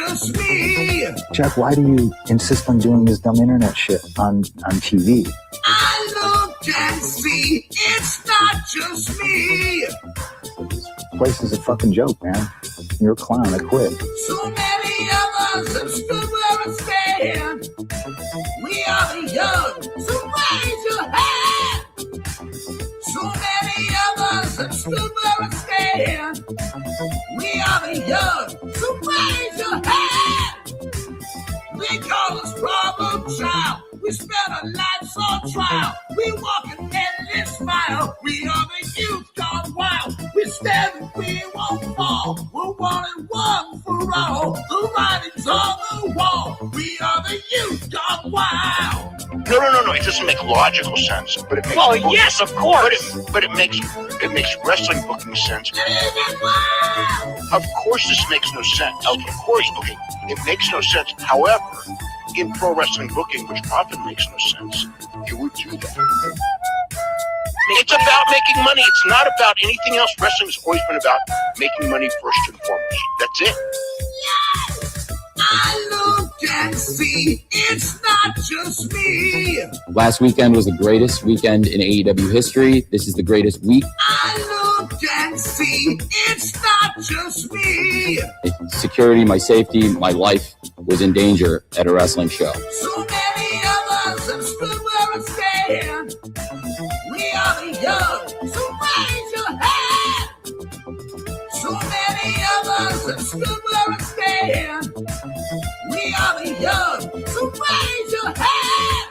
just me. Jeff, why do you insist on doing this dumb internet shit on TV? I look and see, it's not just me. This place is a fucking joke, man. You're a clown. I quit. So many of us have stood where we stand. We are the young, so raise your hand. So many of us have stood where we stand. We are the young, so raise your hand. They call us problem child. We spend our lives on trial. We walk an endless mile. We are the youth gone wild. We stand and we won't fall. We're one and one for all. The writing's on the wall. We are the youth gone wild. No. It doesn't make logical sense, but it makes. Well, yes, of course. But it makes wrestling booking sense. Of course, this makes no sense. Of course, okay, it makes no sense. However, in pro wrestling booking, which often makes no sense, you would do that. It's about making money. It's not about anything else. Wrestling has always been about making money first and foremost. That's it. Yes, I look and see, it's not just me. Last weekend was the greatest weekend in AEW history. This is the greatest week. I look and see, it's not just me. Security, my safety, my life was in danger at a wrestling show. So many of us have stood where we stand. We are the young, so raise your hand. So many of us have stood where we stand. We are the young, so raise your hand.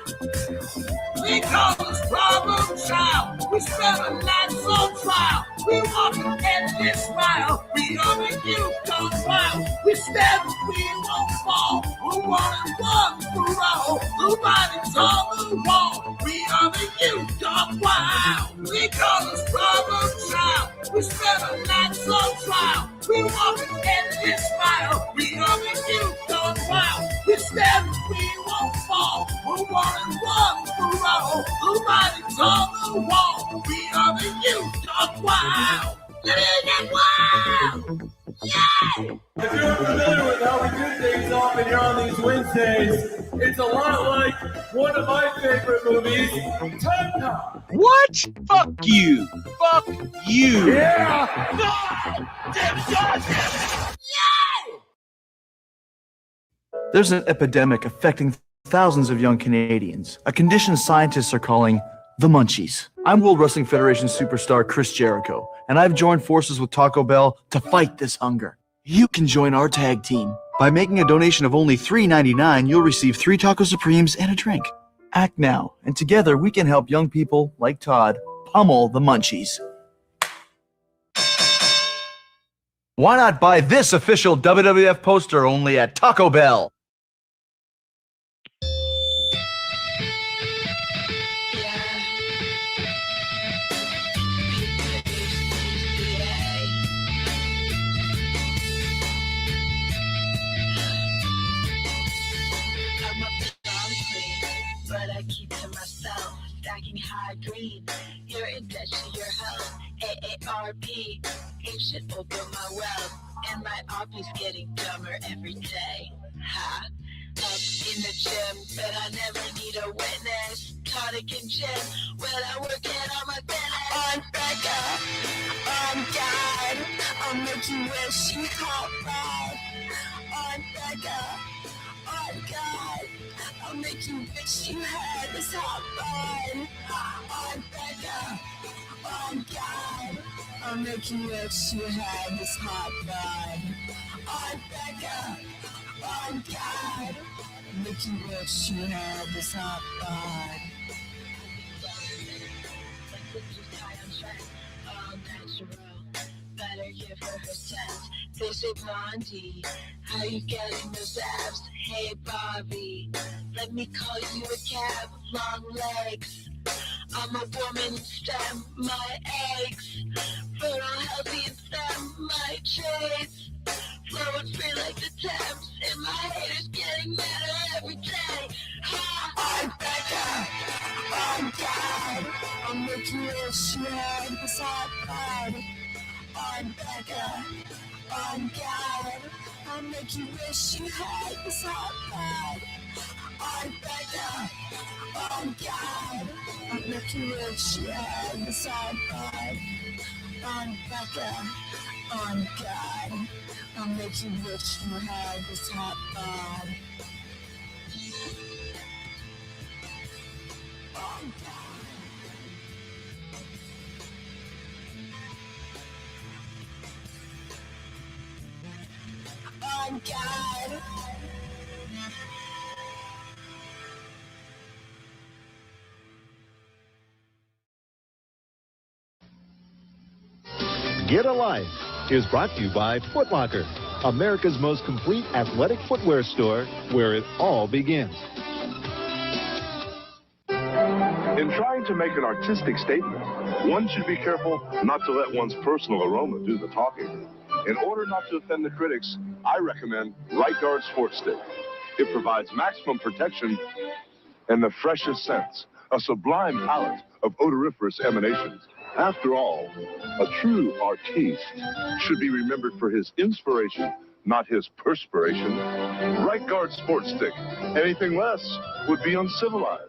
They call us problem child. We spend our lives on trial. We walk an endless mile. We are the youth gone wild. We stand and we won't fall. We're one and one for all. The writing's on the wall. We are the youth gone wild. They call us problem child. We spend our lives on trial. We walk an endless mile. We are the youth gone wild. We stand and we won't fall. We're one and one for all. The writing's on the wall. We are the youth gone wild. Living wild. Yay! If you're familiar with how we do things often here on these Wednesdays, it's a lot like one of my favorite movies, Time Cop. What? Fuck you. Fuck you. Yeah! Yay! There's an epidemic affecting thousands of young Canadians, a condition scientists are calling the munchies. I'm World Wrestling Federation superstar Chris Jericho, and I've joined forces with Taco Bell to fight this hunger. You can join our tag team. By making a donation of only $3.99, you'll receive 3 Taco Supremes and a drink. Act now, and together we can help young people like Todd pummel the munchies. Why not buy this official WWF poster only at Taco Bell? High green, you're in debt to your health. AARP, ancient over my wealth, and my RP's getting dumber every day. Ha! Up in the gym, but I never need a witness. Tonic and gym, when I work it on my business. I'm Becca, I'm God, I'm making wish you hot rod. I'm Becca, I'm God, I'm making wish you had this hot rod. I'm Becca, I'm God, I'm making wish you had this hot rod. I'm Becca, I'm God, I'm making wish you had this hot rod. All natural, better give her her scent. They say Blondie, how you getting those abs? Hey Bobby, let me call you a cab, long legs. I'm a woman, stem my eggs. Fertile, healthy, and stem my traits. Flowing free like the Thames, and my haters getting madder every day. Ha! I'm Becca, I'm God, I'm making wish you had this hot rod. I'm Becca, I'm God, I'll make you wish you had this hot bad. On Becca, oh God. I'll make you wish you had this hot bad. On Becca, on God. I'll make you wish you had this hot bad. On God. On God. Get a Life is brought to you by Foot Locker, America's most complete athletic footwear store where it all begins. In trying to make an artistic statement, one should be careful not to let one's personal aroma do the talking. In order not to offend the critics, I recommend Right Guard Sports Stick. It provides maximum protection and the freshest scents, a sublime palette of odoriferous emanations. After all, a true artiste should be remembered for his inspiration, not his perspiration. Right Guard Sports Stick. Anything less would be uncivilized.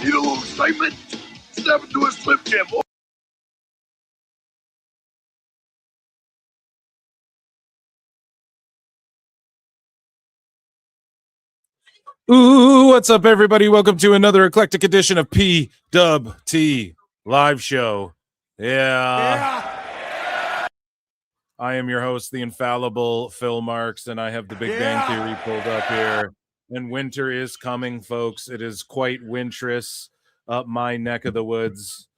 Need a little excitement? Step into a Slim Jim. Ooh, what's up, everybody? Welcome to another eclectic edition of PWT Live Show. Yeah. I am your host, the infallible Phil Marks, and I have the Big Bang Theory pulled up here. And winter is coming, folks. It is quite wintrous up my neck of the woods,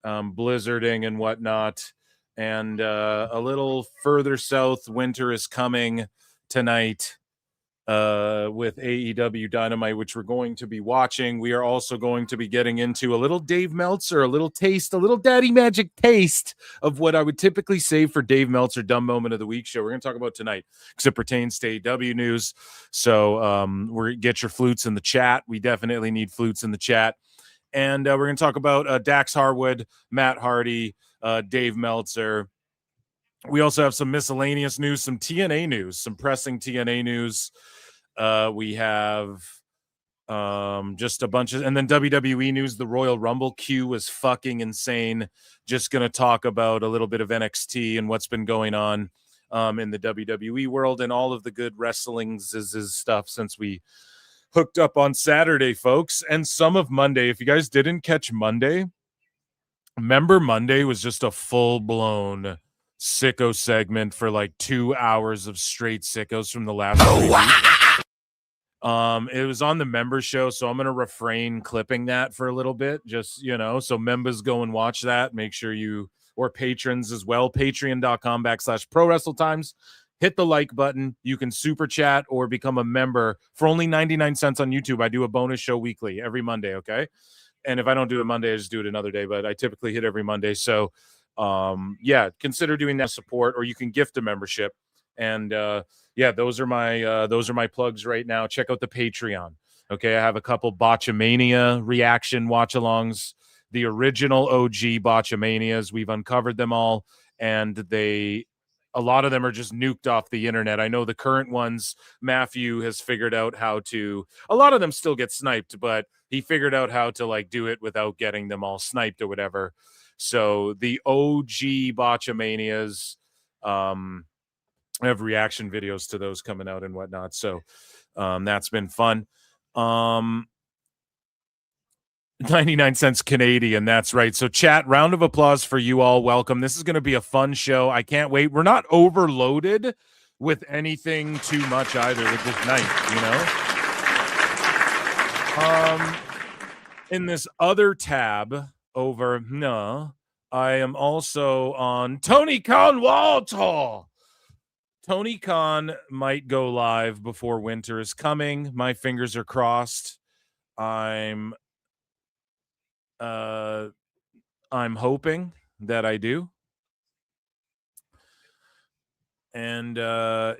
blizzarding and whatnot. And a little further south, winter is coming tonight. With AEW Dynamite, which we're going to be watching. We are also going to be getting into a little Dave Meltzer, a little taste, a little daddy magic taste of what I would typically save for Dave Meltzer Dumb Moment of the Week show. We're going to talk about tonight because it pertains to AEW news. So get your flutes in the chat. We definitely need flutes in the chat. And we're going to talk about Dax Harwood, Matt Hardy, Dave Meltzer. We also have some miscellaneous news, some TNA news, some pressing TNA news. We have just a bunch of, and then WWE news. The Royal Rumble queue was fucking insane. Just going to talk about a little bit of NXT and what's been going on in the WWE world and all of the good wrestling stuff since we hooked up on Saturday, folks. And some of Monday. If you guys didn't catch Monday, remember Monday was just a full-blown sicko segment for like 2 hours of straight sickos from the last 3 weeks. It was on the member show, so I'm going to refrain clipping that for a little bit, just, so members go and watch that. Make sure you, or patrons as well, patreon.com/ProWrestleTimes. Hit the like button. You can super chat or become a member for only 99 cents on YouTube. I do a bonus show weekly every Monday, okay? And if I don't do it Monday, I just do it another day, but I typically hit every Monday. So consider doing that support, or you can gift a membership. And those are my plugs right now. Check out the Patreon. Okay, I have a couple Botchamania reaction watch-alongs, the original OG Botchamanias. We've uncovered them all, and a lot of them are just nuked off the internet. I know the current ones, Matthew has figured out how to, a lot of them still get sniped, but he figured out how to do it without getting them all sniped or whatever. So the OG Botchamanias, I have reaction videos to those coming out and whatnot. So that's been fun. 99 cents Canadian. That's right. So chat, round of applause for you all. Welcome. This is going to be a fun show. I can't wait. We're not overloaded with anything too much either with this night, in this other tab over, I am also on Tony Khan Walter. Tony Khan might go live before winter is coming. My fingers are crossed. I'm hoping that I do. And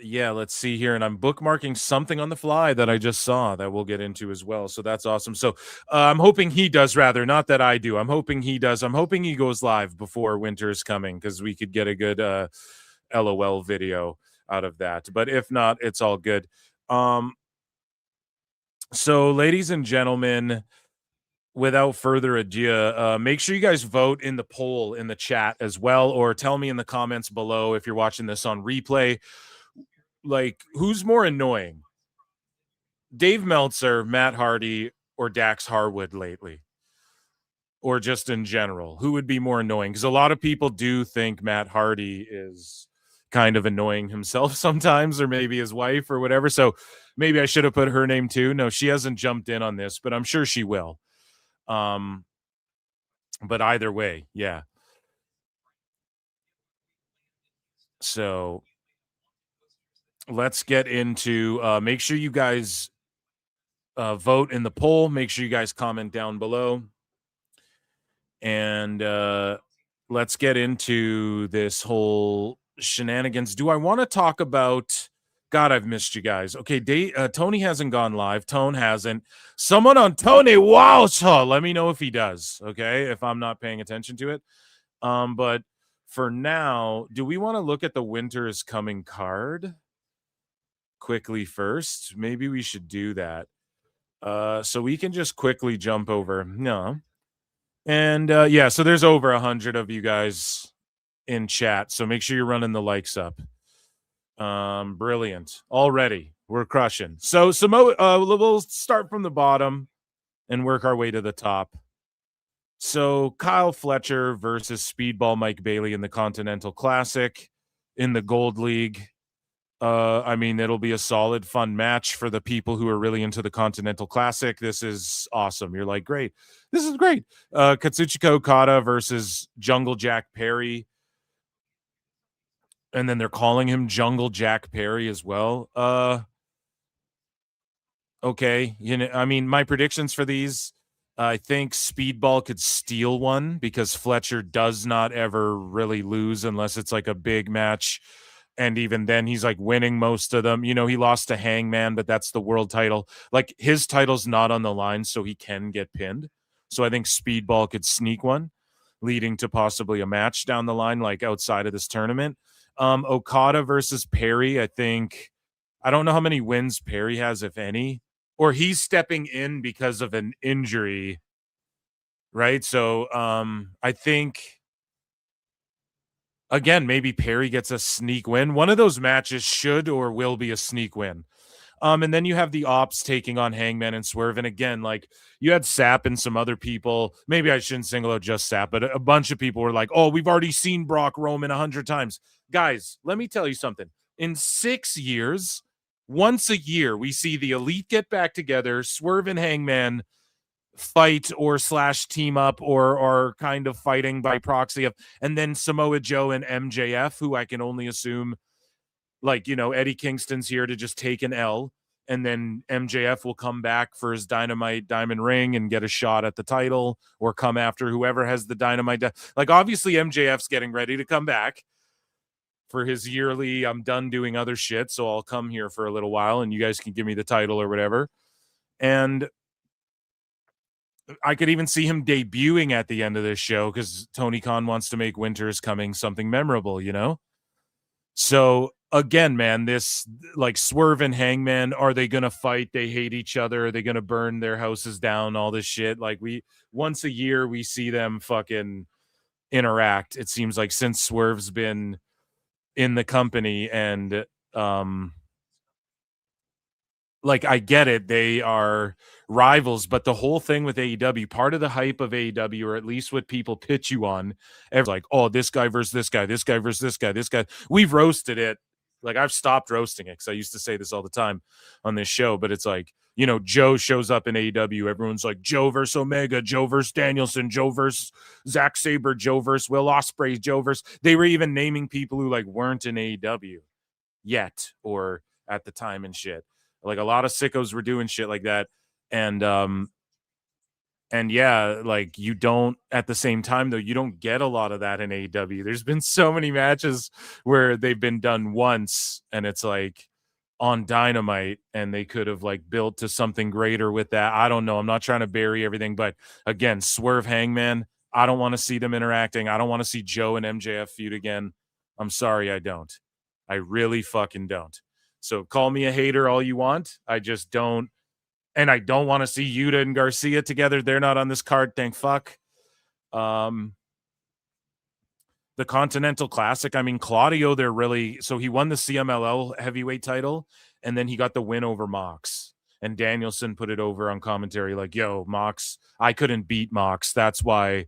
yeah, let's see here. And I'm bookmarking something on the fly that I just saw that we'll get into as well. So that's awesome. So I'm hoping he does, rather, not that I do. I'm hoping he does. I'm hoping he goes live before winter is coming, because we could get a good LOL video out of that. But if not, it's all good. So ladies and gentlemen, without further ado, make sure you guys vote in the poll in the chat as well, or tell me in the comments below if you're watching this on replay, like, who's more annoying, Dave Meltzer, Matt Hardy, or Dax Harwood lately, or just in general? Who would be more annoying? Because a lot of people do think Matt Hardy is kind of annoying himself sometimes, or maybe his wife or whatever. So maybe I should have put her name too. No, she hasn't jumped in on this, but I'm sure she will. But either way, yeah. So let's get into, make sure you guys vote in the poll. Make sure you guys comment down below. And let's get into this whole shenanigans. Do I want to talk about... God, I've missed you guys. Okay, Tony hasn't gone live. Tone hasn't. Someone on Tony, wow, so let me know if he does, okay, if I'm not paying attention to it. But for now, do we want to look at the Winter is Coming card quickly first? Maybe we should do that. So we can just quickly jump over. No. And yeah, so there's over 100 of you guys in chat, so make sure you're running the likes up. Brilliant. Already we're crushing. So we'll start from the bottom and work our way to the top. So Kyle Fletcher versus Speedball Mike Bailey in the Continental Classic in the Gold League. I mean, it'll be a solid, fun match for the people who are really into the Continental Classic. This is awesome. You're like, great. This is great. Katsuchika Okada versus Jungle Jack Perry. And then they're calling him Jungle Jack Perry as well. Okay. You know, I mean, my predictions for these, I think Speedball could steal one, because Fletcher does not ever really lose unless it's like a big match. And even then, he's like winning most of them. You know, he lost to Hangman, but that's the world title. Like, his title's not on the line, so he can get pinned. So I think Speedball could sneak one, leading to possibly a match down the line, like outside of this tournament. Okada versus Perry, I don't know how many wins Perry has, if any, or he's stepping in because of an injury, right? So I think, again, maybe Perry gets a sneak win. One of those matches should or will be a sneak win. And then you have the Ops taking on Hangman and Swerve. And again, like, you had Sapp and some other people. Maybe I shouldn't single out just Sapp, but a bunch of people were like, oh, we've already seen Brock Roman 100 times. Guys, let me tell you something. In 6 years, once a year, we see the Elite get back together, Swerve and Hangman fight or / team up or kind of fighting by proxy of, and then Samoa Joe and MJF, who I can only assume, like, you know, Eddie Kingston's here to just take an L, and then MJF will come back for his Dynamite Diamond Ring and get a shot at the title, or come after whoever has the Dynamite. Like, obviously MJF's getting ready to come back for his yearly, I'm done doing other shit, so I'll come here for a little while and you guys can give me the title or whatever. And I could even see him debuting at the end of this show, because Tony Khan wants to make Winter is Coming something memorable, you know? So again, man, this, like, Swerve and Hangman, are they going to fight? They hate each other. Are they going to burn their houses down? All this shit. Like, once a year, we see them fucking interact. It seems like, since Swerve's been in the company. And like, I get it, they are rivals, but the whole thing with AEW, part of the hype of AEW, or at least what people pitch you on, everyone's like, oh, this guy versus this guy, this guy versus this guy, this guy. We've roasted it. Like, I've stopped roasting it, because I used to say this all the time on this show, but it's like, you know, Joe shows up in AEW, everyone's like, Joe versus Omega, Joe versus Danielson, Joe versus Zack Sabre, Joe versus Will Ospreay, Joe versus... They were even naming people who, like, weren't in AEW yet, or at the time and shit. Like, a lot of sickos were doing shit like that. And And yeah, like you don't at the same time though, you don't get a lot of that in AEW. There's been so many matches where they've been done once and it's like on Dynamite and they could have like built to something greater with that. I don't know. I'm not trying to bury everything, but again, Swerve Hangman, I don't want to see them interacting. I don't want to see Joe and MJF feud again. I'm sorry, I don't. I really fucking don't. So call me a hater all you want. I just don't. And I don't want to see Yuta and Garcia together. They're not on this card. Thank fuck. The Continental Classic. I mean, Claudio, they're really... So he won the CMLL heavyweight title, and then he got the win over Mox. And Danielson put it over on commentary like, yo, Mox, I couldn't beat Mox. That's why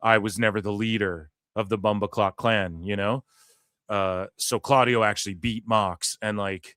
I was never the leader of the Bumba Clock clan, you know? So Claudio actually beat Mox. And, like,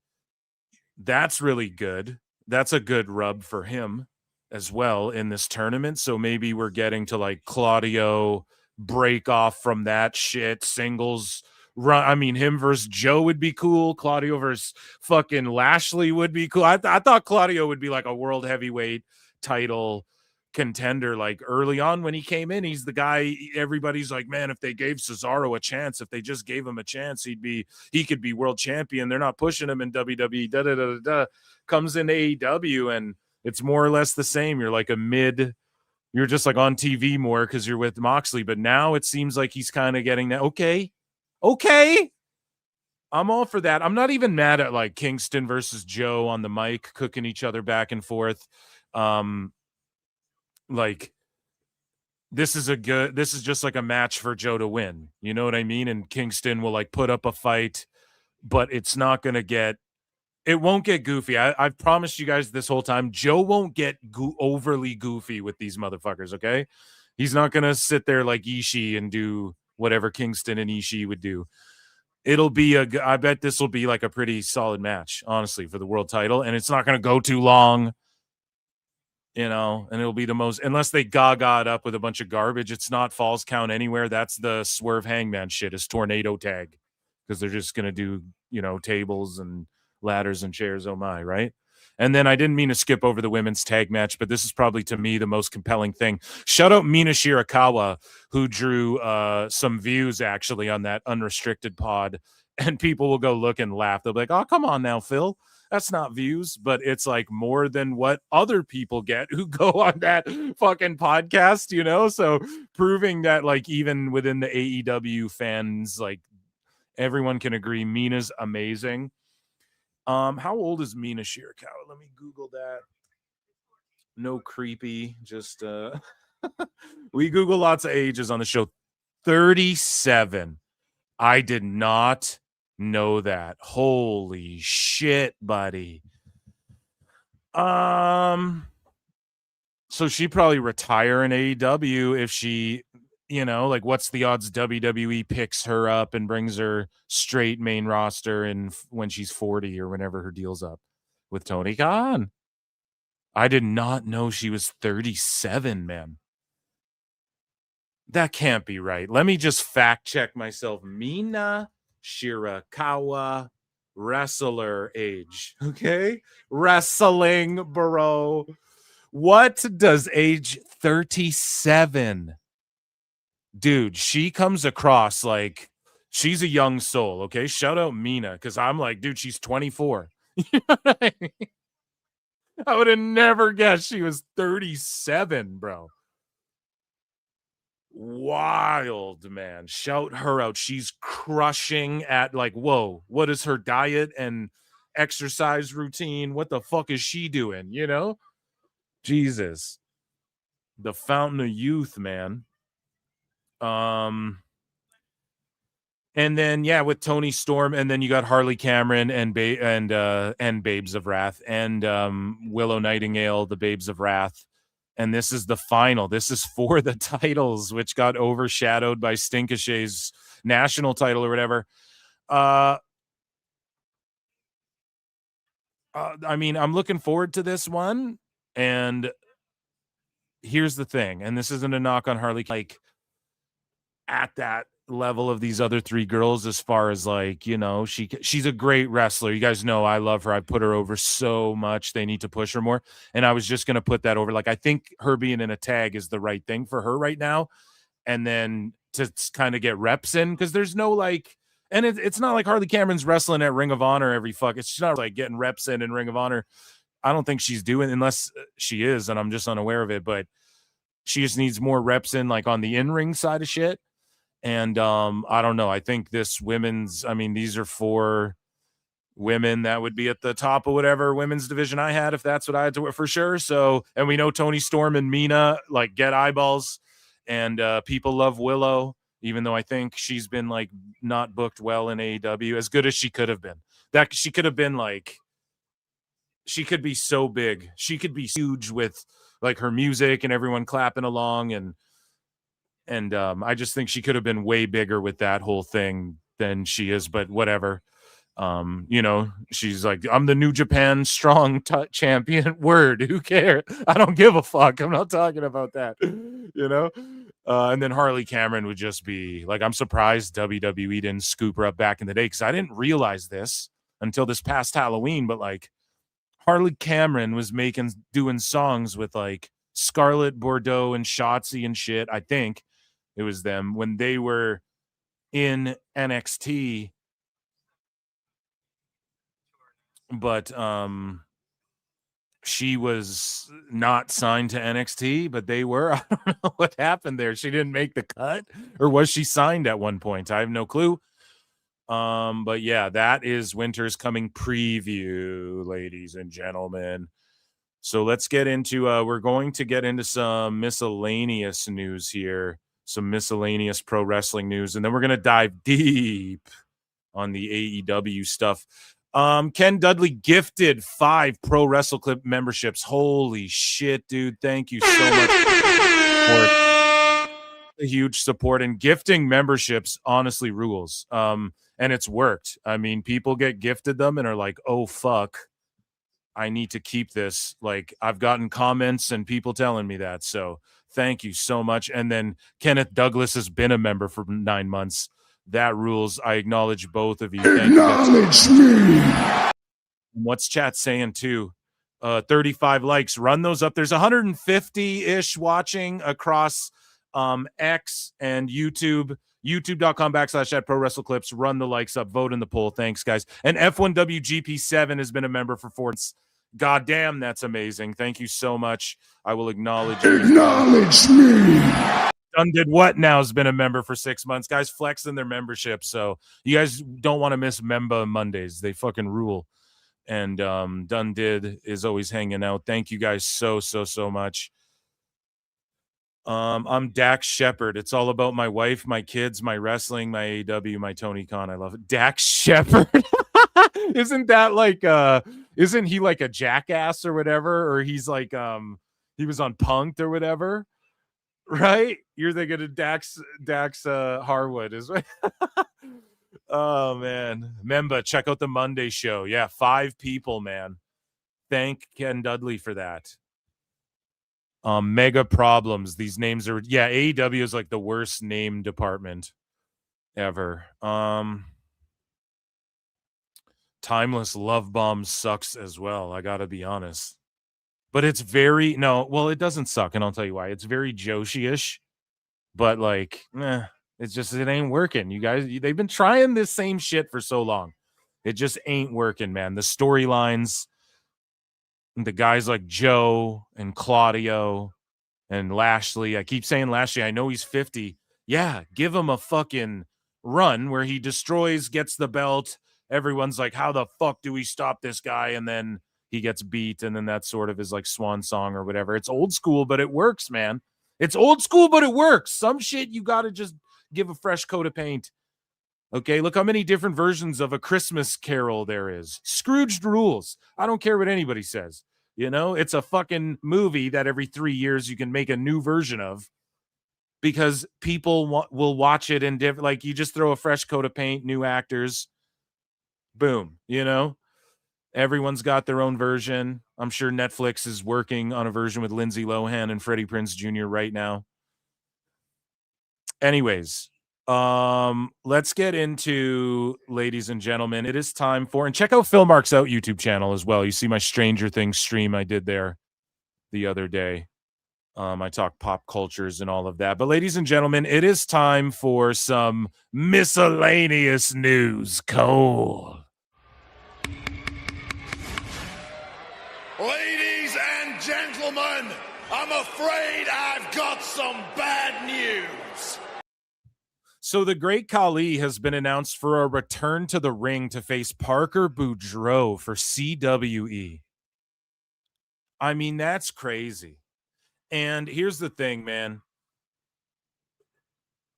that's really good. That's a good rub for him as well in this tournament. So maybe we're getting to like Claudio break off from that shit singles run. I mean, him versus Joe would be cool. Claudio versus fucking Lashley would be cool. I thought Claudio would be like a world heavyweight title contender. Like early on when he came in, he's the guy everybody's like, man, if they gave Cesaro a chance, if they just gave him a chance, he could be world champion. They're not pushing him in WWE. Comes in AEW and it's more or less the same. You're like you're just like on TV more because you're with Moxley. But now it seems like he's kind of getting that. Okay. I'm all for that. I'm not even mad at like Kingston versus Joe on the mic, cooking each other back and forth. Like this is just like a match for Joe to win. You know what I mean? And Kingston will like put up a fight, but it's not going to get, it won't get goofy. I've promised you guys this whole time, Joe won't get overly goofy with these motherfuckers, okay? He's not going to sit there like Ishii and do whatever Kingston and Ishii would do. It'll be I bet this will be like a pretty solid match, honestly, for the world title. And it's not going to go too long, you know, and it'll be the most, unless they gaga it up with a bunch of garbage. It's not Falls Count Anywhere. That's the Swerve Hangman shit, is Tornado Tag, because they're just going to do, you know, tables and ladders and chairs, oh my, right? And then I didn't mean to skip over the women's tag match, but this is probably to me the most compelling thing. Shout out Mina Shirakawa, who drew some views actually on that unrestricted pod, and people will go look and laugh. They'll be like, oh, come on now, Phil. That's not views, but it's like more than what other people get who go on that fucking podcast, you know? So proving that like even within the AEW fans, like everyone can agree Mina's amazing. How old is Mina Shirakawa? Let me Google that. No creepy, just we Google lots of ages on the show. 37. I did not know that. Holy shit, buddy. So she'd probably retire in AEW if she, you know, like what's the odds WWE picks her up and brings her straight main roster and when she's 40 or whenever her deal's up with Tony Khan. I did not know she was 37, man. That can't be right. Let me just fact check myself. Mina Shirakawa, wrestler age. Okay? Wrestling, bro. What does age 37? Dude, she comes across like she's a young soul, okay? Shout out Mina, because I'm like, dude, she's 24. You know what I mean? I would have never guessed she was 37, bro. Wild, man. Shout her out. She's crushing at like, whoa, what is her diet and exercise routine? What the fuck is she doing? You know? Jesus. The fountain of youth, man. And then yeah, with Tony Storm, and then you got Harley Cameron and Babes of Wrath, and Willow Nightingale, the Babes of Wrath. And this is the final. This is for the titles, which got overshadowed by Stinkishay's national title or whatever. I mean, I'm looking forward to this one. And here's the thing, and this isn't a knock on Harley, like at that level of these other three girls as far as like, you know, she's a great wrestler. You guys know I love her. I put her over so much. They need to push her more. And I was just going to put that over. Like, I think her being in a tag is the right thing for her right now. And then to kind of get reps in, because there's no like, and it's not like Harley Cameron's wrestling at Ring of Honor every fuck. It's not like getting reps in Ring of Honor. I don't think she's doing, unless she is, and I'm just unaware of it, but she just needs more reps in like on the in-ring side of shit. And I don't know. I think this women's, I mean, these are 4 women that would be at the top of whatever women's division I had, if that's what I had to work for sure. So, and we know Toni Storm and Mina like get eyeballs, and people love Willow, even though I think she's been like not booked well in AEW as good as she could have been. That she could have been like, she could be so big. She could be huge with like her music and everyone clapping along, and I just think she could have been way bigger with that whole thing than she is, but whatever. You know, she's like, I'm the New Japan strong champion. Word, who cares? I don't give a fuck. I'm not talking about that, you know? And then Harley Cameron would just be like, I'm surprised WWE didn't scoop her up back in the day, because I didn't realize this until this past Halloween, but like Harley Cameron was doing songs with like Scarlett Bordeaux and Shotzi and shit. I think it was them when they were in NXT. But she was not signed to NXT, but they were. I don't know what happened there. She didn't make the cut, or was she signed at one point? I have no clue. But yeah, that is Winter's Coming preview, ladies and gentlemen. So let's get into we're going to get into some miscellaneous news here, some miscellaneous pro wrestling news, and then we're going to dive deep on the AEW stuff. Ken Dudley gifted 5 Pro Wrestle Clip memberships. Holy shit, dude. Thank you so much for a huge support, and gifting memberships honestly rules. And it's worked. I mean, people get gifted them and are like, oh fuck, I need to keep this. Like, I've gotten comments and people telling me that. So thank you so much. And then Kenneth Douglas has been a member for 9 months. That rules. I acknowledge both of you. Thank acknowledge me. What's chat saying too? 35 likes. Run those up. There's 150-ish watching across X and YouTube. YouTube.com/at Pro Wrestle Clips. Run the likes up. Vote in the poll. Thanks, guys. And F1WGP7 has been a member for 4 months. God damn, that's amazing. Thank you so much. I will acknowledge you. Acknowledge me. Done Did What Now has been a member for 6 months. Guys flexing their membership. So you guys don't want to miss Memba Mondays. They fucking rule. And Done Did is always hanging out. Thank you guys so much. I'm Dax Shepard. It's all about my wife, my kids, my wrestling, my AEW, my Tony Khan. I love it. Dax Shepard. Isn't that like isn't he like a jackass or whatever? Or he's like he was on Punk'd or whatever. Right? You're thinking of Dax Harwood is right. Oh man. Memba, check out the Monday show. Yeah, 5 people, man. Thank Ken Dudley for that. Mega problems. These names are AEW is like the worst name department ever. Timeless Love Bomb sucks as well. I gotta be honest. But it's very it doesn't suck, and I'll tell you why. It's very Joshi-ish, but like, it ain't working. You guys, they've been trying this same shit for so long. It just ain't working, man. The storylines, the guys like Joe and Claudio and Lashley. I keep saying Lashley. I know he's 50. Yeah, give him a fucking run where he destroys, gets the belt. Everyone's like, how the fuck do we stop this guy? And then he gets beat, and then that sort of is like swan song or whatever. It's old school, but it works, man. It's old school, but it works. Some shit you got to just give a fresh coat of paint. Okay, look how many different versions of A Christmas Carol there is. Scrooged rules. I don't care what anybody says. You know, it's a fucking movie that every 3 years you can make a new version of because people will watch it in different, like you just throw a fresh coat of paint, new actors, boom, you know? Everyone's got their own version. I'm sure Netflix is working on a version with Lindsay Lohan and Freddie Prinze Jr. right now. Anyways, Let's get into, ladies and gentlemen, it is time for, and check out Phil Mark's Out YouTube channel as well. You see my Stranger Things stream I did there the other day. I talk pop cultures and all of that. But ladies and gentlemen, it is time for some miscellaneous news. Cole. Ladies and gentlemen, I'm afraid I've got some bad news. So the Great Khali has been announced for a return to the ring to face Parker Boudreaux for CWE. I mean, that's crazy. And here's the thing, man.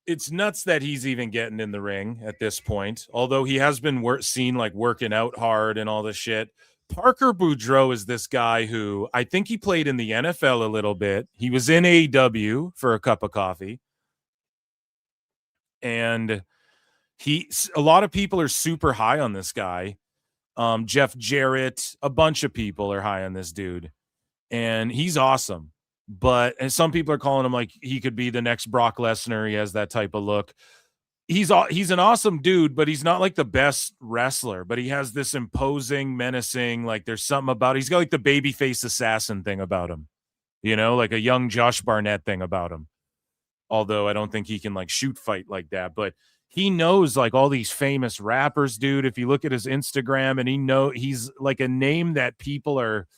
It's nuts that he's even getting in the ring at this point, although he has been seen like working out hard and all this shit. Parker Boudreaux is this guy who I think he played in the NFL a little bit. He was in AEW for a cup of coffee. And a lot of people are super high on this guy. Jeff Jarrett, a bunch of people are high on this dude. And he's awesome. And some people are calling him like he could be the next Brock Lesnar. He has that type of look. He's an awesome dude, but he's not like the best wrestler. But he has this imposing, menacing, like there's something about it. He's got like the babyface assassin thing about him, like a young Josh Barnett thing about him. Although I don't think he can like shoot fight like that, but he knows like all these famous rappers, dude. If you look at his Instagram, and he's like a name that people are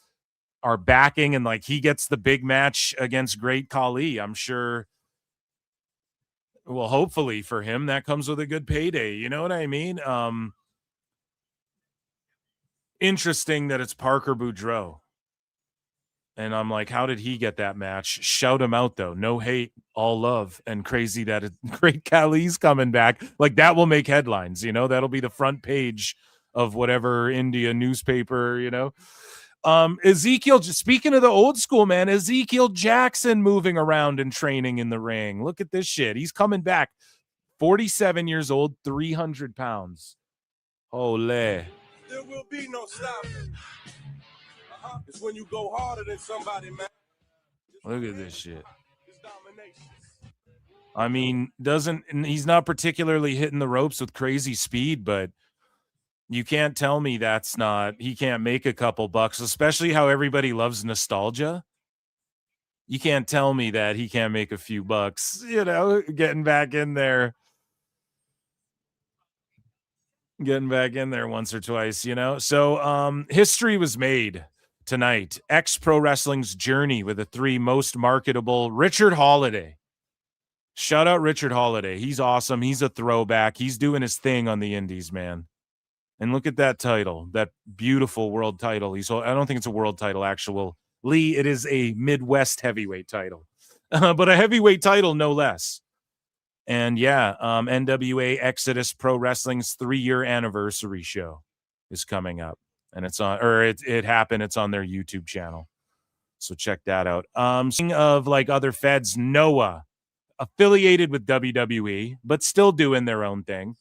backing, and like he gets the big match against Great Khali. I'm sure. Well, hopefully for him, that comes with a good payday. You know what I mean? Interesting that it's Parker Boudreaux. And I'm like, how did he get that match? Shout him out, though. No hate, all love, and crazy that Great Khali's coming back. Like, that will make headlines, That'll be the front page of whatever India newspaper, Ezekiel, speaking of the old school, man, Ezekiel Jackson moving around and training in the ring. Look at this shit. He's coming back. 47 years old, 300 pounds. Ole. There will be no stopping. It's when you go harder than somebody, man. Look at this shit. I mean, he's not particularly hitting the ropes with crazy speed, but you can't tell me he can't make a couple bucks, especially how everybody loves nostalgia. You can't tell me that he can't make a few bucks, getting back in there. Getting back in there once or twice, So history was made tonight. Pro Wrestling's journey with the 3 most marketable. Richard Holiday. Shout out Richard Holiday. He's awesome. He's a throwback. He's doing his thing on the indies, man. And look at that title, that beautiful world title. I don't think it's a world title, actually. It is a Midwest heavyweight title, but a heavyweight title, no less. And yeah, NWA Exodus Pro Wrestling's 3-year anniversary show is coming up. And it's on, or it happened. It's on their YouTube channel. So check that out. Speaking of like other feds, Noah, affiliated with WWE, but still doing their own thing.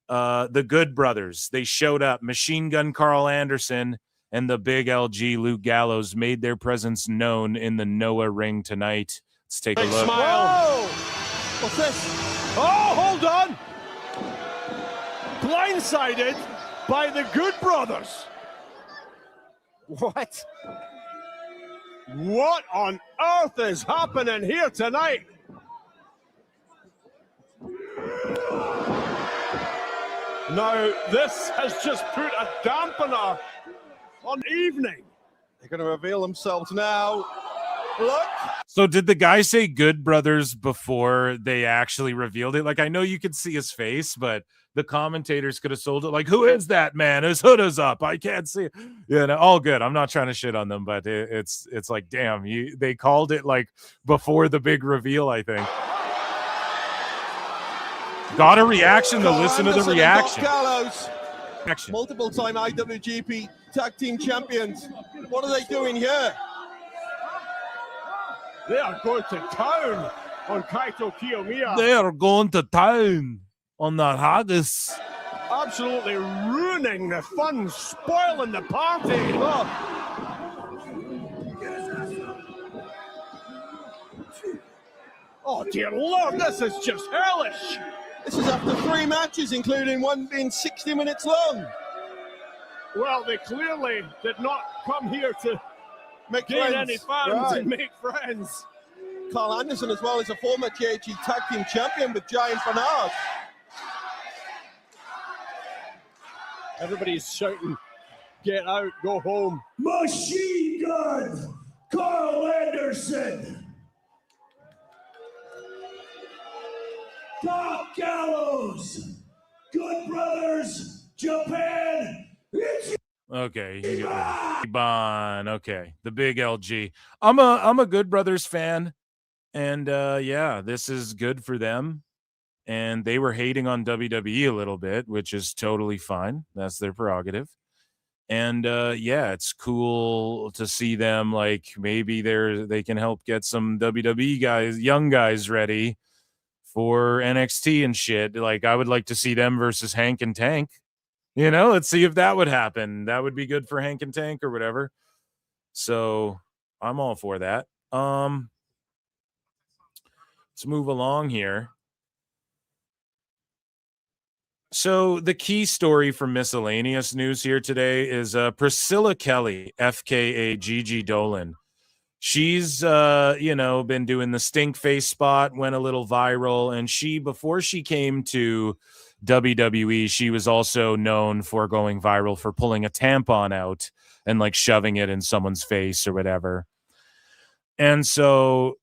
The Good Brothers, they showed up. Machine Gun Carl Anderson and the Big LG Luke Gallows made their presence known in the Noah ring tonight. Let's take a look. Smile. Whoa! What's this? Oh, hold on! Blindsided by the Good Brothers. What? What on earth is happening here tonight? Now, this has just put a dampener on evening. They're going to reveal themselves now. Look. So did the guy say Good Brothers before they actually revealed it? Like, I know you could see his face, but the commentators could have sold it. Like, who is that man? His hood is up. I can't see it. All good. I'm not trying to shit on them, but it's like, damn, they called it like before the big reveal, I think. Got a reaction to listen to the reaction. Gallows, multiple-time IWGP Tag Team Champions. What are they doing here? They are going to town on Kaito Kiyomiya. They are going to town on that haggis. Absolutely ruining the fun, spoiling the party. Oh dear Lord, this is just hellish. This is after 3 matches, including one being 60 minutes long. Well, they clearly did not come here to Make gain friends. any fans Right. and make friends. Carl Anderson, as well as a former THE Tag Team Champion with Giant Bernard. Everybody's shouting, get out, go home. Machine Gun Carl Anderson. Doc Gallows. Good Brothers Japan. It's Okay, you got Bon. Okay, the big LG. I'm a Good Brothers fan, and yeah, this is good for them. And they were hating on WWE a little bit, which is totally fine. That's their prerogative. And yeah, it's cool to see them. Like maybe they can help get some WWE guys, young guys, ready for NXT and shit. Like I would like to see them versus Hank and Tank. You know, let's see if that would happen. That would be good for Hank and Tank or whatever. So I'm all for that. Let's move along here. So the key story for miscellaneous news here today is Priscilla Kelly, FKA Gigi Dolan. She's, been doing the stink face spot, went a little viral, and before she came to WWE, she was also known for going viral for pulling a tampon out and like shoving it in someone's face or whatever. And so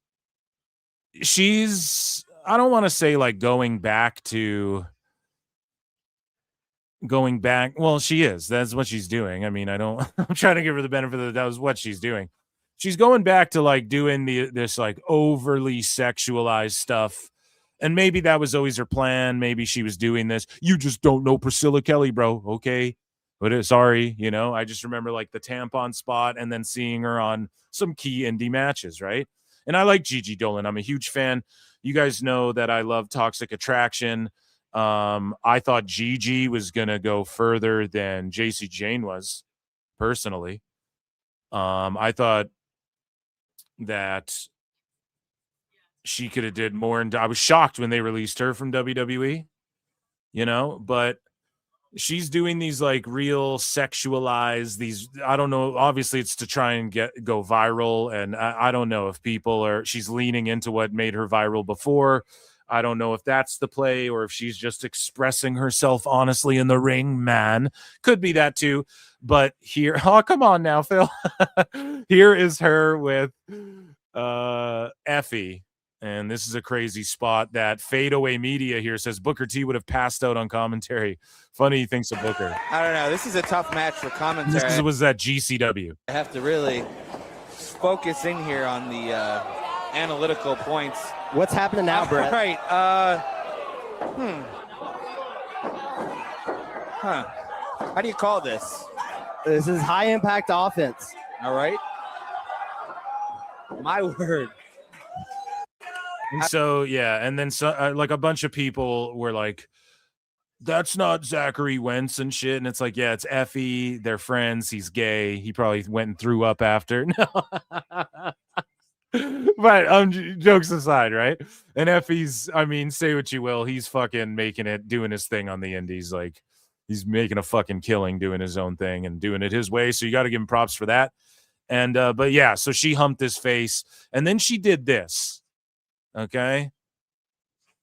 she's, I don't want to say like going back. Well, she is. That's what she's doing. I mean, I'm trying to give her the benefit of that was what she's doing. She's going back to like doing this like overly sexualized stuff. And maybe that was always her plan. Maybe she was doing this. You just don't know Priscilla Kelly, bro. Okay. But sorry, I just remember like the tampon spot and then seeing her on some key indie matches, right? And I like Gigi Dolan. I'm a huge fan. You guys know that I love Toxic Attraction. I thought Gigi was going to go further than JC Jane was, personally. I thought that she could have did more, and I was shocked when they released her from WWE, but she's doing these like real sexualized, these, I don't know, obviously it's to try and go viral, and I don't know if she's leaning into what made her viral before. I don't know if that's the play or if she's just expressing herself honestly in the ring, man. Could be that too. But here, oh, come on now, Phil. Here is her with Effie. And this is a crazy spot that Fadeaway Media here says Booker T would have passed out on commentary. Funny he thinks of Booker. I don't know. This is a tough match for commentary. This was at GCW. I have to really focus in here on the analytical points. What's happening now, Brett? Right. How do you call this? This is high impact offense. All right. My word. And so, yeah. And then like a bunch of people were like, that's not Zachary Wentz and shit. And it's like, yeah, it's Effie. They're friends. He's gay. He probably went and threw up after. No. But jokes aside, right? And Effie's, say what you will, he's fucking doing his thing on the indies. Like he's making a fucking killing doing his own thing and doing it his way. So you got to give him props for that. And but yeah, so she humped his face and then she did this. Okay.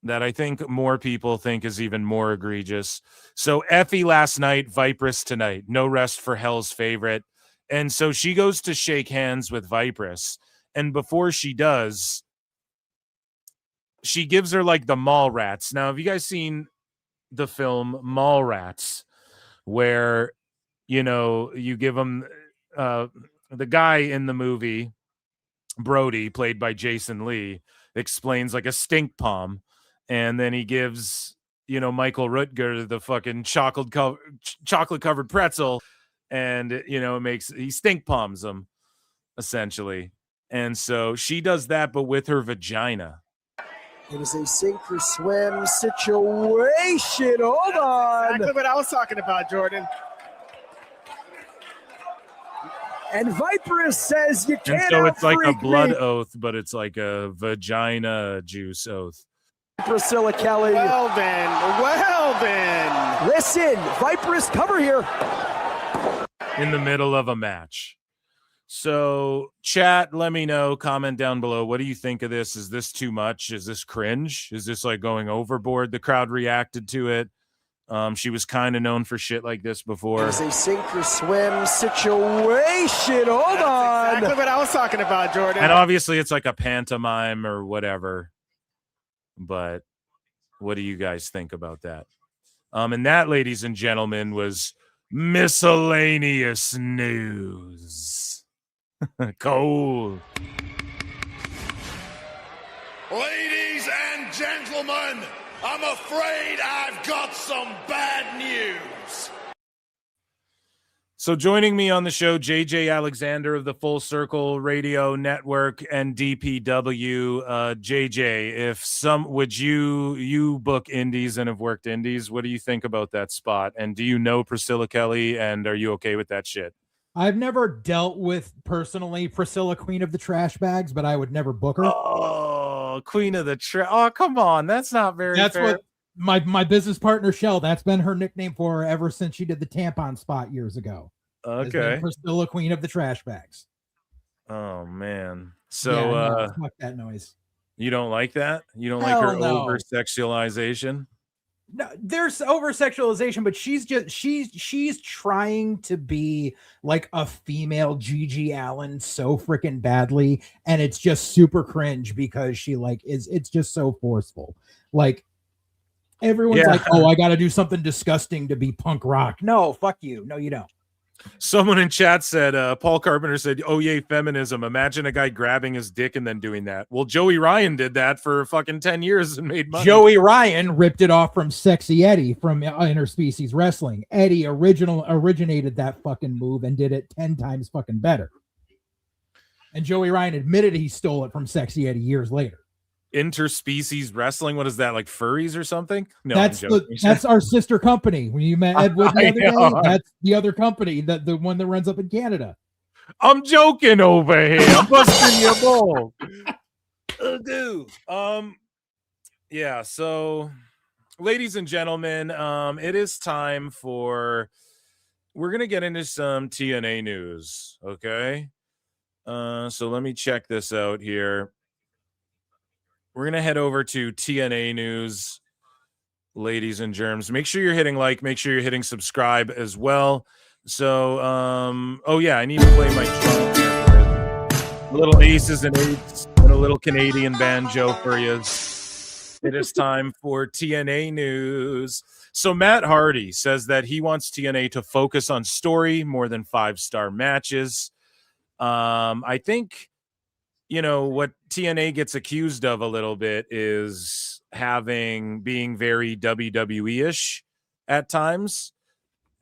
That I think more people think is even more egregious. So Effie last night, Vipress tonight, no rest for Hell's favorite. And so she goes to shake hands with Vipress. And before she does, she gives her like the mall rats. Now, have you guys seen the film Mallrats, where, you give them the guy in the movie, Brody, played by Jason Lee, explains like a stink palm. And then he gives, Michael Rutger the fucking chocolate covered pretzel. And, he stink palms him, essentially. And so she does that, but with her vagina. It is a sink or swim situation. Hold on. Exactly what I was talking about, Jordan. And Vipress says you can't. And so it's like a blood oath, but it's like a vagina juice oath. Priscilla Kelly. Well then. Listen, Viperous cover here. In the middle of a match. So chat, let me know, comment down below. What do you think of this? Is this too much? Is this cringe? Is this like going overboard? The crowd reacted to it. She was kind of known for shit like this before. It's a sink or swim situation. Hold on. Exactly what I was talking about, Jordan. And obviously it's like a pantomime or whatever. But what do you guys think about that? And that, ladies and gentlemen, was miscellaneous news. Cool. Ladies and gentlemen, I'm afraid I've got some bad news. So joining me on the show, JJ Alexander of the Full Circle Radio Network and DPW. JJ, would you book indies and have worked indies? What do you think about that spot? And do you know Priscilla Kelly? And are you okay with that shit? I've never dealt with personally Priscilla, Queen of the Trash Bags, but I would never book her. Oh, Queen of the Trash. Oh, come on. That's not very That's fair. what my business partner, Shell, that's been her nickname for her ever since she did the tampon spot years ago. Okay. Priscilla, Queen of the Trash Bags. Oh, man. So, no, fuck that noise. You don't like that? You don't Hell like her no. over-sexualization? No, there's over-sexualization, but she's trying to be like a female Gigi Allen so freaking badly, and it's just super cringe because she it's just so forceful. Like everyone's like, oh, I gotta do something disgusting to be punk rock. No, fuck you. No, you don't. Someone in chat said, Paul Carpenter said, oh, yay, feminism. Imagine a guy grabbing his dick and then doing that. Well, Joey Ryan did that for fucking 10 years and made money. Joey Ryan ripped it off from Sexy Eddie from Interspecies Wrestling. Eddie originated that fucking move and did it 10 times fucking better. And Joey Ryan admitted he stole it from Sexy Eddie years later. Interspecies Wrestling? What is that, like furries or something? No, that's our sister company. When you met Ed Wood the other day, that's the other company, the one that runs up in Canada. I'm joking over here. I'm busting your ball. Dude. Yeah, so ladies and gentlemen, it is time we're gonna get into some TNA news. Okay. So let me check this out here. We're going to head over to TNA News, ladies and germs. Make sure you're hitting like, make sure you're hitting subscribe as well. So, oh yeah, I need to play my drum here with little aces and eights and a little Canadian banjo for you. It is time for TNA News. So Matt Hardy says that he wants TNA to focus on story more than 5-star matches. I think, what TNA gets accused of a little bit is being very WWE-ish at times,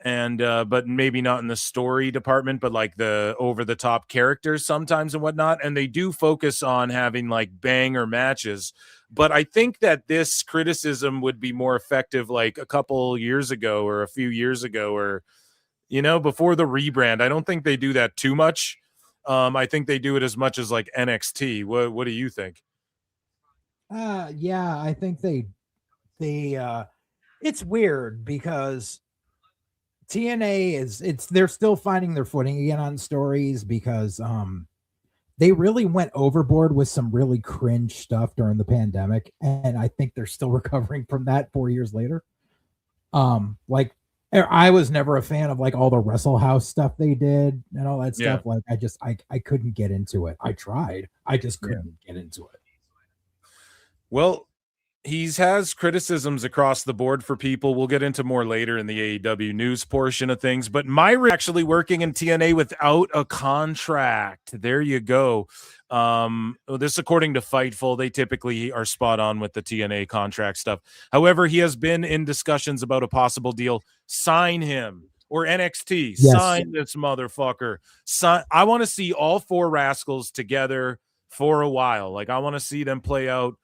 and but maybe not in the story department, but like the over-the-top characters sometimes and whatnot. And they do focus on having like banger matches. But I think that this criticism would be more effective like a couple years ago or a few years ago or, before the rebrand. I don't think they do that too much. I think they do it as much as like NXT. What do you think? Yeah, I think they it's weird because TNA they're still finding their footing again on stories because they really went overboard with some really cringe stuff during the pandemic, and I think they're still recovering from that 4 years later. Like I was never a fan of like all the Wrestle House stuff they did and all that stuff. Like I couldn't get into it. I tried. I just couldn't get into it. Well, he has criticisms across the board for people. We'll get into more later in the AEW news portion of things. But Myra actually working in TNA without a contract. There you go. This according to Fightful, they typically are spot on with the TNA contract stuff. However, he has been in discussions about a possible deal. Sign him. Or NXT. Yes. Sign this motherfucker. I want to see all 4 rascals together for a while. Like I want to see them play out.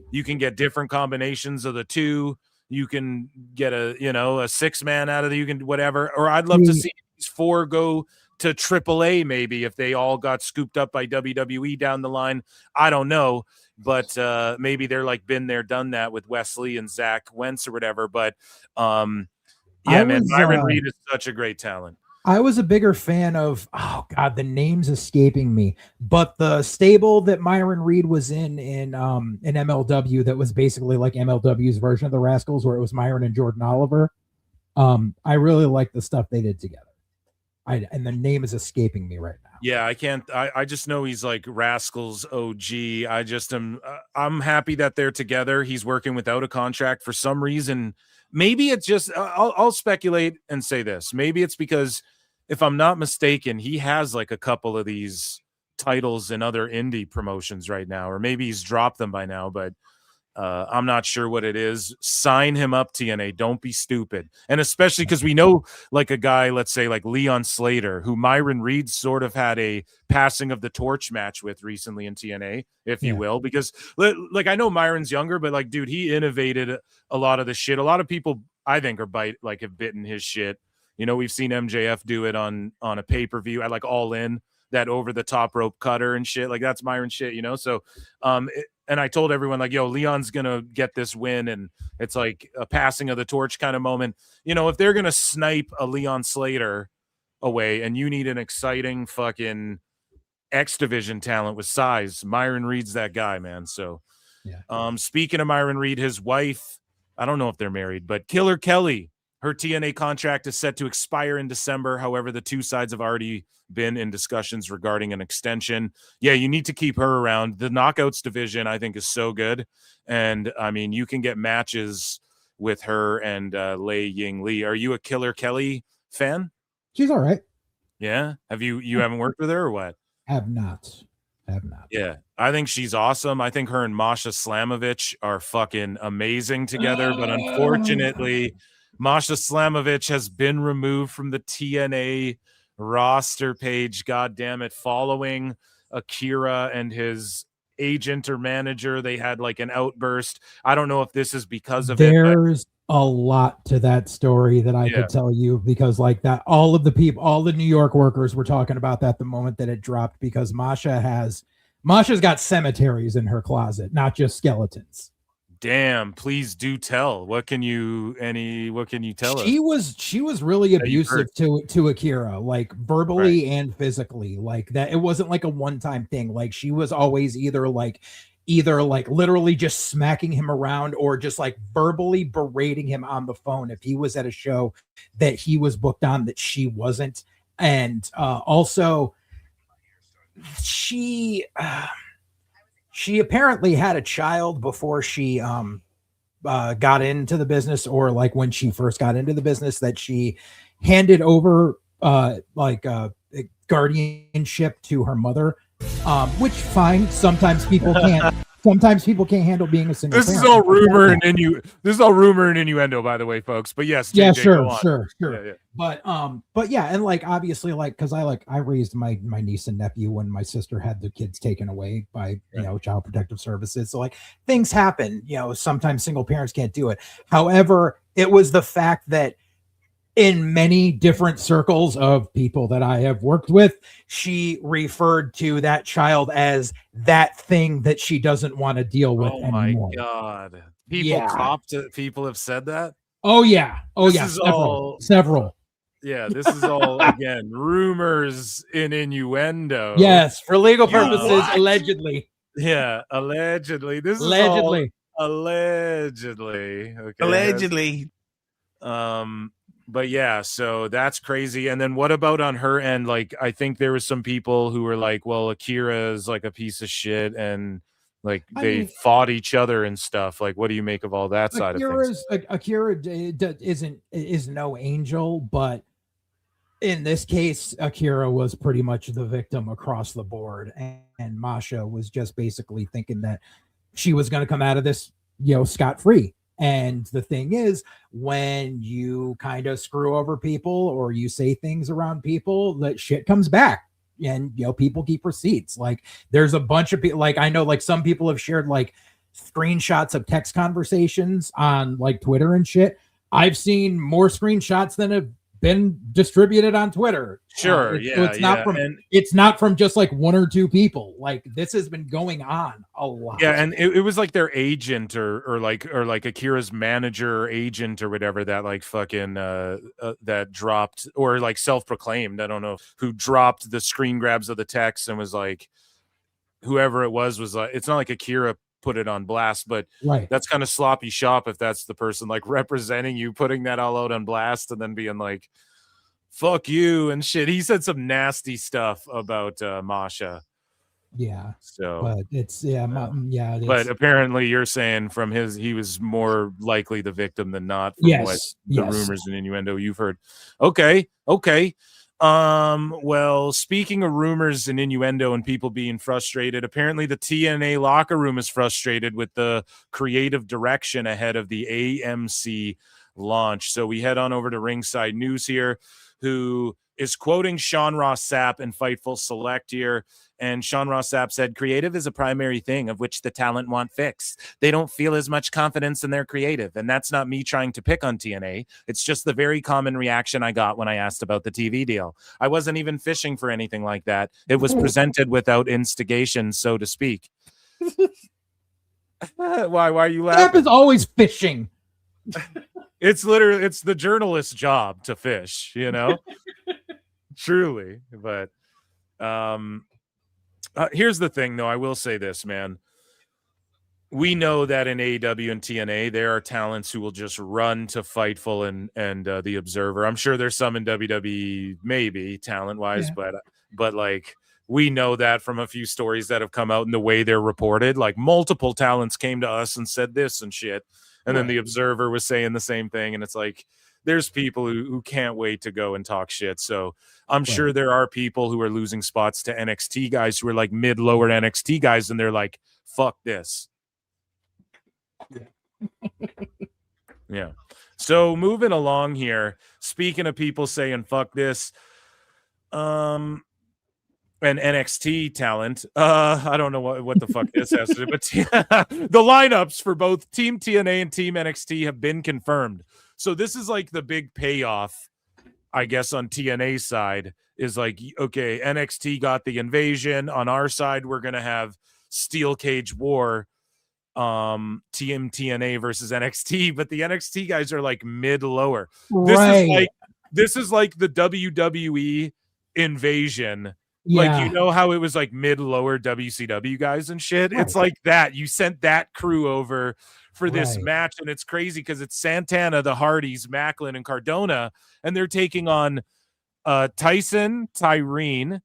You can get different combinations of the 2. You can get a 6-man out of you can whatever. Or I'd love to see these 4 go to AAA maybe if they all got scooped up by WWE down the line. I don't know. but maybe they're like been there, done that with Wesley and Zach Wentz or whatever. But Myron Reed is such a great talent. I was a bigger fan of, oh God, the name's escaping me, but the stable that Myron Reed was in MLW that was basically like MLW's version of the Rascals, where it was Myron and Jordan Oliver. I really like the stuff they did together. And the name is escaping me right now. Yeah, I can't. I just know he's like Rascals OG. I'm happy that they're together. He's working without a contract for some reason. Maybe it's just. I'll speculate and say this. Maybe it's because, if I'm not mistaken, he has like a couple of these titles in other indie promotions right now, or maybe he's dropped them by now. But I'm not sure what it is. Sign him up, TNA. Don't be stupid. And especially because we know like a guy, let's say like Leon Slater, who Myron Reed sort of had a passing of the torch match with recently in TNA, if you will, because like I know Myron's younger, but like, dude, he innovated a lot of the shit. A lot of people I think have bitten his shit. You know, we've seen MJF do it on a pay-per-view. I like All In, that over the top rope cutter and shit. Like that's Myron shit, you know? So, and I told everyone like, yo, Leon's going to get this win. And it's like a passing of the torch kind of moment. You know, if they're going to snipe a Leon Slater away and you need an exciting fucking X Division talent with size, Myron Reed's that guy, man. So, speaking of Myron Reed, his wife, I don't know if they're married, but Killer Kelly, her TNA contract is set to expire in December. However, the two sides have already been in discussions regarding an extension. Yeah, you need to keep her around. The Knockouts division, I think, is so good. And, I mean, you can get matches with her and Lei Ying Lee. Are you a Killer Kelly fan? She's all right. Yeah? Have you haven't worked with her or what? Have not. Yeah, I think she's awesome. I think her and Masha Slamovich are fucking amazing together. But unfortunately, Masha Slamovich has been removed from the TNA roster page, god damn it, following Akira and his agent or manager. They had like an outburst. I don't know if this is because of There's a lot to that story that I could tell you, because like that, all the New York workers were talking about that the moment that it dropped, because Masha's got cemeteries in her closet, not just skeletons. Damn, please do tell. What can you tell us? She was really abusive to Akira, like verbally and physically. Like that, it wasn't like a one-time thing. Like she was always either like literally just smacking him around, or just like verbally berating him on the phone if he was at a show that he was booked on that she wasn't. And also she apparently had a child before she got into the business, or like when she first got into the business, that she handed over guardianship to her mother, which fine. Sometimes people can't handle being a single parent. This is all rumor and innuendo, by the way, folks. But yes, JJ, sure. Yeah. But yeah, and like obviously, like because I raised my niece and nephew when my sister had the kids taken away by Child Protective Services. So like things happen. Sometimes single parents can't do it. However, it was the fact that in many different circles of people that I have worked with, she referred to that child as that thing that she doesn't want to deal with anymore. My God. People have said that? Oh yeah. Several. Yeah, this is all, again, rumors in innuendo. Yes, for legal purposes, allegedly. Yeah, allegedly. This is allegedly. Allegedly. Okay. Allegedly. But yeah, so that's crazy. And then what about on her end? Like, I think there was some people who were like, well, Akira is like a piece of shit, and like they fought each other and stuff. Like, what do you make of all that side of things? Akira is no angel, but in this case, Akira was pretty much the victim across the board, and Masha was just basically thinking that she was going to come out of this, scot-free. And the thing is, when you kind of screw over people or you say things around people, that shit comes back, and people keep receipts. Like there's a bunch of people, like I know, like some people have shared like screenshots of text conversations on like Twitter and shit. I've seen more screenshots than have been distributed on Twitter. Sure, So it's not from just like one or two people. Like this has been going on a lot. Yeah, and it was like their agent or like Akira's manager or agent or whatever that like fucking that dropped, or like self-proclaimed, I don't know, who dropped the screen grabs of the text and was like, whoever it was like, it's not like Akira put it on blast, but right. That's kind of sloppy shop if that's the person like representing you, putting that all out on blast and then being like, fuck you and shit. He said some nasty stuff about Masha. Yeah. So, but it's but apparently you're saying from he was more likely the victim than not from what the rumors and innuendo you've heard. Okay. Well, speaking of rumors and innuendo and people being frustrated, apparently the TNA locker room is frustrated with the creative direction ahead of the AMC launch. So we head on over to Ringside News here, who is quoting Sean Ross Sapp in Fightful Select here. And Sean Ross Sapp said, creative is a primary thing of which the talent want fixed. They don't feel as much confidence in their creative. And that's not me trying to pick on TNA. It's just the very common reaction I got when I asked about the TV deal. I wasn't even fishing for anything like that. It was presented without instigation, so to speak. Why are you laughing? Sapp is always fishing. It's the journalist's job to fish, you know? Truly. But here's the thing, though. I will say this, man. We know that in AEW and TNA, there are talents who will just run to Fightful and the Observer. I'm sure there's some in WWE, maybe talent-wise, but like we know that from a few stories that have come out and the way they're reported. Like multiple talents came to us and said this and shit, and then the Observer was saying the same thing, and it's like there's people who can't wait to go and talk shit. So I'm sure there are people who are losing spots to NXT guys who are like mid-lower NXT guys, and they're like, fuck this. Yeah. So moving along here, speaking of people saying fuck this, and NXT talent, I don't know what the fuck this has to do, but the lineups for both Team TNA and Team NXT have been confirmed. So this is like the big payoff, I guess, on TNA side is like, okay, NXT got the invasion. On our side, we're going to have Steel Cage War, Team TNA versus NXT, but the NXT guys are like mid-lower. Right. This is like the WWE invasion. Yeah. Like, you know how it was like mid-lower WCW guys and shit? Right. It's like that. You sent that crew over for this match, and it's crazy because it's Santana, the Hardys, Macklin, and Cardona, and they're taking on Tyson, Tyrene,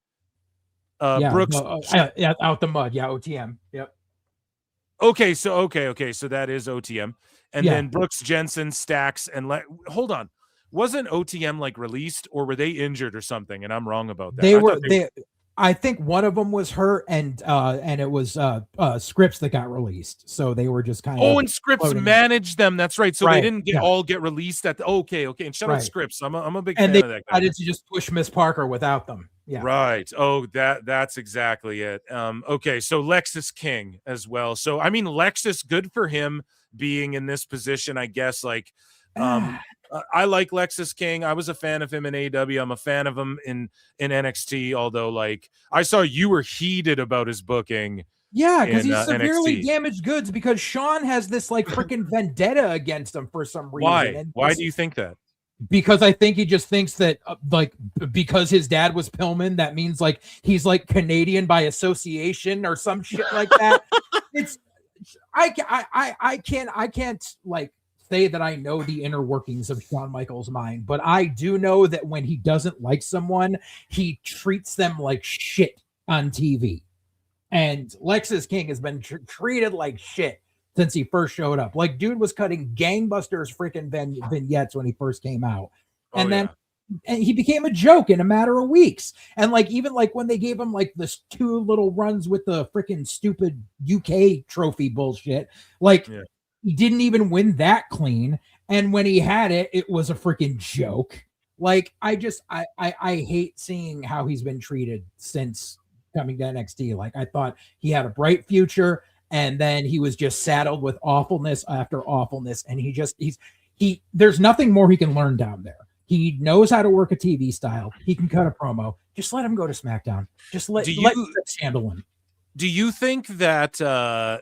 Brooks. Out the mud. Yeah, OTM. Yep. Okay, so that is OTM. And then Brooks, Jensen, Stax, and hold on. Wasn't OTM like released, or were they injured or something? And I'm wrong about that. I think one of them was hurt, and it was Scripps that got released. So they were just kind of. Oh, and Scripps managed them. That's right. So they didn't all get released at the. Okay. And shout out Scripps. I'm a big fan of that guy. And they decided to just push Miss Parker without them. Yeah. Right. Oh, that's exactly it. Okay. So Lexus King as well. So I mean, Lexus, good for him being in this position, I guess. Like, I like Lexus King. I was a fan of him in AEW. I'm a fan of him in NXT. Although, like, I saw you were heated about his booking. Yeah, because he's severely NXT. damaged goods because Sean has this like freaking vendetta against him for some reason. Why do you think that? Because I think he just thinks that because his dad was Pillman, that means like he's like Canadian by association or some shit like that. I can't like say that I know the inner workings of Shawn Michaels' mind, but I do know that when he doesn't like someone, he treats them like shit on TV. And Lexus King has been treated like shit since he first showed up. Like, dude was cutting gangbusters freaking vignettes when he first came out. And he became a joke in a matter of weeks. And like, even like when they gave him like this 2 little runs with the freaking stupid UK trophy bullshit, like he didn't even win that clean. And when he had it, it was a freaking joke. Like, I hate seeing how he's been treated since coming to NXT. Like, I thought he had a bright future, and then he was just saddled with awfulness after awfulness. And there's nothing more he can learn down there. He knows how to work a TV style. He can cut a promo. Just let him go to SmackDown. Just let Fitz handle him. Do you think that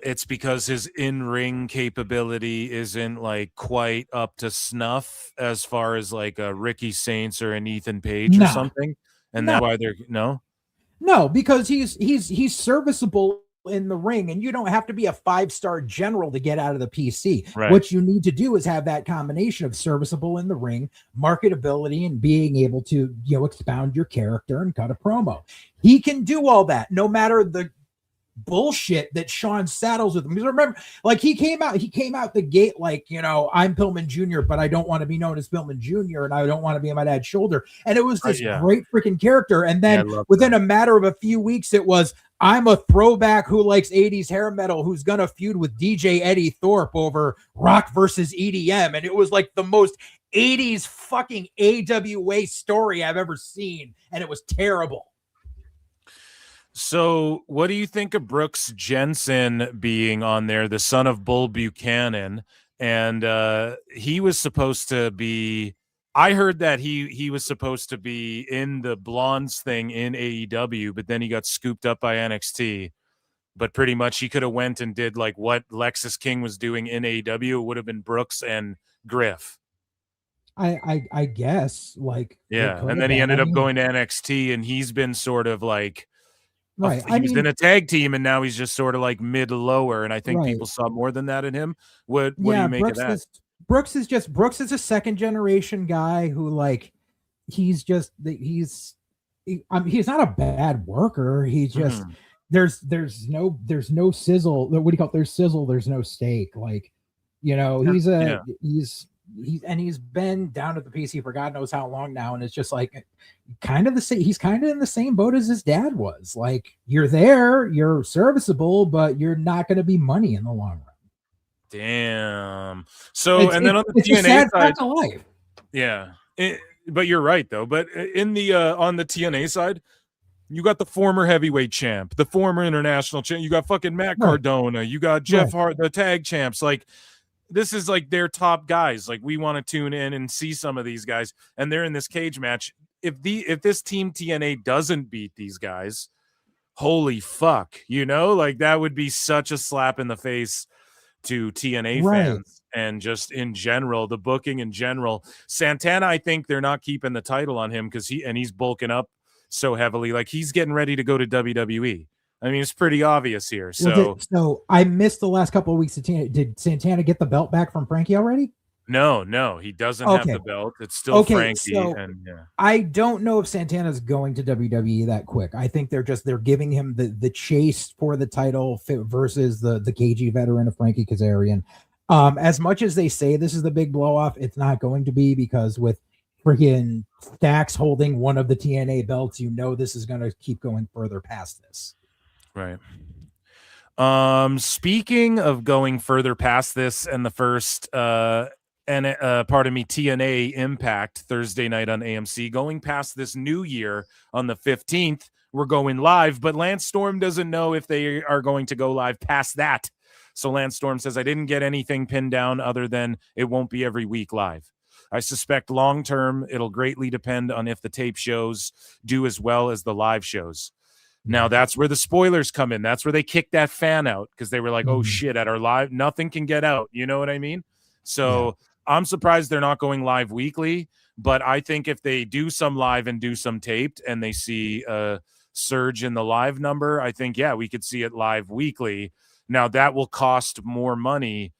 it's because his in-ring capability isn't like quite up to snuff as far as like a Ricky Saints or an Ethan Page or something, and that's why they're No, because he's serviceable in the ring, and you don't have to be a 5-star general to get out of the PC. Right. What you need to do is have that combination of serviceable in the ring, marketability, and being able to expound your character and cut a promo. He can do all that, no matter the bullshit that Sean saddles with him. Because remember, like he came out the gate like, I'm Pillman Jr., but I don't want to be known as Pillman Jr. and I don't want to be on my dad's shoulder. And it was this great freaking character. And then within a matter of a few weeks, it was, I'm a throwback who likes 80s hair metal who's gonna feud with DJ Eddie Thorpe over rock versus EDM. And it was like the most 80s fucking AWA story I've ever seen. And it was terrible. So what do you think of Brooks Jensen being on there, the son of Bull Buchanan? And he was supposed to be, I heard that he was supposed to be in the Blondes thing in AEW, but then he got scooped up by NXT. But pretty much he could have went and did like what Lexis King was doing in AEW. It would have been Brooks and Griff. I guess, like, yeah. And then he ended up going to NXT, and he's been sort of like, right. He was in a tag team, and now he's just sort of like mid-lower, and I think people saw more than that in him. What do you make of that? Brooks is a second generation guy who, like, he's not a bad worker. He just there's no sizzle. What do you call it? There's sizzle, there's no steak. Like, he's been down at the PC for God knows how long now, and it's just like kind of the same. He's kind of in the same boat as his dad was. Like, you're there, you're serviceable, but you're not going to be money in the long run. Damn. So, and then on the TNA side, yeah, but you're right though. But in the on the TNA side, you got the former heavyweight champ, the former international champ. You got fucking Matt Cardona. You got Jeff Hart, the tag champs. Like, this is like their top guys. Like, we want to tune in and see some of these guys, and they're in this cage match. If this team TNA doesn't beat these guys, holy fuck, like that would be such a slap in the face to TNA fans and just in general, the booking in general. Santana, I think they're not keeping the title on him because he's bulking up so heavily. Like, he's getting ready to go to WWE. I mean, it's pretty obvious here. So, so I missed the last couple of weeks of TNA. Did Santana get the belt back from Frankie already? No, he doesn't have the belt. It's still Frankie. So I don't know if Santana's going to WWE that quick. I think they're giving him the chase for the title versus the KG veteran of Frankie Kazarian. As much as they say this is the big blow off, it's not going to be, because with freaking Dax holding one of the TNA belts, this is going to keep going further past this. Right. Speaking of going further past this, and the first TNA Impact Thursday night on AMC, going past this new year on the 15th, we're going live, but Lance Storm doesn't know if they are going to go live past that. So Lance Storm says, I didn't get anything pinned down other than it won't be every week live. I suspect long-term, it'll greatly depend on if the tape shows do as well as the live shows. Now, that's where the spoilers come in. That's where they kicked that fan out, because they were like, oh, shit, at our live, nothing can get out. You know what I mean? So I'm surprised they're not going live weekly, but I think if they do some live and do some taped and they see a surge in the live number, I think, we could see it live weekly. Now, that will cost more money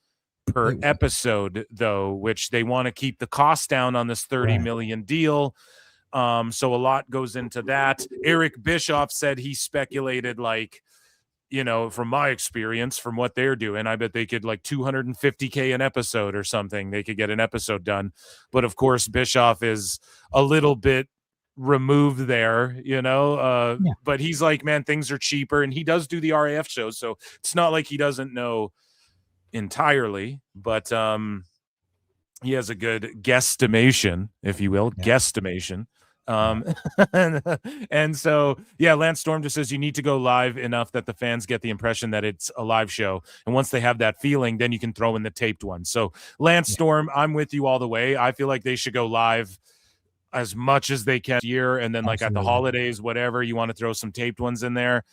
per episode, though, which they want to keep the cost down on this $30 million deal. So a lot goes into that. Eric Bischoff said he speculated, like, from my experience, from what they're doing, I bet they could like $250K an episode or something. They could get an episode done. But of course, Bischoff is a little bit removed there, but he's like, man, things are cheaper. And he does do the RAF shows. So it's not like he doesn't know entirely, but he has a good guesstimation, if you will, guesstimation. And so, Lance Storm just says you need to go live enough that the fans get the impression that it's a live show. And once they have that feeling, then you can throw in the taped one. So Lance Storm, I'm with you all the way. I feel like they should go live as much as they can year, and then like at the Absolutely. holidays, whatever, you want to throw some taped ones in there.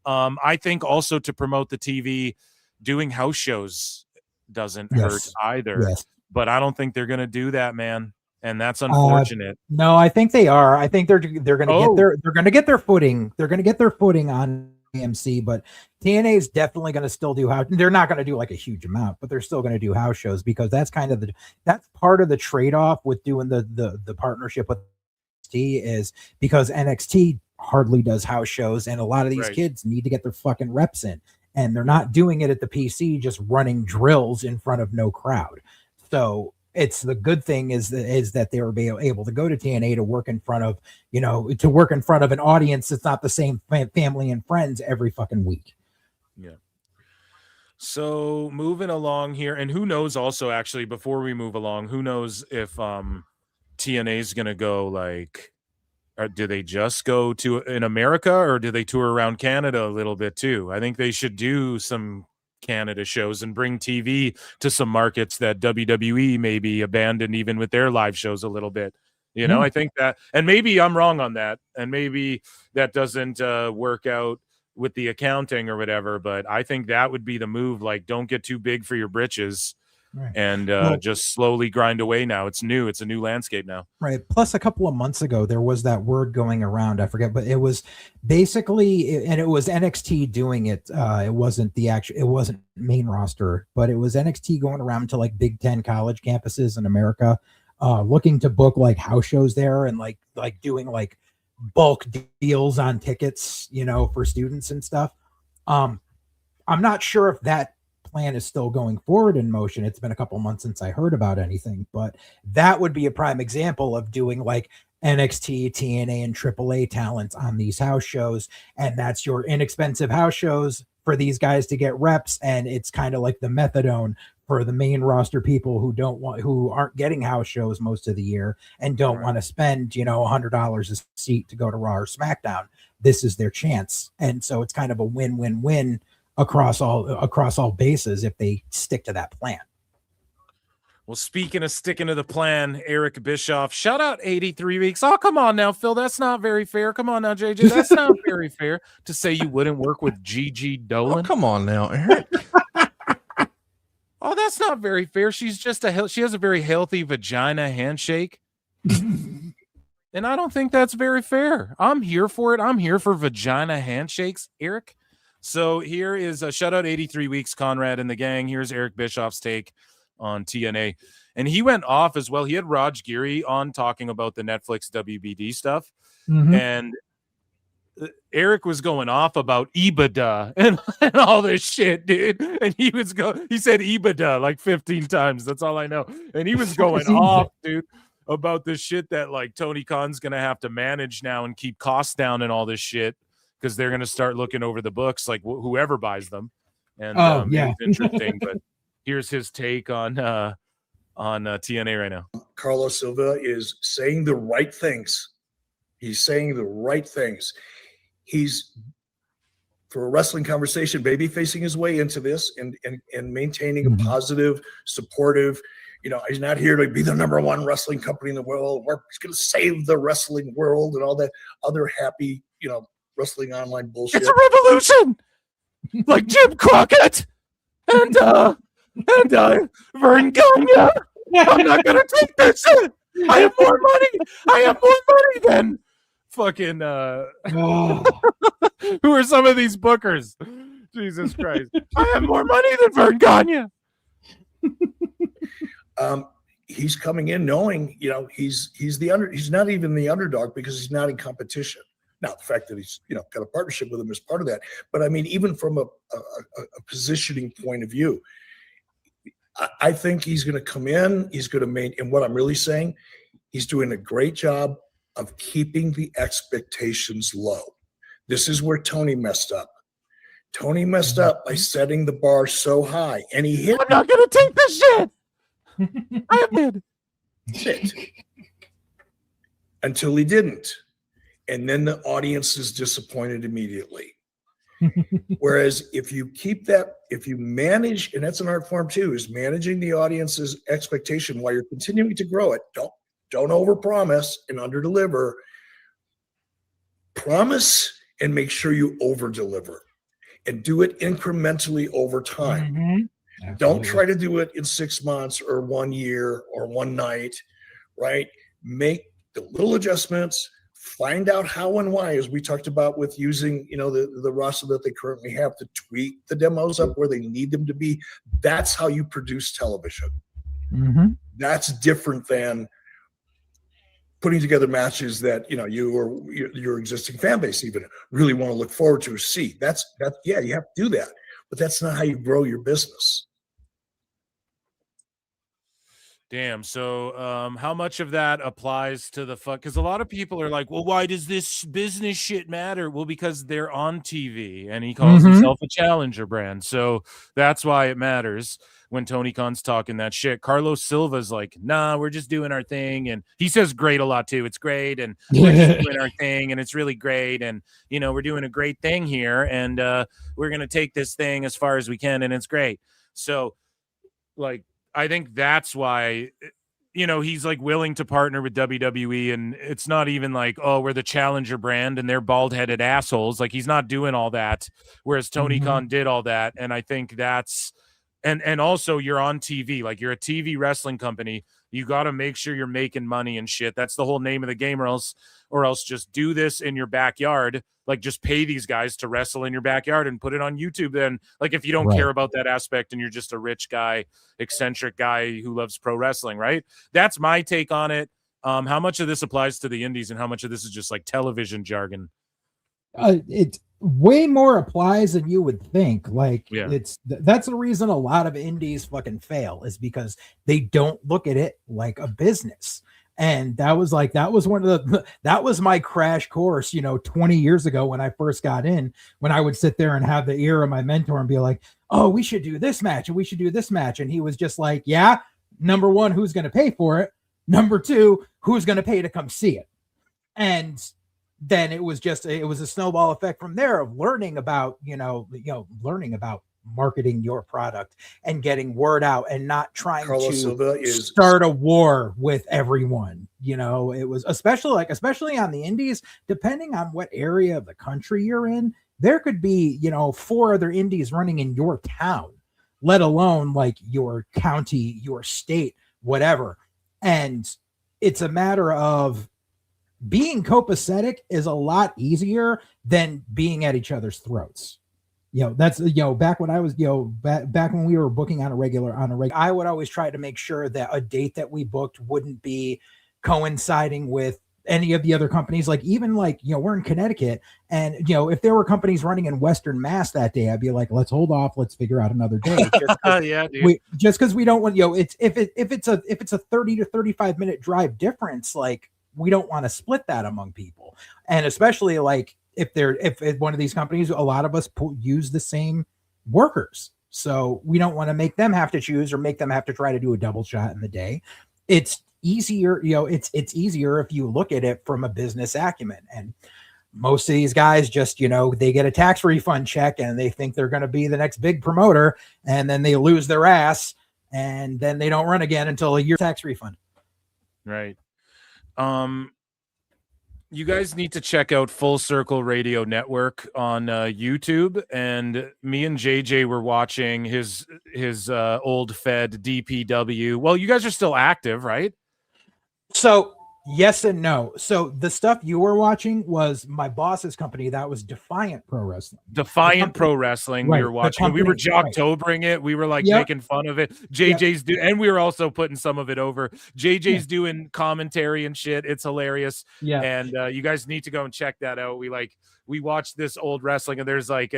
I think also to promote the TV, doing house shows doesn't hurt either. Yes. But I don't think they're going to do that, man, and that's unfortunate. No, I think they are. I think they're going to get their footing. They're going to get their footing on AMC, but TNA is definitely going to still do house. They're not going to do like a huge amount, but they're still going to do house shows, because that's kind of that's part of the trade-off with doing the partnership with NXT, is because NXT hardly does house shows, and a lot of these kids need to get their fucking reps in, and they're not doing it at the PC, just running drills in front of no crowd. So it's the good thing is that they were able to go to TNA to work in front of, an audience that's not the same family and friends every fucking week. Yeah. So moving along here, and who knows also, actually, before we move along, who knows if TNA is going to go like, or do they just go to in America, or do they tour around Canada a little bit too? I think they should do some Canada shows and bring TV to some markets that WWE maybe abandoned, even with their live shows a little bit. I think that, and maybe I'm wrong on that, and maybe that doesn't work out with the accounting or whatever, but I think that would be the move. Like, don't get too big for your britches. Right. And just slowly grind away now. It's new. It's a new landscape now. Right. Plus, a couple of months ago, there was that word going around. I forget, but it was basically, and it was NXT doing it. It wasn't it wasn't main roster, but it was NXT going around to like Big Ten college campuses in America, looking to book like house shows there, and like doing like bulk deals on tickets, for students and stuff. I'm not sure if that plan is still going forward in motion. It's been a couple months since I heard about anything, but that would be a prime example of doing like NXT, TNA, and AAA talents on these house shows, and that's your inexpensive house shows for these guys to get reps, and it's kind of like the methadone for the main roster people who aren't getting house shows most of the year and don't want to spend $100 a seat to go to Raw or SmackDown. This is their chance, and so it's kind of a win-win-win across all bases if they stick to that plan. Well, speaking of sticking to the plan, Eric Bischoff, shout out 83 weeks. Oh, come on now, Phil. That's not very fair. Come on now, JJ. That's not very fair to say you wouldn't work with Gigi Dolan. Oh, come on now, Eric. Oh, that's not very fair. She's just she has a very healthy vagina handshake. And I don't think that's very fair. I'm here for it. I'm here for vagina handshakes, Eric. So here is a shout out 83 weeks, Conrad and the gang. Here's Eric Bischoff's take on TNA. And he went off as well. He had Raj Giri on talking about the Netflix WBD stuff. Mm-hmm. And Eric was going off about EBITDA and all this shit, dude. And he said EBITDA like 15 times. That's all I know. And he was going off, dude, about this shit that like Tony Khan's going to have to manage now and keep costs down and all this shit, because they're going to start looking over the books, like whoever buys them. And it's interesting. But here's his take on TNA right now. Carlos Silva is saying the right things. He's saying the right things. He's, for a wrestling conversation, baby facing his way into this and maintaining a positive, supportive. He's not here to be the number one wrestling company in the world. He's going to save the wrestling world and all that other happy, wrestling online bullshit. It's a revolution, like Jim Crockett and Vern Gagne. I'm not gonna take this shit. I have more money than fucking. Who are some of these bookers? Jesus Christ! I have more money than Vern Gagne. He's coming in knowing, he's not even the underdog because he's not in competition. Now, the fact that he's, got a partnership with him is part of that. But I mean, even from a positioning point of view, I think he's going to come in. He's going to maintain. And what I'm really saying, he's doing a great job of keeping the expectations low. This is where Tony messed up. Tony messed up by setting the bar so high, and he hit. I'm not going to take this shit. I did. Shit. Until he didn't. And then the audience is disappointed immediately. Whereas if you manage, and that's an art form too, is managing the audience's expectation while you're continuing to grow it. Don't overpromise and underdeliver. Promise and make sure you overdeliver, and do it incrementally over time. Don't try to do it in 6 months or 1 year or one night, right? Make the little adjustments, find out how and why, as we talked about with using, the roster that they currently have to tweak the demos up where they need them to be. That's how you produce television. That's different than putting together matches that, you or your existing fan base even really want to look forward to or see. Yeah, you have to do that, but that's not how you grow your business. Damn. So how much of that applies to the fuck? Because a lot of people are like, well, why does this business shit matter? Well, because they're on TV and he calls himself a challenger brand. So that's why it matters when Tony Khan's talking that shit. Carlos Silva's like, nah, we're just doing our thing. And he says great a lot too. It's great. And we're just doing our thing. And it's really great. And, we're doing a great thing here. And we're going to take this thing as far as we can. And it's great. So like, I think that's why, he's like willing to partner with WWE, and it's not even like, oh, we're the challenger brand and they're bald-headed assholes. Like, he's not doing all that, whereas Tony Khan did all that. And I think that's, and also you're on TV, like you're a TV wrestling company. You got to make sure you're making money and shit. That's the whole name of the game, or else just do this in your backyard. Like, just pay these guys to wrestle in your backyard and put it on YouTube. Then, like, if you don't care about that aspect and you're just a rich guy, eccentric guy who loves pro wrestling, right? That's my take on it. How much of this applies to the indies and how much of this is just like television jargon? It way more applies than you would think. Like, that's the reason a lot of indies fucking fail, is because they don't look at it like a business. And that was my crash course, 20 years ago when I first got in, when I would sit there and have the ear of my mentor and be like, oh, we should do this match and we should do this match. And he was just like, yeah, number one, who's going to pay for it? Number two, who's going to pay to come see it? And then it was a snowball effect from there of learning about, learning about marketing your product and getting word out and not trying to start a war with everyone. It was especially on the indies, depending on what area of the country you're in, there could be, 4 other indies running in your town, let alone like your county, your state, whatever. And it's a matter of being copacetic is a lot easier than being at each other's throats. That's, back when I was, back when we were booking on a regular, I would always try to make sure that a date that we booked wouldn't be coinciding with any of the other companies. Like, even like, we're in Connecticut, and, if there were companies running in Western Mass that day, I'd be like, let's hold off. Let's figure out another day. Just because we don't want, it's, if it's a 30 to 35 minute drive difference, like, we don't want to split that among people. And especially like, if one of these companies, a lot of us use the same workers, so we don't want to make them have to choose or make them have to try to do a double shot in the day. It's easier, it's easier if you look at it from a business acumen. And most of these guys just, they get a tax refund check and they think they're going to be the next big promoter, and then they lose their ass, and then they don't run again until a year tax refund. Right. You guys need to check out Full Circle Radio Network on YouTube. And me and JJ were watching his old fed DPW. Well, you guys are still active, right? So yes and no. So the stuff you were watching was my boss's company. That was Defiant Pro Wrestling. Defiant Pro Wrestling. Right. We were watching. We were jock-tobering it. We were like making fun of it. JJ's and we were also putting some of it over. JJ's doing commentary and shit. It's hilarious. Yeah. And you guys need to go and check that out. We watched this old wrestling, and there's like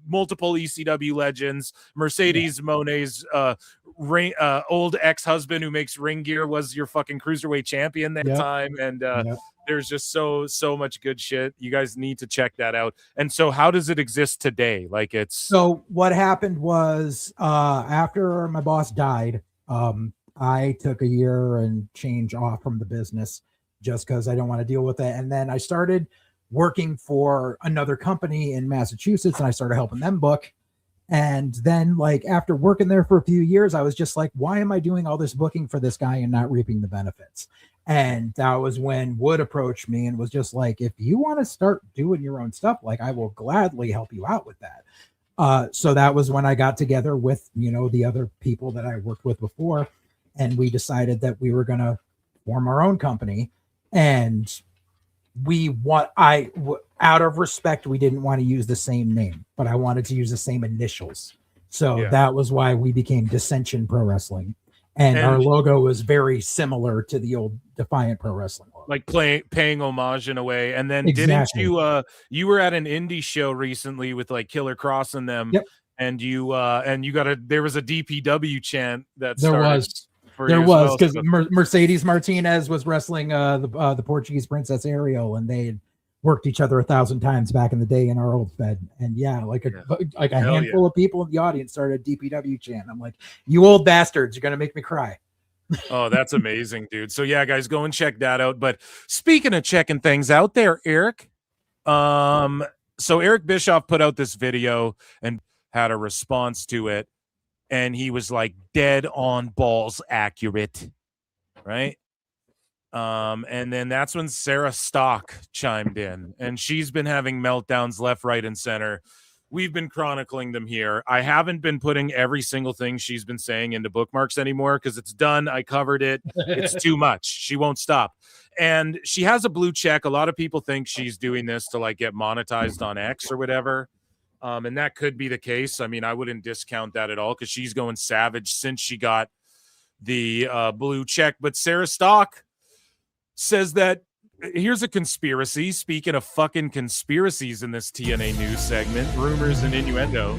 multiple ECW legends. Mercedes Monet's old ex-husband who makes ring gear was your fucking cruiserweight champion that time, and there's just so much good shit. You guys need to check that out. And so, how does it exist today? Like, it's so what happened was after my boss died, I took a year and change off from the business just because I don't want to deal with it, and then I started working for another company in Massachusetts, and I started helping them book. And then, like, after working there for a few years, I was just like, why am I doing all this booking for this guy and not reaping the benefits? And that was when Wood approached me and was just like, if you want to start doing your own stuff, like I will gladly help you out with that. So that was when I got together with, the other people that I worked with before. And we decided that we were going to form our own company. And out of respect, we didn't want to use the same name, but I wanted to use the same initials. So that was why we became Dissension Pro Wrestling. And our logo was very similar to the old Defiant Pro Wrestling logo. Like paying homage in a way. And then Exactly. didn't you were at an indie show recently with like Killer Cross and them. Yep. And there was a DPW chant that There started. was because Mercedes Martinez was wrestling the Portuguese Princess Ariel, and they had worked each other 1,000 times back in the day in our old fed. And a handful of people in the audience started a DPW chant. I'm like, you old bastards, you're gonna make me cry. Oh, that's amazing, dude. So yeah, guys, go and check that out. But speaking of checking things out there, Eric, so Eric Bischoff put out this video and had a response to it, and he was like dead on balls accurate, right? And then that's when Sarah Stock chimed in, and she's been having meltdowns left, right, and center. We've been chronicling them here. I haven't been putting every single thing she's been saying into bookmarks anymore because it's done. I covered it. It's too much. She won't stop. And she has a blue check. A lot of people think she's doing this to like get monetized on X or whatever. And that could be the case. I mean, I wouldn't discount that at all because she's going savage since she got the blue check. But Sarah Stock says that here's a conspiracy. Speaking of fucking conspiracies in this TNA news segment, rumors and innuendo.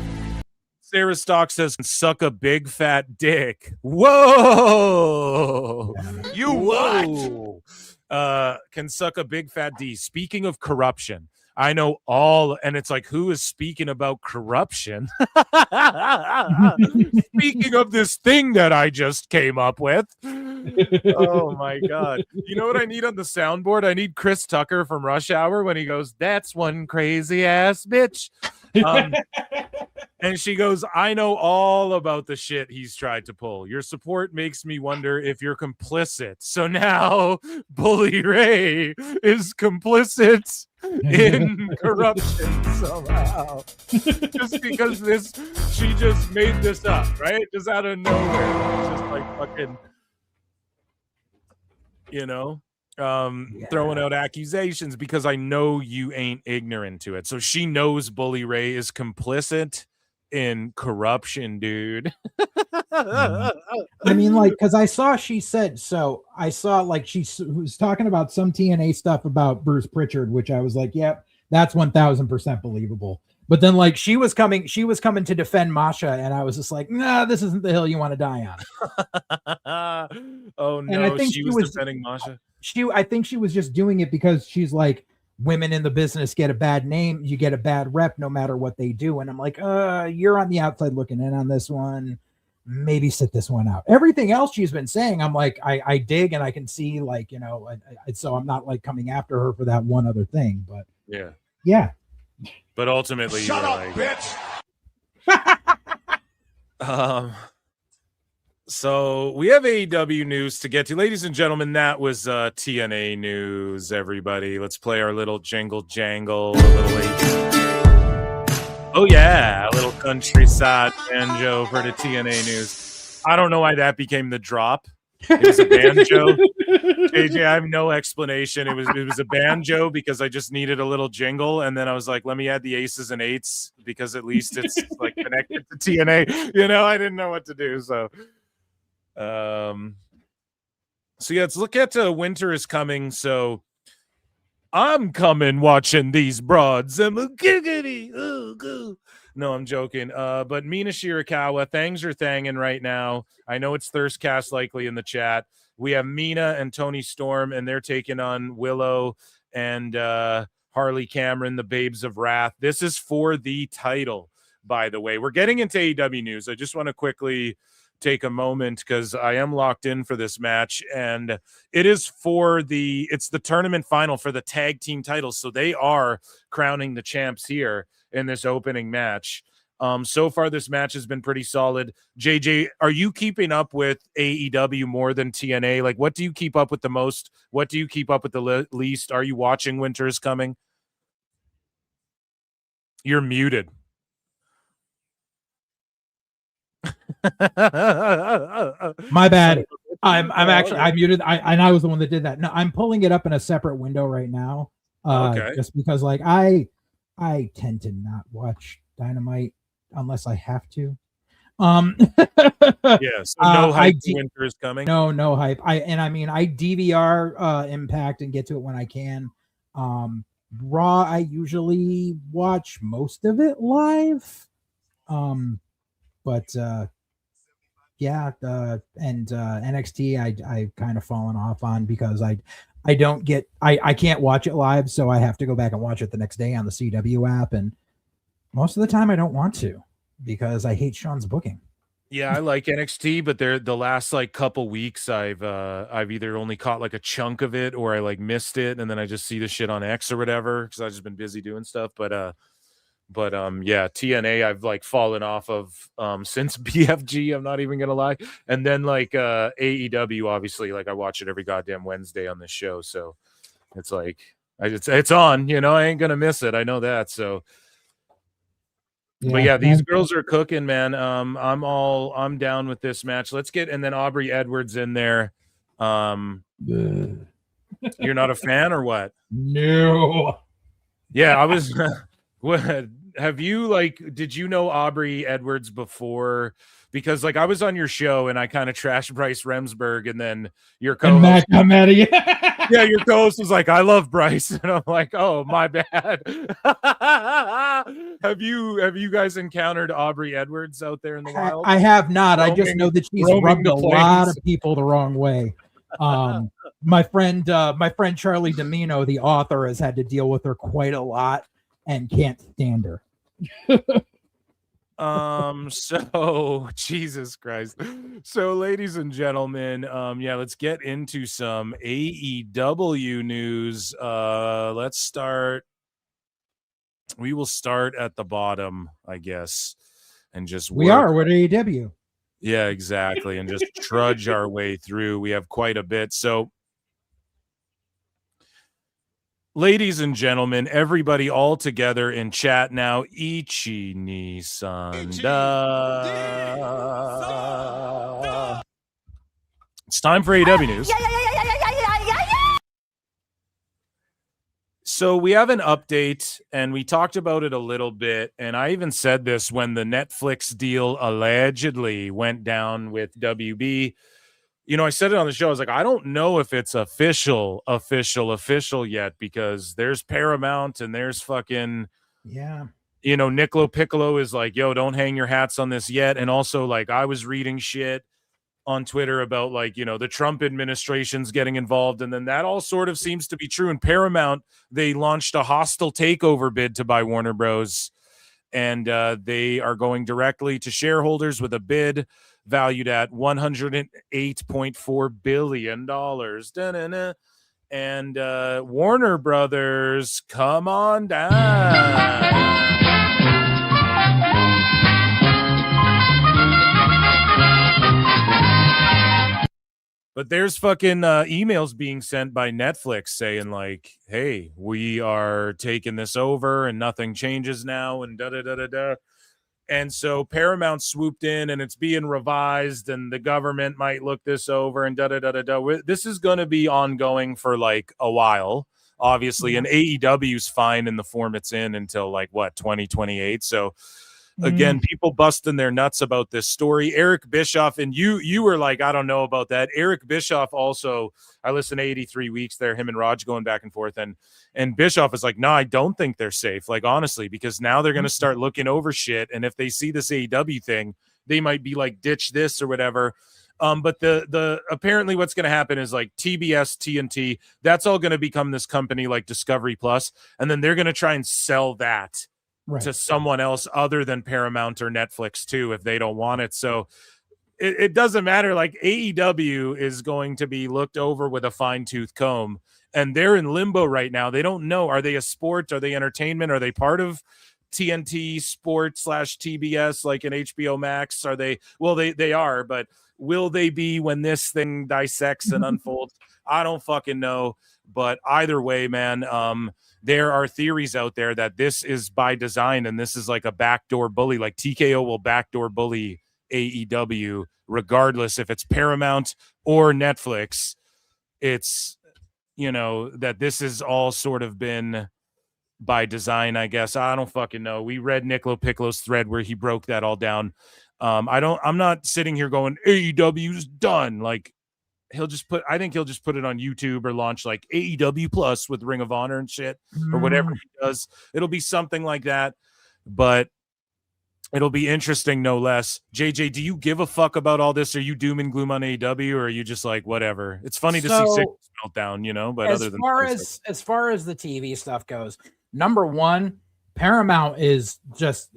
Sarah Stock says, suck a big fat dick. Whoa! You what? Can suck a big fat D. Speaking of corruption, I know all, and it's like, who is speaking about corruption? Speaking of this thing that I just came up with. Oh my God. You know what I need on the soundboard? I need Chris Tucker from Rush Hour when he goes, that's one crazy ass bitch. And she goes, I know all about the shit he's tried to pull. Your support makes me wonder if you're complicit. So now Bully Ray is complicit in corruption somehow. Just because she just made this up, right? Just out of nowhere. Just like fucking, throwing out accusations because I know you ain't ignorant to it. So she knows Bully Ray is complicit in corruption, dude. I mean, like, because I saw she was talking about some TNA stuff about Bruce Pritchard, which I was like, yep, that's 1,000% believable. But then like she was coming to defend Masha, and I was just like, nah, this isn't the hill you want to die on. Oh no, and I think she was defending Masha. I think she was just doing it because she's like, women in the business get a bad name, you get a bad rep no matter what they do. And I'm like, you're on the outside looking in on this one. Maybe sit this one out. Everything else she's been saying, I'm like, I dig and I can see, like, so I'm not like coming after her for that one other thing. But yeah. But ultimately, shut up, like, bitch. So we have AEW news to get to. Ladies and gentlemen, that was TNA news, everybody. Let's play our little jingle jangle. Oh, yeah, a little countryside banjo for the TNA news. I don't know why that became the drop. It was a banjo. JJ, I have no explanation. It was a banjo because I just needed a little jingle, and then I was like, let me add the aces and eights because at least it's like connected to TNA. I didn't know what to do, so... let's look at winter is coming. So I'm coming watching these broads. I'm a giggity. No, I'm joking. But Mina Shirakawa, thangs are thanging right now. I know it's Thirstcast likely in the chat. We have Mina and Tony Storm, and they're taking on Willow and Harley Cameron, the Babes of Wrath. This is for the title, by the way. We're getting into AEW news. I just want to quickly take a moment because I am locked in for this match, and it's the tournament final for the tag team titles. So they are crowning the champs here in this opening match. So far, this match has been pretty solid. JJ, are you keeping up with AEW more than TNA? Like, what do you keep up with the most? What do you keep up with the least? Are you watching Winter is Coming? You're muted. My bad. I muted. I was the one that did that. No, I'm pulling it up in a separate window right now. Okay. Just because like I tend to not watch Dynamite unless I have to. Yeah, so no hype for Winter is Coming. No hype. I DVR Impact and get to it when I can. Raw, I usually watch most of it live. But NXT I kind of fallen off on because I can't watch it live, so I have to go back and watch it the next day on the CW app, and most of the time I don't want to because I hate Sean's booking. Yeah, I like NXT, but the last like couple weeks I've either only caught like a chunk of it or I like missed it, and then I just see the shit on X or whatever because I've just been busy doing stuff. But yeah, TNA I've like fallen off of since BFG, I'm not even gonna lie. And then like AEW, obviously, like I watch it every goddamn Wednesday on this show, so it's like it's on, you know, I ain't gonna miss it. I know that. So but yeah, these girls are cooking, man. I'm down with this match. Let's get, and then Aubrey Edwards in there. You're not a fan or what? No. Yeah, I was what have you like did you know Aubrey Edwards before? Because like I was on your show and I kind of trashed Bryce Remsburg, and then your co-host yeah, your co-host was like, I love Bryce, and I'm like, oh, my bad. Have you guys encountered Aubrey Edwards out there in the wild? I have not. I just know that she's rubbed a lot of people the wrong way. My friend Charlie Domino, the author, has had to deal with her quite a lot and can't stand her. So Jesus Christ. So ladies and gentlemen, yeah, let's get into some AEW news. Let's start. We will start at the bottom, I guess, and just we're AEW. Yeah, exactly, and just trudge our way through. We have quite a bit. So ladies and gentlemen, everybody all together in chat now. Ichi ni Sanda. It's time for AEW news. So we have an update, and we talked about it a little bit, and I even said this when the Netflix deal allegedly went down with WB. You know, I said it on the show. I was like, I don't know if it's official yet, because there's Paramount and there's fucking, you know, Niccolo Piccolo is like, yo, don't hang your hats on this yet. And also, like, I was reading shit on Twitter about, like, you know, the Trump administration's getting involved. And then that all sort of seems to be true. And Paramount, they launched a hostile takeover bid to buy Warner Bros. And they are going directly to shareholders with a bid valued at $108.4 billion. Da-na-na. And Warner Brothers, come on down. But there's fucking emails being sent by Netflix saying, like, hey, we are taking this over and nothing changes now and da-da-da-da-da. And so Paramount swooped in and it's being revised and the government might look this over and da-da-da-da-da. This is going to be ongoing for like a while, obviously. And AEW's fine in the form it's in until like, what, 2028? So again, people busting their nuts about this story. Eric Bischoff, and you were like, I don't know about that. Eric Bischoff also, I listened to 83 Weeks there, him and Raj going back and forth, and Bischoff is like, no, I don't think they're safe, like, honestly, because now they're going to start looking over shit, and if they see this AEW thing, they might be like, ditch this or whatever. But the apparently what's going to happen is like TBS, TNT, that's all going to become this company like Discovery Plus, and then they're going to try and sell that to someone else other than Paramount or Netflix too, if they don't want it. So it doesn't matter. Like, AEW is going to be looked over with a fine-tooth comb, and they're in limbo right now. They don't know. Are they a sport? Are they entertainment? Are they part of TNT Sports / TBS, like an HBO Max? Are they? Well, they are, but will they be when this thing dissects and unfolds? I don't fucking know. But either way, man, there are theories out there that this is by design and this is like a backdoor bully. Like TKO will backdoor bully AEW regardless if it's Paramount or Netflix. It's, that this has all sort of been by design, I guess. I don't fucking know. We read Nicolo Piccolo's thread where he broke that all down. I'm not sitting here going AEW's done. Like, I think he'll just put it on YouTube or launch like AEW Plus with Ring of Honor and shit or whatever he does. It'll be something like that, but it'll be interesting no less. JJ, do you give a fuck about all this? Are you doom and gloom on AEW, or are you just like, whatever? It's funny to see Sickness meltdown, but as far as the TV stuff goes, number one, Paramount is just,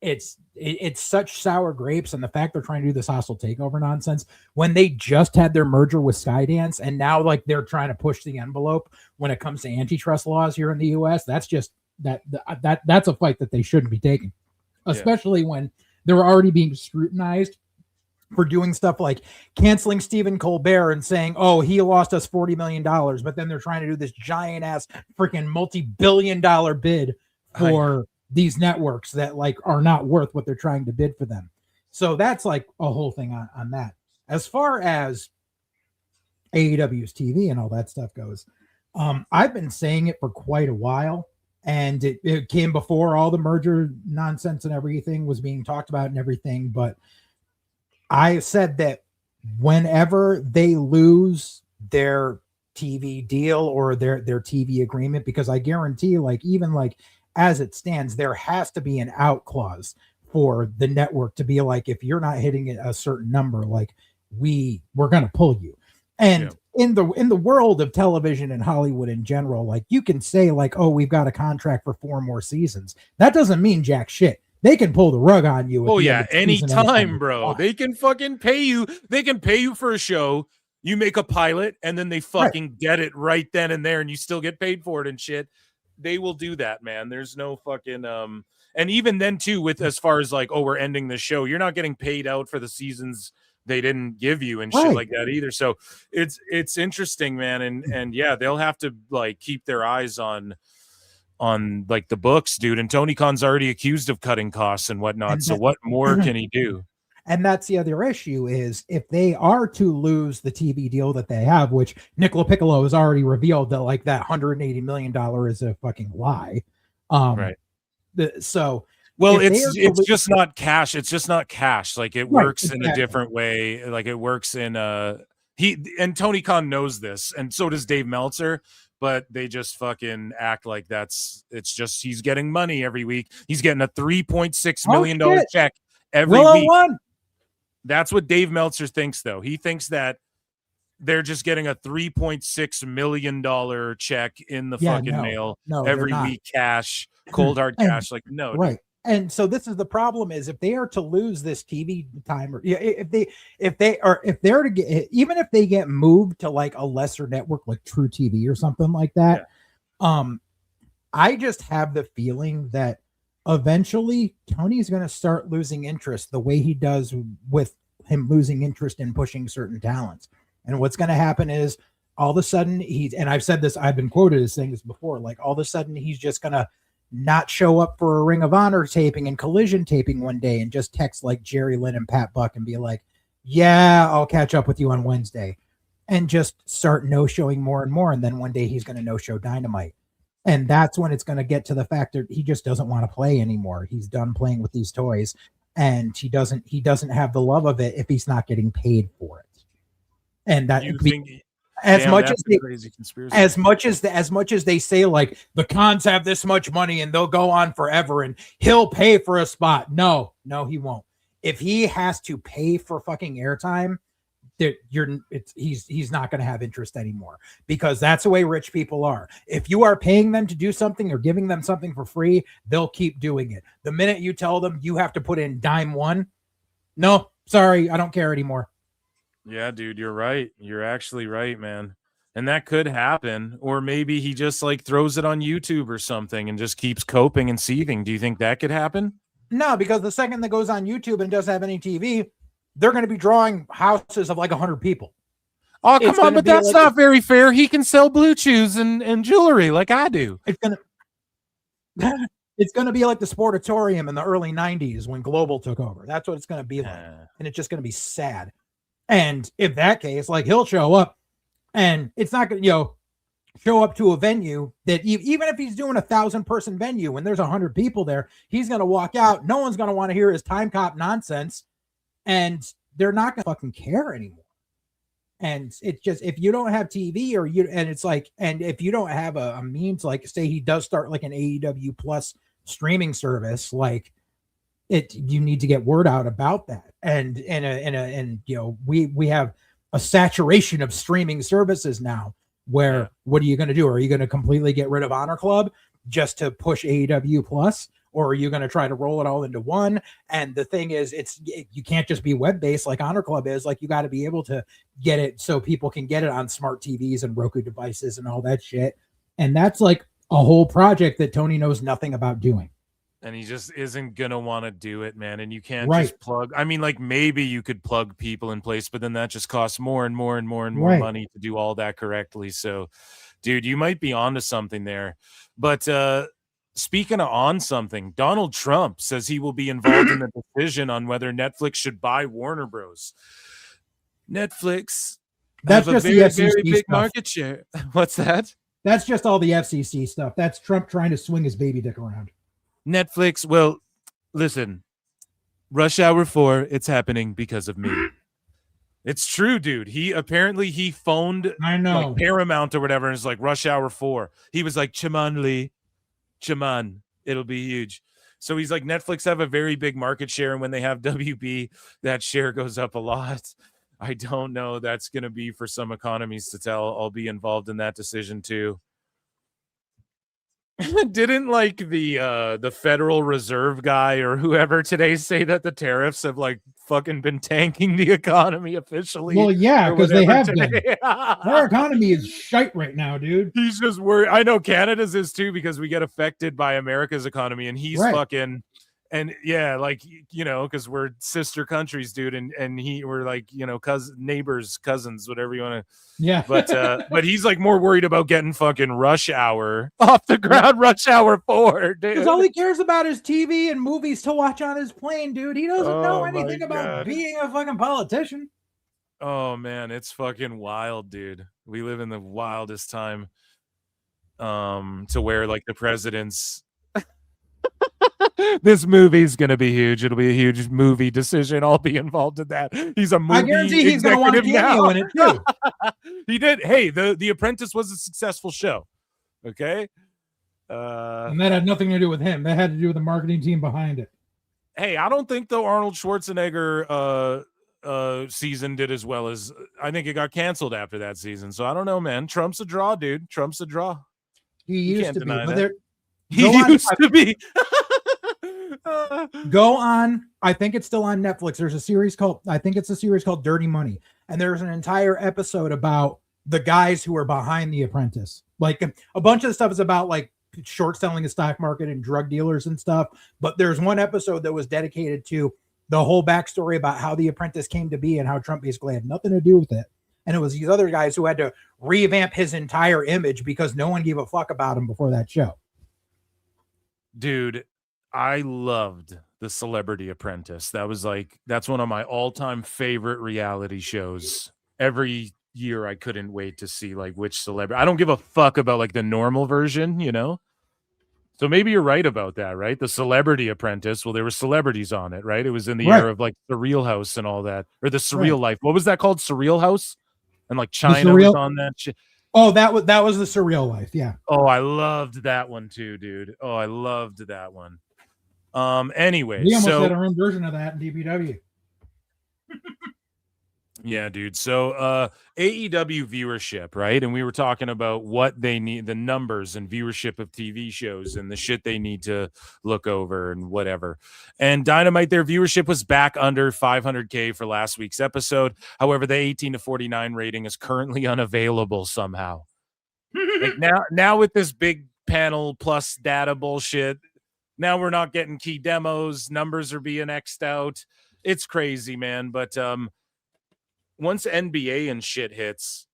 it's such sour grapes, and the fact they're trying to do this hostile takeover nonsense when they just had their merger with Skydance, and now like they're trying to push the envelope when it comes to antitrust laws here in the US. That's just that's a fight that they shouldn't be taking, especially when they're already being scrutinized for doing stuff like canceling Stephen Colbert and saying, oh, he lost us $40 million, but then they're trying to do this giant ass freaking multi-billion-dollar bid for these networks that like are not worth what they're trying to bid for them. So that's like a whole thing on that. As far as AEW's TV and all that stuff goes, I've been saying it for quite a while, and it came before all the merger nonsense and everything was being talked about and everything. But I said that whenever they lose their TV deal or their TV agreement, because I guarantee like even like as it stands, there has to be an out clause for the network to be like, if you're not hitting a certain number, like we're going to pull you. And in the world of television and Hollywood in general, like you can say like, oh, we've got a contract for 4 more seasons. That doesn't mean jack shit. They can pull the rug on you. Oh yeah, anytime, bro. They can fucking pay you. They can pay you for a show. You make a pilot, and then they fucking get it right then and there, and you still get paid for it and shit. They will do that, man. There's no fucking and even then too, with as far as like, oh, we're ending the show, you're not getting paid out for the seasons they didn't give you and shit like that either. So it's interesting, man. And yeah, they'll have to like keep their eyes on like the books, dude. And Tony Khan's already accused of cutting costs and whatnot. So what more can he do? And that's the other issue is if they are to lose the TV deal that they have, which Nicolo Piccolo has already revealed that like that $180 million is a fucking lie. Right. Well, it's just not cash. It's just not cash. Like it works in a different way. Like it works in and Tony Khan knows this, and so does Dave Meltzer. But they just fucking act like it's just he's getting money every week. He's getting a $3.6 million check every week. That's what Dave Meltzer thinks, though. He thinks that they're just getting a $3.6 million check in the fucking mail every week, cash, cold hard cash. Like, no. Right. And so this is the problem is if they are to lose this TV time, or if they're to get, even if they get moved to like a lesser network like True TV or something like that, I just have the feeling that eventually Tony's going to start losing interest the way he does with him losing interest in pushing certain talents. And what's going to happen is all of a sudden and I've said this, I've been quoted as saying this before, like all of a sudden he's just going to not show up for a Ring of Honor taping and Collision taping one day and just text like Jerry Lynn and Pat Buck and be like, yeah, I'll catch up with you on Wednesday, and just start no-showing more and more. And then one day he's going to no-show Dynamite. And that's when it's going to get to the fact that he just doesn't want to play anymore. He's done playing with these toys, and he doesn't have the love of it if he's not getting paid for it. And that as much as they say like the Khans have this much money and they'll go on forever and he'll pay for a spot. No, he won't. If he has to pay for fucking airtime, he's not going to have interest anymore, because that's the way rich people are. If you are paying them to do something or giving them something for free, they'll keep doing it. The minute you tell them you have to put in dime one, no, sorry, I don't care anymore. Yeah, dude, you're right. You're actually right, man. And that could happen. Or maybe he just like throws it on YouTube or something and just keeps coping and seething. Do you think that could happen? No, because the second that goes on YouTube and doesn't have any TV, they're going to be drawing houses of like 100 people. Oh, come on, but that's not very fair. He can sell blue chews and jewelry like I do. It's going to be like the Sportatorium in the early 90s when Global took over. That's what it's going to be like. And it's just going to be sad. And if that case, like he'll show up and it's not going to, show up to a venue that even if he's doing 1,000-person venue when there's 100 people there, he's going to walk out. No one's going to want to hear his time cop nonsense. And they're not going to fucking care anymore. And it's just, if you don't have TV and if you don't have a means, like say he does start like an AEW plus streaming service, like you need to get word out about that. And we have a saturation of streaming services now where what are you going to do? Are you going to completely get rid of Honor Club just to push AEW plus? Or are you going to try to roll it all into one? And the thing is, you can't just be web-based like Honor Club is. Like, you got to be able to get it so people can get it on smart TVs and Roku devices and all that shit. And that's like a whole project that Tony knows nothing about doing. And he just isn't going to want to do it, man. And you can't just plug. I mean, like maybe you could plug people in place, but then that just costs more and more and more and more money to do all that correctly. So, dude, you might be onto something there. But, speaking of on something, Donald Trump says he will be involved in the decision on whether Netflix should buy Warner Bros. Netflix That's have just a very, the FCC very big stuff. market share. What's that? That's just all the FCC stuff. That's Trump trying to swing his baby dick around. Netflix, well, listen, Rush Hour 4, it's happening because of me. It's true, dude. He phoned like Paramount or whatever and is like, Rush Hour 4. He was like, Chaman Lee. Chaman, it'll be huge. So he's like, Netflix have a very big market share, and when they have WB, that share goes up a lot. I don't know. That's going to be for some economies to tell. I'll be involved in that decision too. Didn't like the Federal Reserve guy or whoever today say that the tariffs have like fucking been tanking the economy officially? Well, yeah, because they have been. Our economy is shite right now, dude. He's just worried. I know Canada's is too, because we get affected by America's economy, and he's fucking, and yeah, like, because we're sister countries, dude, and we're like, neighbors, cousins, whatever you want to. Yeah. But he's like more worried about getting fucking Rush Hour off the ground. Rush Hour 4, dude. Because all he cares about is TV and movies to watch on his plane, dude. He doesn't know anything about being a fucking politician. Oh man, it's fucking wild, dude. We live in the wildest time. To where like the president's this movie's gonna be huge. It'll be a huge movie decision. I'll be involved in that. He's a movie. I guarantee he's gonna want a cameo in it too. He did. Hey, the Apprentice was a successful show. Okay. And that had nothing to do with him. That had to do with the marketing team behind it. Hey, I don't think though Arnold Schwarzenegger season did as well as I think it got canceled after that season. So I don't know, man. Trump's a draw, dude. Trump's a draw. He used to be. But he used to be. Go on. I think it's still on Netflix. There's a series called Dirty Money, and there's an entire episode about the guys who are behind The Apprentice. Like a bunch of the stuff is about like short selling the stock market and drug dealers and stuff. But there's one episode that was dedicated to the whole backstory about how The Apprentice came to be and how Trump basically had nothing to do with it. And it was these other guys who had to revamp his entire image because no one gave a fuck about him before that show. Dude, I loved The Celebrity Apprentice. That's one of my all-time favorite reality shows. Every year I couldn't wait to see like which celebrity. I don't give a fuck about like the normal version, So maybe you're right about that, right? The Celebrity Apprentice. Well, there were celebrities on it, right? It was in the era of like the Real House and all that, or the Surreal Life. What was that called? Surreal House? And like China was on that shit. Oh, that was the Surreal Life. Yeah. Oh, I loved that one too, dude. Oh, I loved that one. Anyway, we almost had our own version of that in DPW. Yeah, dude. So AEW viewership, right? And we were talking about what they need, the numbers and viewership of TV shows and the shit they need to look over and whatever. And Dynamite, their viewership was back under 500K for last week's episode. However, the 18 to 49 rating is currently unavailable somehow. Like now with this big panel plus data bullshit, now we're not getting key demos. Numbers are being X'd out. It's crazy, man. But once NBA and shit hits,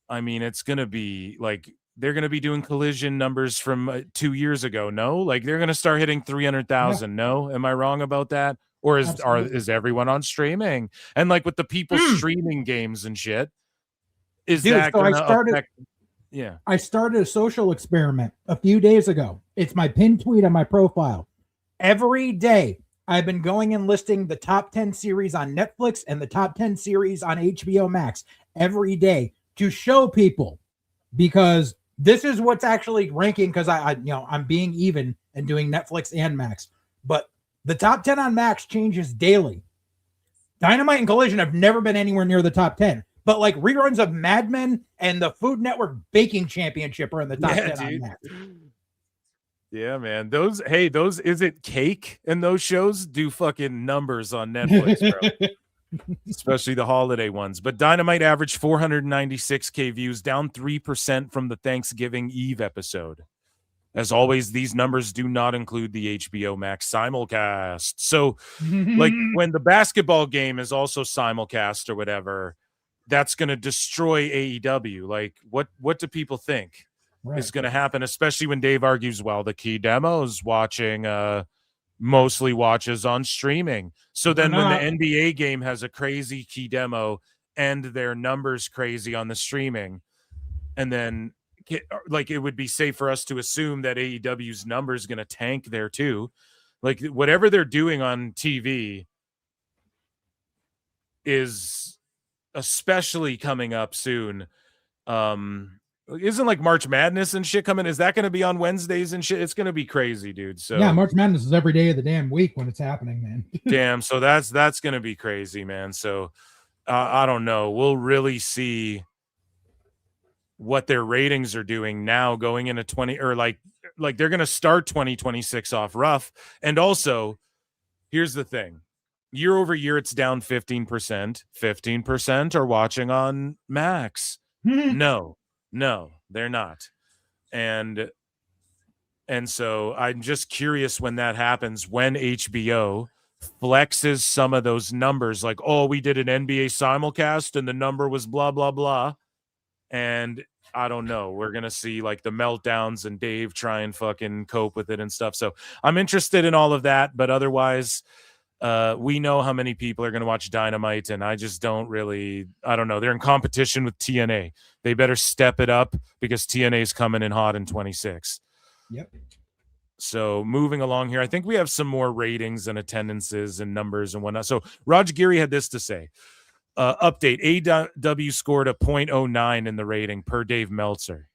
I mean, it's going to be like they're going to be doing collision numbers from 2 years ago. No, like they're going to start hitting 300,000. No, am I wrong about that? Or is everyone on streaming? And like with the people streaming games and shit, is that going to affect? Yeah. I started a social experiment a few days ago. It's my pinned tweet on my profile. Every day, I've been going and listing the top 10 series on Netflix and the top 10 series on HBO Max every day to show people, because this is what's actually ranking, because I'm being even and doing Netflix and Max. But the top 10 on Max changes daily. Dynamite and Collision have never been anywhere near the top 10. But like reruns of Mad Men and the Food Network Baking Championship are in the top 10 on Max. Yeah, man. Those is it Cake and those shows do fucking numbers on Netflix, bro. Especially the holiday ones. But Dynamite averaged 496K views, down 3% from the Thanksgiving Eve episode. As always, these numbers do not include the HBO Max simulcast. So, like when the basketball game is also simulcast or whatever, that's going to destroy AEW. Like, what do people think? Right. Is going to happen, especially when Dave argues, well, the key demos watching mostly watches on streaming. So then when the NBA game has a crazy key demo and their numbers crazy on the streaming, and then like it would be safe for us to assume that AEW's number is going to tank there too. Like whatever they're doing on TV is especially coming up soon. Isn't like March Madness and shit coming? Is that going to be on Wednesdays and shit? It's going to be crazy, dude. So yeah, March Madness is every day of the damn week when it's happening, man. Damn. So that's going to be crazy, man. So I don't know. We'll really see what their ratings are doing now going into 20 or like they're going to start 2026 off rough. And also here's the thing. Year over year, it's down 15%. 15% are watching on Max. No, they're not. And so I'm just curious when that happens, when HBO flexes some of those numbers, like, oh, we did an NBA simulcast and the number was blah, blah, blah. And I don't know. We're going to see like the meltdowns and Dave try and fucking cope with it and stuff. So I'm interested in all of that. But otherwise, we know how many people are going to watch Dynamite, and I just don't really, I don't know. They're in competition with TNA. They better step it up because TNA is coming in hot in 26. Yep. So moving along here, I think we have some more ratings and attendances and numbers and whatnot. So Raj Giri had this to say. Update, AEW scored a 0.09 in the rating per Dave Meltzer.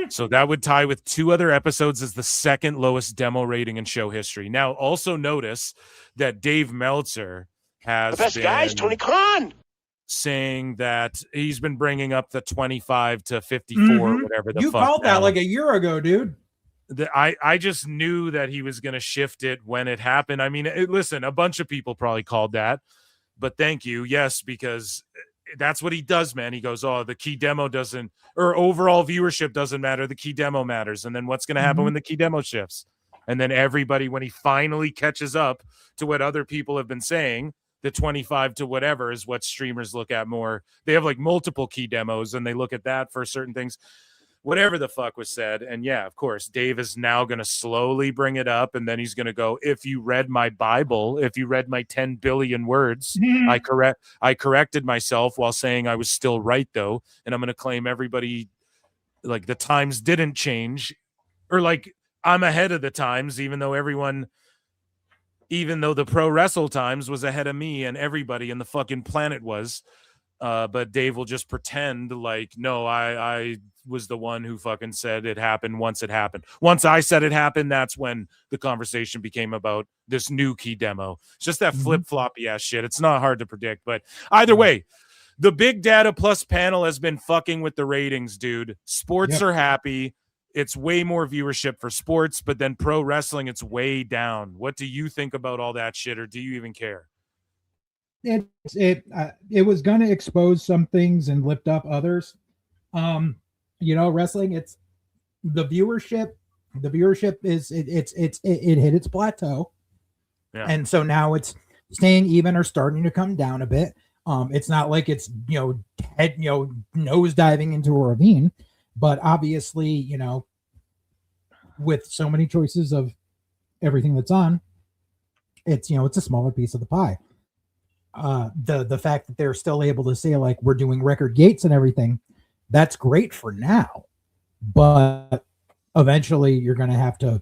So that would tie with two other episodes as the second lowest demo rating in show history. Now, also notice that Dave Meltzer has the best guys, Tony Khan, saying that he's been bringing up the 25 to 54, whatever the you fuck. You called that like a year ago, dude. I just knew that he was going to shift it when it happened. I mean, listen, a bunch of people probably called that, but thank you. Yes, because that's what he does, man. He goes, oh, the key demo doesn't, or overall viewership doesn't matter. The key demo matters. And then what's going to happen when the key demo shifts? And then everybody, when he finally catches up to what other people have been saying, the 25 to whatever is what streamers look at more. They have like multiple key demos and they look at that for certain things, whatever the fuck was said. And yeah, of course, Dave is now going to slowly bring it up. And then he's going to go, if you read my Bible, if you read my 10 billion words, I corrected myself while saying I was still right though. And I'm going to claim everybody, like the times didn't change, or like I'm ahead of the times, even though the Pro Wrestle Times was ahead of me and everybody in the fucking planet was. But Dave will just pretend like, no, I was the one who fucking said it happened once it happened. Once I said it happened, that's when the conversation became about this new key demo. It's just that flip-floppy ass shit. It's not hard to predict. But either way, The Big Data Plus panel has been fucking with the ratings, dude. Sports are happy. It's way more viewership for sports, but then pro wrestling, it's way down. What do you think about all that shit, or do you even care? It was going to expose some things and lift up others. Wrestling, it's the viewership. The viewership is it hit its plateau, and so now it's staying even or starting to come down a bit. It's not like it's nose diving into a ravine, but obviously, with so many choices of everything that's on, it's a smaller piece of the pie. The fact that they're still able to say, like, we're doing record gates and everything, that's great for now, but eventually you're going to have to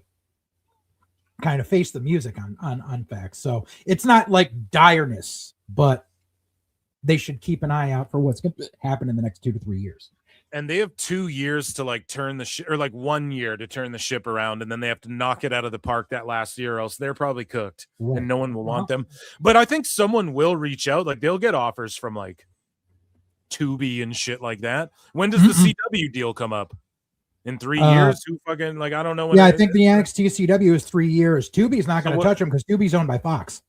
kind of face the music on facts. So it's not like direness, but they should keep an eye out for what's going to happen in the next 2 to 3 years. And they have 2 years to like turn the ship, or like 1 year to turn the ship around, and then they have to knock it out of the park that last year, or else they're probably cooked, and no one will want them. But I think someone will reach out. Like, they'll get offers from like Tubi and shit like that. When does the CW deal come up? In 3 years? Who fucking, like, I don't know. I think the NXT CW is 3 years. Tubi's not going to touch them because Tubi's owned by Fox.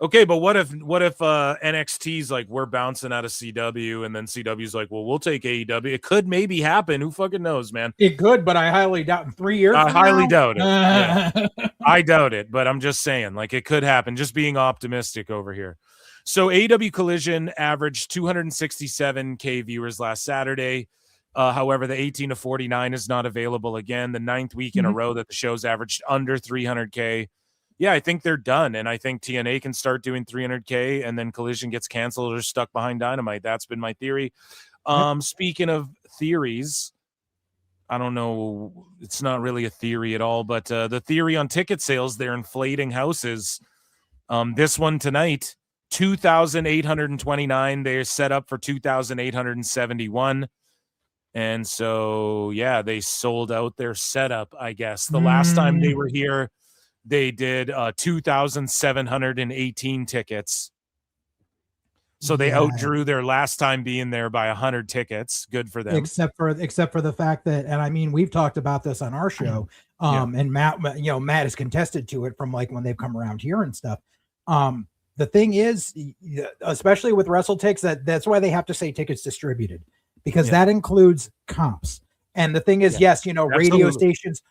Okay, but what if NXT's like, we're bouncing out of CW, and then CW's like, well, we'll take AEW. It could maybe happen. Who fucking knows, man? It could, but I highly doubt in 3 years. I highly doubt it. Yeah. I doubt it, but I'm just saying, like, it could happen. Just being optimistic over here. So AEW Collision averaged 267K viewers last Saturday. However, the 18 to 49 is not available again. The 9th week in a row that the show's averaged under 300K. Yeah, I think they're done, and I think TNA can start doing 300K, and then Collision gets canceled or stuck behind Dynamite. That's been my theory. Speaking of theories, I don't know. It's not really a theory at all, but the theory on ticket sales, they're inflating houses. This one tonight, 2,829. They're set up for 2,871. And so, yeah, they sold out their setup, I guess. The last time they were here, they did 2,718 tickets. So they outdrew their last time being there by 100 tickets. Good for them. Except for the fact that, and I mean, we've talked about this on our show, and Matt has contested to it from like when they've come around here and stuff. The thing is, especially with WrestleTix, that's why they have to say tickets distributed, because that includes comps. And the thing is, yes, radio stations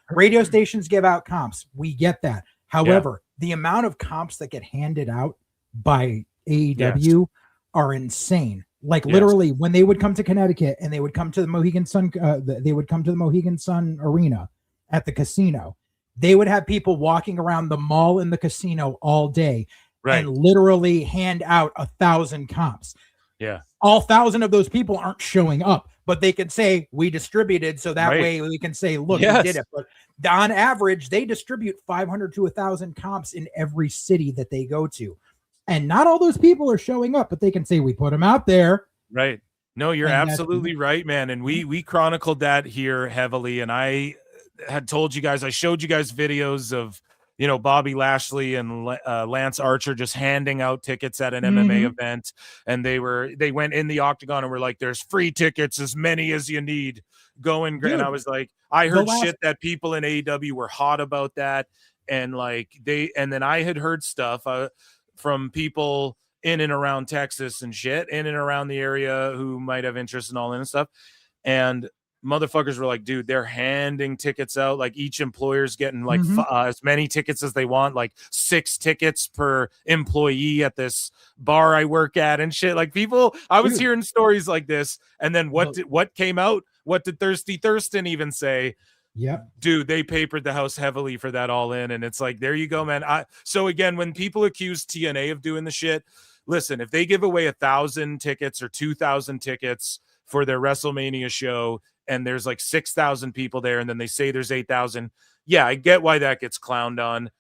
give out comps. We get that. However, the amount of comps that get handed out by AEW are insane. Like literally, when they would come to Connecticut and they would come to the Mohegan Sun, they would come to the Mohegan Sun Arena at the casino. They would have people walking around the mall in the casino all day and literally hand out 1,000 comps. Yeah. All 1,000 of those people aren't showing up, but they can say we distributed, so that way we can say, look, we did it. But on average, they distribute 500 to 1,000 comps in every city that they go to. And not all those people are showing up, but they can say we put them out there. Right. No, you're absolutely right, man. And we chronicled that here heavily. And I had told you guys, I showed you guys videos of, Bobby Lashley and Lance Archer just handing out tickets at an MMA event. And they went in the octagon and were like, there's free tickets, as many as you need. Go and I was like, I heard shit that people in AEW were hot about that. And then I had heard stuff from people in and around Texas and shit, in and around the area who might have interest in all in and stuff. And motherfuckers were like, dude, they're handing tickets out. Like each employer's getting like as many tickets as they want, like 6 tickets per employee at this bar I work at and shit. Like people, I was hearing stories like this. And then what came out? What did Thirsty Thurston even say? Yeah, dude, they papered the house heavily for that all in. And it's like, there you go, man. So again, when people accuse TNA of doing the shit, listen, if they give away 1,000 tickets or 2,000 tickets for their WrestleMania show, and there's like 6,000 people there, and then they say there's 8,000. Yeah, I get why that gets clowned on.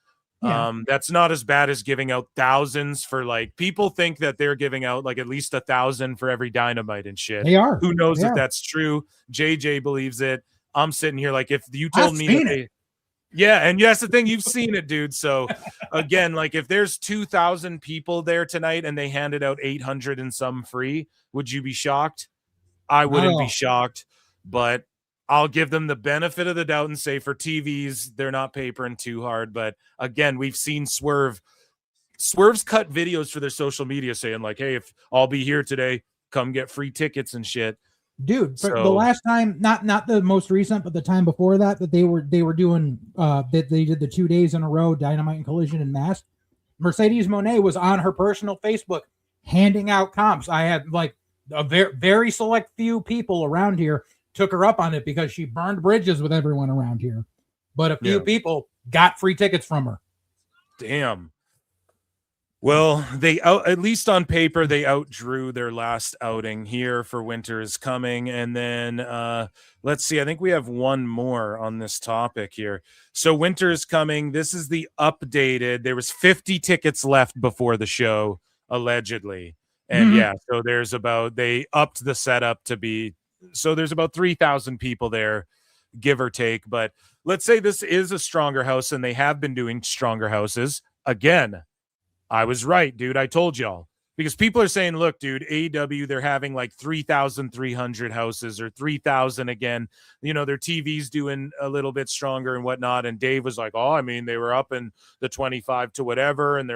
Yeah. That's not as bad as giving out thousands for like, people think that they're giving out like at least 1,000 for every Dynamite and shit. They are. Who knows if that's true? JJ believes it. I'm sitting here like, if you told me that Yeah, and that's the thing. You've seen it, dude. So again, like if there's 2,000 people there tonight and they handed out 800 and some free, would you be shocked? I wouldn't be shocked, but I'll give them the benefit of the doubt and say for TVs, they're not papering too hard. But again, we've seen Swerve's cut videos for their social media saying like, hey, if I'll be here today, come get free tickets and shit. Dude, the last time, not the most recent, but the time before that they were doing that they did the 2 days in a row, Dynamite and Collision and Mass. Mercedes Moné was on her personal Facebook handing out comps. I had like a very select few people around here took her up on it because she burned bridges with everyone around here. But a few people got free tickets from her. Damn. Well, at least on paper, they outdrew their last outing here for Winter is Coming. And then let's see, I think we have one more on this topic here. So Winter is Coming. This is the updated. There was 50 tickets left before the show, allegedly. And so they upped the setup to be, so there's about 3,000 people there, give or take. But let's say this is a stronger house and they have been doing stronger houses. Again, I was right, dude. I told y'all. Because people are saying, look, dude, AEW, they're having like 3,300 houses or 3,000 again. You know, their TV's doing a little bit stronger and whatnot. And Dave was like, oh, I mean, they were up in the 25 to whatever. And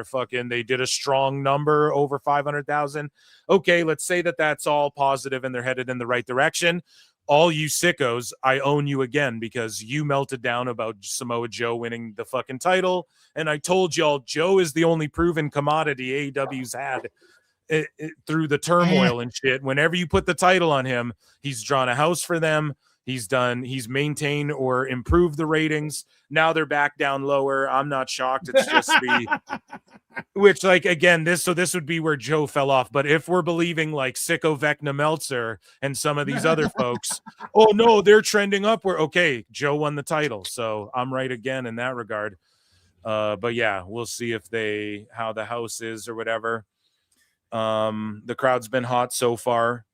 they did a strong number over 500,000. Okay, let's say that that's all positive and they're headed in the right direction. All you sickos, I own you again because you melted down about Samoa Joe winning the fucking title. And I told y'all Joe is the only proven commodity AEW's had through the turmoil and shit. Whenever you put the title on him, he's drawn a house for them. He's maintained or improved the ratings. Now they're back down lower. I'm not shocked. It's just which like, again, this would be where Joe fell off. But if we're believing like Sicko Vecna Meltzer and some of these other folks, oh no, they're trending upward. Okay, Joe won the title. So I'm right again in that regard. But yeah, we'll see how the house is or whatever. The crowd's been hot so far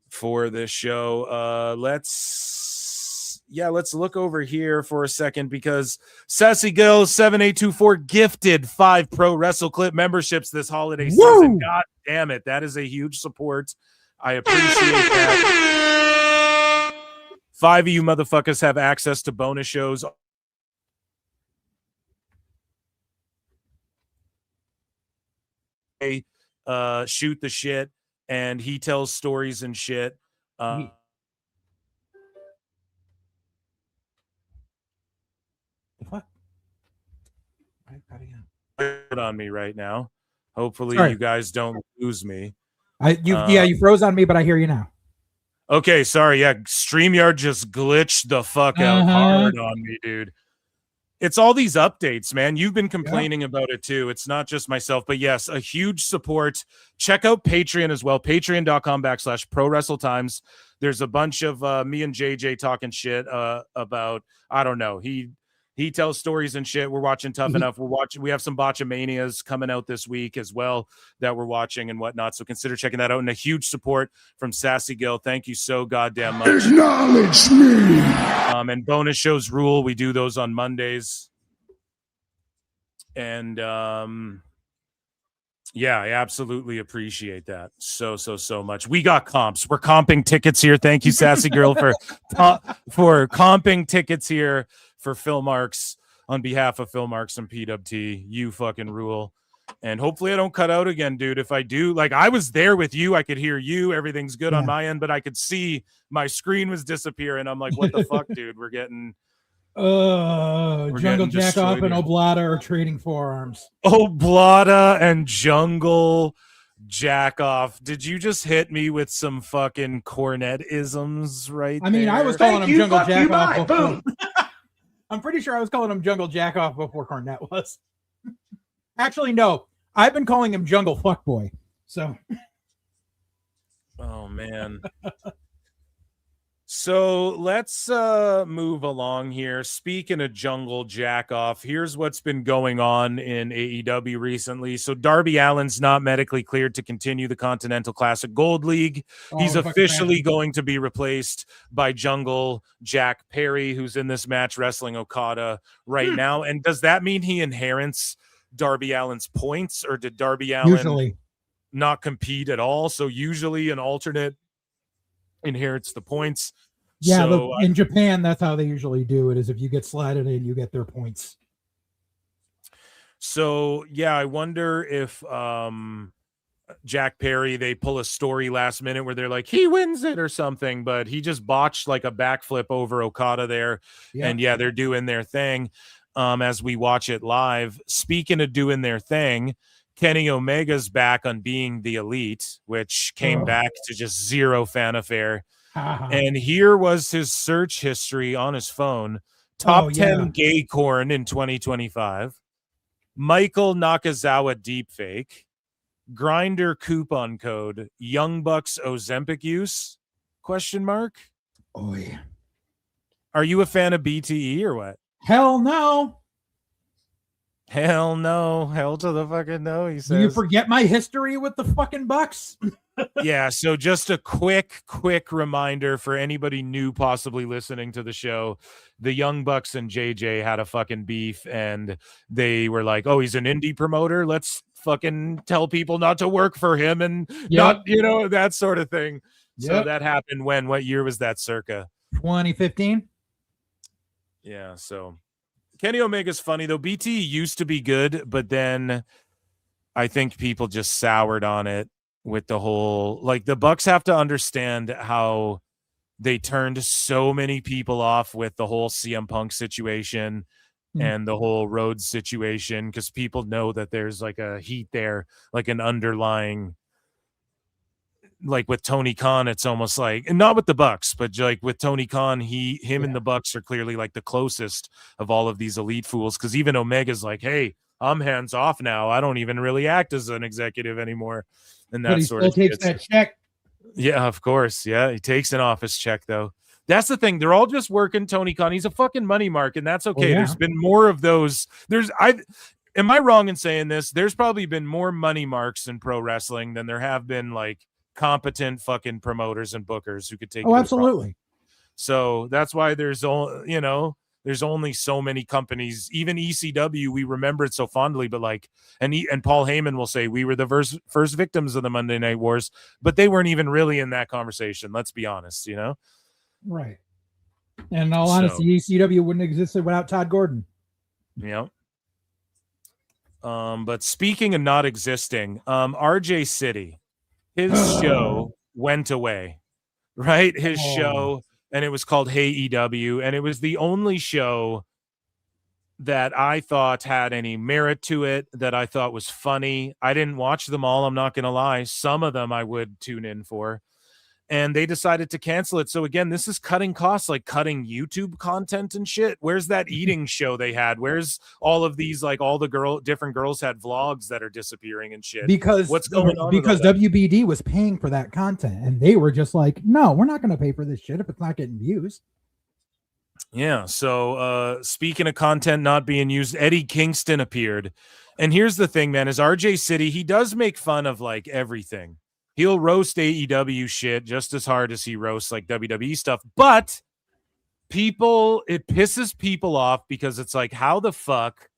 for this show. Let's look over here for a second because Sassy Girl 7824 gifted 5 Pro Wrestle Clip memberships this holiday season. God damn it. That is a huge support. I appreciate that. 5 of you motherfuckers have access to bonus shows. Shoot the shit and he tells stories and shit. What? On me right now. Hopefully you guys don't lose me. You froze on me, but I hear you now. Okay, sorry. Yeah, StreamYard just glitched the fuck out hard on me, dude. It's all these updates, man. You've been complaining about it too. It's not just myself, but yes, a huge support. Check out Patreon as well. Patreon.com/ProWrestleTimes. There's a bunch of me and JJ talking shit about, I don't know. He tells stories and shit. We're watching Tough Enough. We have some Botchamanias coming out this week as well that we're watching and whatnot. So consider checking that out. And a huge support from Sassy Gill. Thank you so goddamn much. Acknowledge me. And bonus shows rule. We do those on Mondays. And yeah, I absolutely appreciate that so much. We got comps. We're comping tickets here. Thank you, Sassy Girl, for comping tickets here for Phil Marks on behalf of Phil Marks and PWT. You fucking rule. And hopefully I don't cut out again, dude. If I do, like I was there with you, I could hear you. Everything's good on my end, but I could see my screen was disappearing. I'm like, what the fuck, dude? We're getting Jungle Jack Off and Oblata are trading forearms. Oblata and Jungle Jack Off. Did you just hit me with some fucking Cornette-isms right I mean, there? I was calling him Jungle Jack Off before. I'm pretty sure I was calling him Jungle Jack Off before Cornette was. Actually, no. I've been calling him Jungle Fuckboy. So. Oh, man. So let's move along here. Speaking of jungle jack off, here's what's been going on in AEW recently. So Darby Allin's not medically cleared to continue the Continental Classic Gold League. He's officially going to be replaced by Jungle Jack Perry, who's in this match wrestling Okada right now. And does that mean he inherits Darby Allin's points, or did Darby Allin Usually not compete at all? So usually an alternate inherits the points. Yeah, so in Japan, that's how they usually do it, is if you get slotted in, you get their points. So yeah, I wonder if Jack Perry, they pull a story last minute where they're like, he wins it or something, but he just botched like a backflip over Okada there. Yeah. And yeah, they're doing their thing as we watch it live. Speaking of doing their thing, Kenny Omega's back on Being the Elite, which came back to just zero fanfare. And here was his search history on his phone. Top 10 gay corn in 2025. Michael Nakazawa deepfake. Grinder coupon code. Young Bucks Ozempic use? Question mark. Oh yeah. Are you a fan of BTE or what? Hell no. Hell no. Hell to the fucking no, he says. Do you forget my history with the fucking Bucks? Yeah, so just a quick reminder for anybody new possibly listening to the show. The Young Bucks and JJ had a fucking beef, and they were like, oh, he's an indie promoter. Let's fucking tell people not to work for him and not, that sort of thing. So that happened when? What year was that circa? 2015. Yeah, so Kenny Omega's funny, though. BT used to be good, but then I think people just soured on it with the whole, like, the Bucks have to understand how they turned so many people off with the whole CM Punk situation and the whole Rhodes situation, because people know that there's like a heat there, like an underlying, like with Tony Khan, it's almost like, and not with the Bucks, but like with Tony Khan, him and the Bucks are clearly like the closest of all of these elite fools, because even Omega's like, hey, I'm hands off now. I don't even really act as an executive anymore. And that But he sort still of takes that check. Yeah, of course. Yeah, he takes an office check, though. That's the thing. They're all just working Tony Khan. He's a fucking money mark, and that's okay. There's been more of those. Am I wrong in saying this? There's probably been more money marks in pro wrestling than there have been like competent fucking promoters and bookers who could take. Oh, absolutely. So that's why there's only so many companies. Even ECW, we remember it so fondly, but like, and Paul Heyman will say we were the first victims of the Monday Night Wars, but they weren't even really in that conversation. Let's be honest, Right. And in all honesty, ECW wouldn't exist without Todd Gordon. Yeah. But speaking of not existing, RJ City, his show went away, right? His show. And it was called Hey EW, and it was the only show that I thought had any merit to it, that I thought was funny. I didn't watch them all, I'm not going to lie. Some of them I would tune in for. And they decided to cancel it. So again, this is cutting costs, like cutting YouTube content and shit. Where's that eating show they had? Where's all of these, like all the different girls had vlogs that are disappearing and shit? Because what's going on? Because WBD was paying for that content, and they were just like, no, we're not going to pay for this shit if it's not getting views. Yeah. So speaking of content not being used, Eddie Kingston appeared. And here's the thing, man, is RJ City, he does make fun of like everything. He'll roast AEW shit just as hard as he roasts like WWE stuff. But it pisses people off because it's like, how the fuck?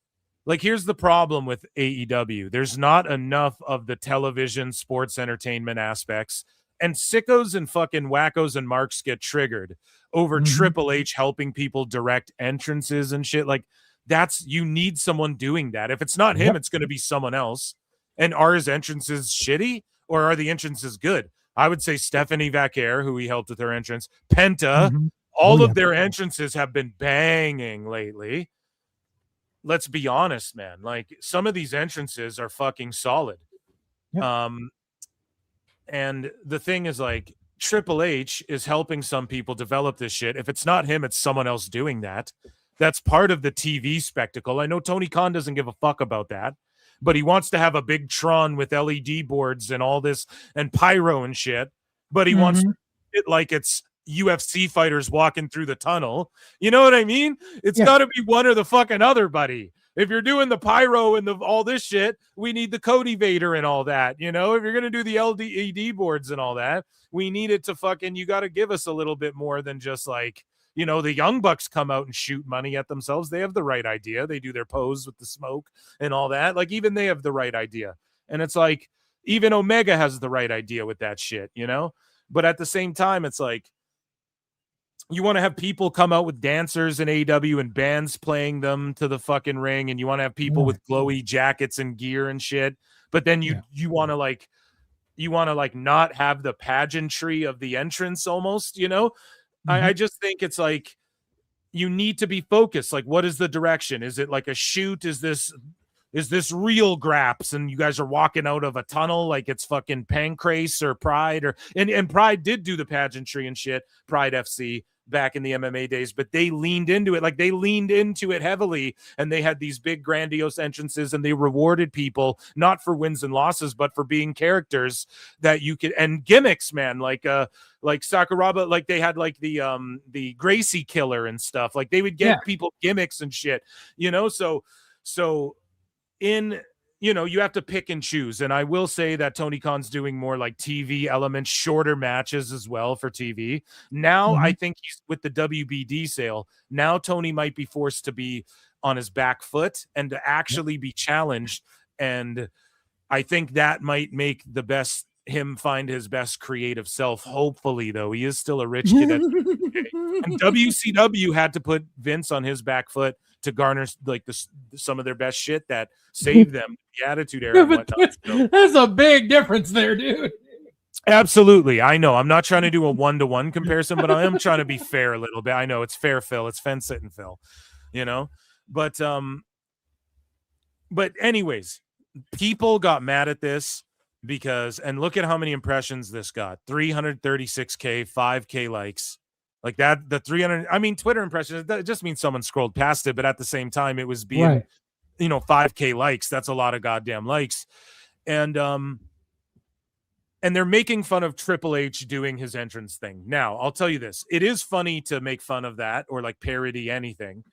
Like, here's the problem with AEW. There's not enough of the television sports entertainment aspects. And sickos and fucking wackos and marks get triggered over Triple H helping people direct entrances and shit. Like, you need someone doing that. If it's not him, it's going to be someone else. And are his entrances shitty? Or are the entrances good? I would say Stephanie Vaquer, who he helped with her entrance, Penta, all of their entrances have been banging lately. Let's be honest, man. Like, some of these entrances are fucking solid. Yep. And the thing is, like, Triple H is helping some people develop this shit. If it's not him, it's someone else doing that. That's part of the TV spectacle. I know Tony Khan doesn't give a fuck about that, but he wants to have a big Tron with LED boards and all this and pyro and shit. But he wants it like it's UFC fighters walking through the tunnel. You know what I mean? It's Yeah. got to be one or the fucking other, buddy. If you're doing the pyro and all this shit, we need the Cody Vader and all that. You know, if you're going to do the LED boards and all that, we need it to fucking, you got to give us a little bit more than just like, you know, the Young Bucks come out and shoot money at themselves. They have the right idea. They do their pose with the smoke and all that. Like, even they have the right idea. And it's like, even Omega has the right idea with that shit, you know? But at the same time, it's like, you want to have people come out with dancers in AEW and bands playing them to the fucking ring, and you want to have people with glowy jackets and gear and shit. But then you want to like not have the pageantry of the entrance almost, you know? I just think it's like, you need to be focused. Like, what is the direction? Is it like a shoot? Is this real graps and you guys are walking out of a tunnel like it's fucking Pancrase or Pride and Pride did do the pageantry and shit, Pride FC back in the MMA days, but they leaned into it. Like, they leaned into it heavily, and they had these big grandiose entrances, and they rewarded people not for wins and losses, but for being characters that you could, and gimmicks, man, like Sakuraba, like they had like the Gracie killer and stuff. Like, they would get people gimmicks and shit, you know? So in, you know, you have to pick and choose. And I will say that Tony Khan's doing more like TV elements, shorter matches as well for TV. Now, I think he's with the WBD sale. Now Tony might be forced to be on his back foot and to actually be challenged. And I think that might make him find his best creative self. Hopefully, though, he is still a rich kid. And WCW had to put Vince on his back foot to garner like some of their best shit that saved them the Attitude Era. And whatnot. There's a big difference there, dude. Absolutely. I know. I'm not trying to do a one-to-one comparison, but I am trying to be fair a little bit. I know it's fair, Phil. It's fence sitting, Phil. You know? But anyways, people got mad at this because, and look at how many impressions this got. 336K, 5K likes. Like that, the 300, I mean, Twitter impressions, that just means someone scrolled past it, but at the same time, it was being, you know, 5K likes. That's a lot of goddamn likes. And they're making fun of Triple H doing his entrance thing. Now, I'll tell you this. It is funny to make fun of that or like parody anything.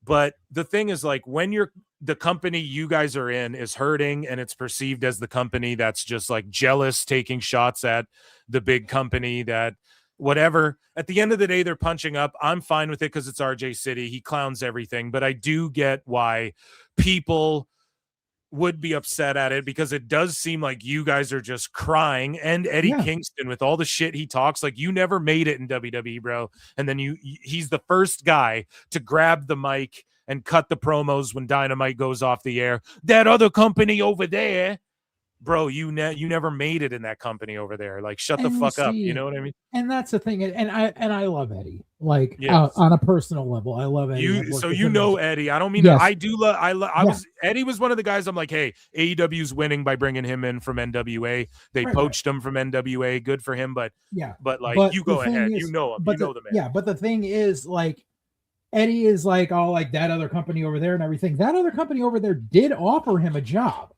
But the thing is, like, when the company you guys are in is hurting and it's perceived as the company that's just like jealous, taking shots at the big company that whatever, at the end of the day, they're punching up. I'm fine with it because it's RJ City. He clowns everything, but I do get why people would be upset at it, because it does seem like you guys are just crying. And Eddie Kingston, with all the shit he talks, like, you never made it in WWE, bro. And then he's the first guy to grab the mic and cut the promos when Dynamite goes off the air. That other company over there, bro, you never made it in that company over there. Like, shut the fuck up. You know what I mean? And that's the thing. And I love Eddie. Like, on a personal level, I love Eddie. So you know Eddie. I don't mean I do love. Eddie was one of the guys. I'm like, hey, AEW's winning by bringing him in from NWA. They poached him from NWA. Good for him. But you go ahead. You know him. You know the man. Yeah, but the thing is, like, Eddie is like, oh, like that other company over there and everything. That other company over there did offer him a job.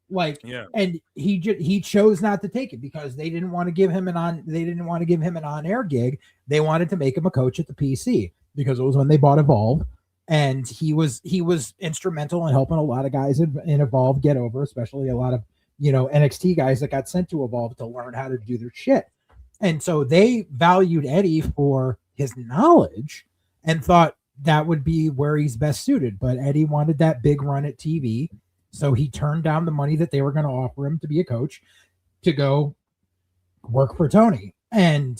Like, and he chose not to take it because they didn't want to give him an on-air gig. They wanted to make him a coach at the PC because it was when they bought Evolve, and he was instrumental in helping a lot of guys in Evolve get over, especially a lot of, you know, NXT guys that got sent to Evolve to learn how to do their shit. And so they valued Eddie for his knowledge and thought that would be where he's best suited. But Eddie wanted that big run at TV. So he turned down the money that they were going to offer him to be a coach to go work for Tony. And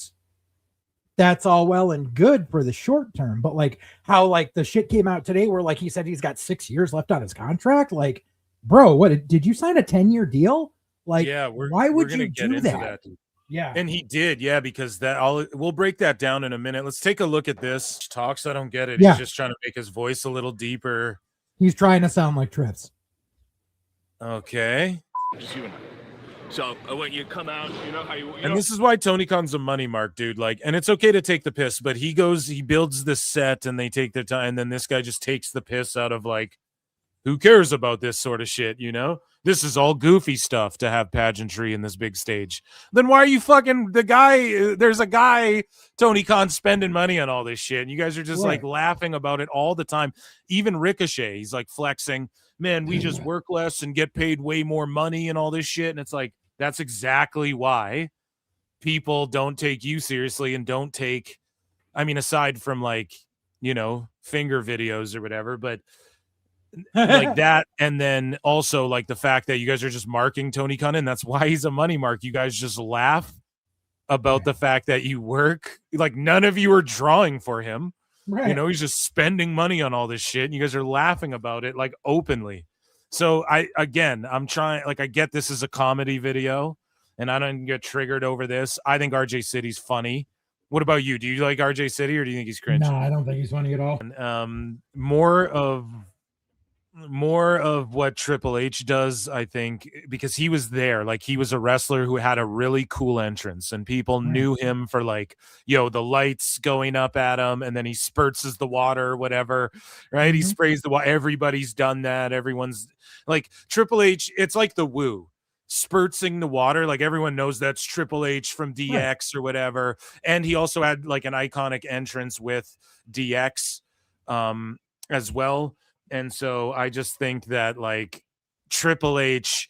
that's all well and good for the short term. But like how like the shit came out today where like he said he's got 6 years left on his contract. Like, bro, what did you sign a 10-year deal? Like, why would you do that? Yeah. And he did. Yeah. Because we'll break that down in a minute. Let's take a look at this. Talks. I don't get it. Yeah. He's just trying to make his voice a little deeper. He's trying to sound like Trips. Okay. Just you and I. So when you come out, you know how you. And this is why Tony Khan's a money mark, dude. Like, and it's okay to take the piss, but he builds this set, and they take their time, and then this guy just takes the piss out of like, who cares about this sort of shit, you know? this is all goofy stuff to have pageantry in this big stage. Then why are you fucking the guy? There's a guy, Tony Khan, spending money on all this shit, and you guys are just like laughing about it all the time. Even Ricochet, he's like flexing, man, we just work less and get paid way more money and all this shit. And it's like, that's exactly why people don't take you seriously and don't take, I mean, aside from like, you know, finger videos or whatever, but like that. And then also like the fact that you guys are just marking Tony Khan, and that's why he's a money mark. You guys just laugh about the fact that you work, like none of you are drawing for him. You know, he's just spending money on all this shit, and you guys are laughing about it like openly. So I'm trying, like, I get this is a comedy video and I don't get triggered over this. I think RJ City's funny. What about you? Do you like RJ City or do you think he's cringe? No, I don't think he's funny at all. More of what Triple H does, I think, because he was there. Like, he was a wrestler who had a really cool entrance, and people knew him for like, the lights going up at him, and then he spurts the water or whatever, right? He sprays the water. Everybody's done that. Everyone's like, Triple H, it's like the Woo. Spurtsing the water, like everyone knows that's Triple H from DX or whatever. And he also had like an iconic entrance with DX as well. And so I just think that like Triple H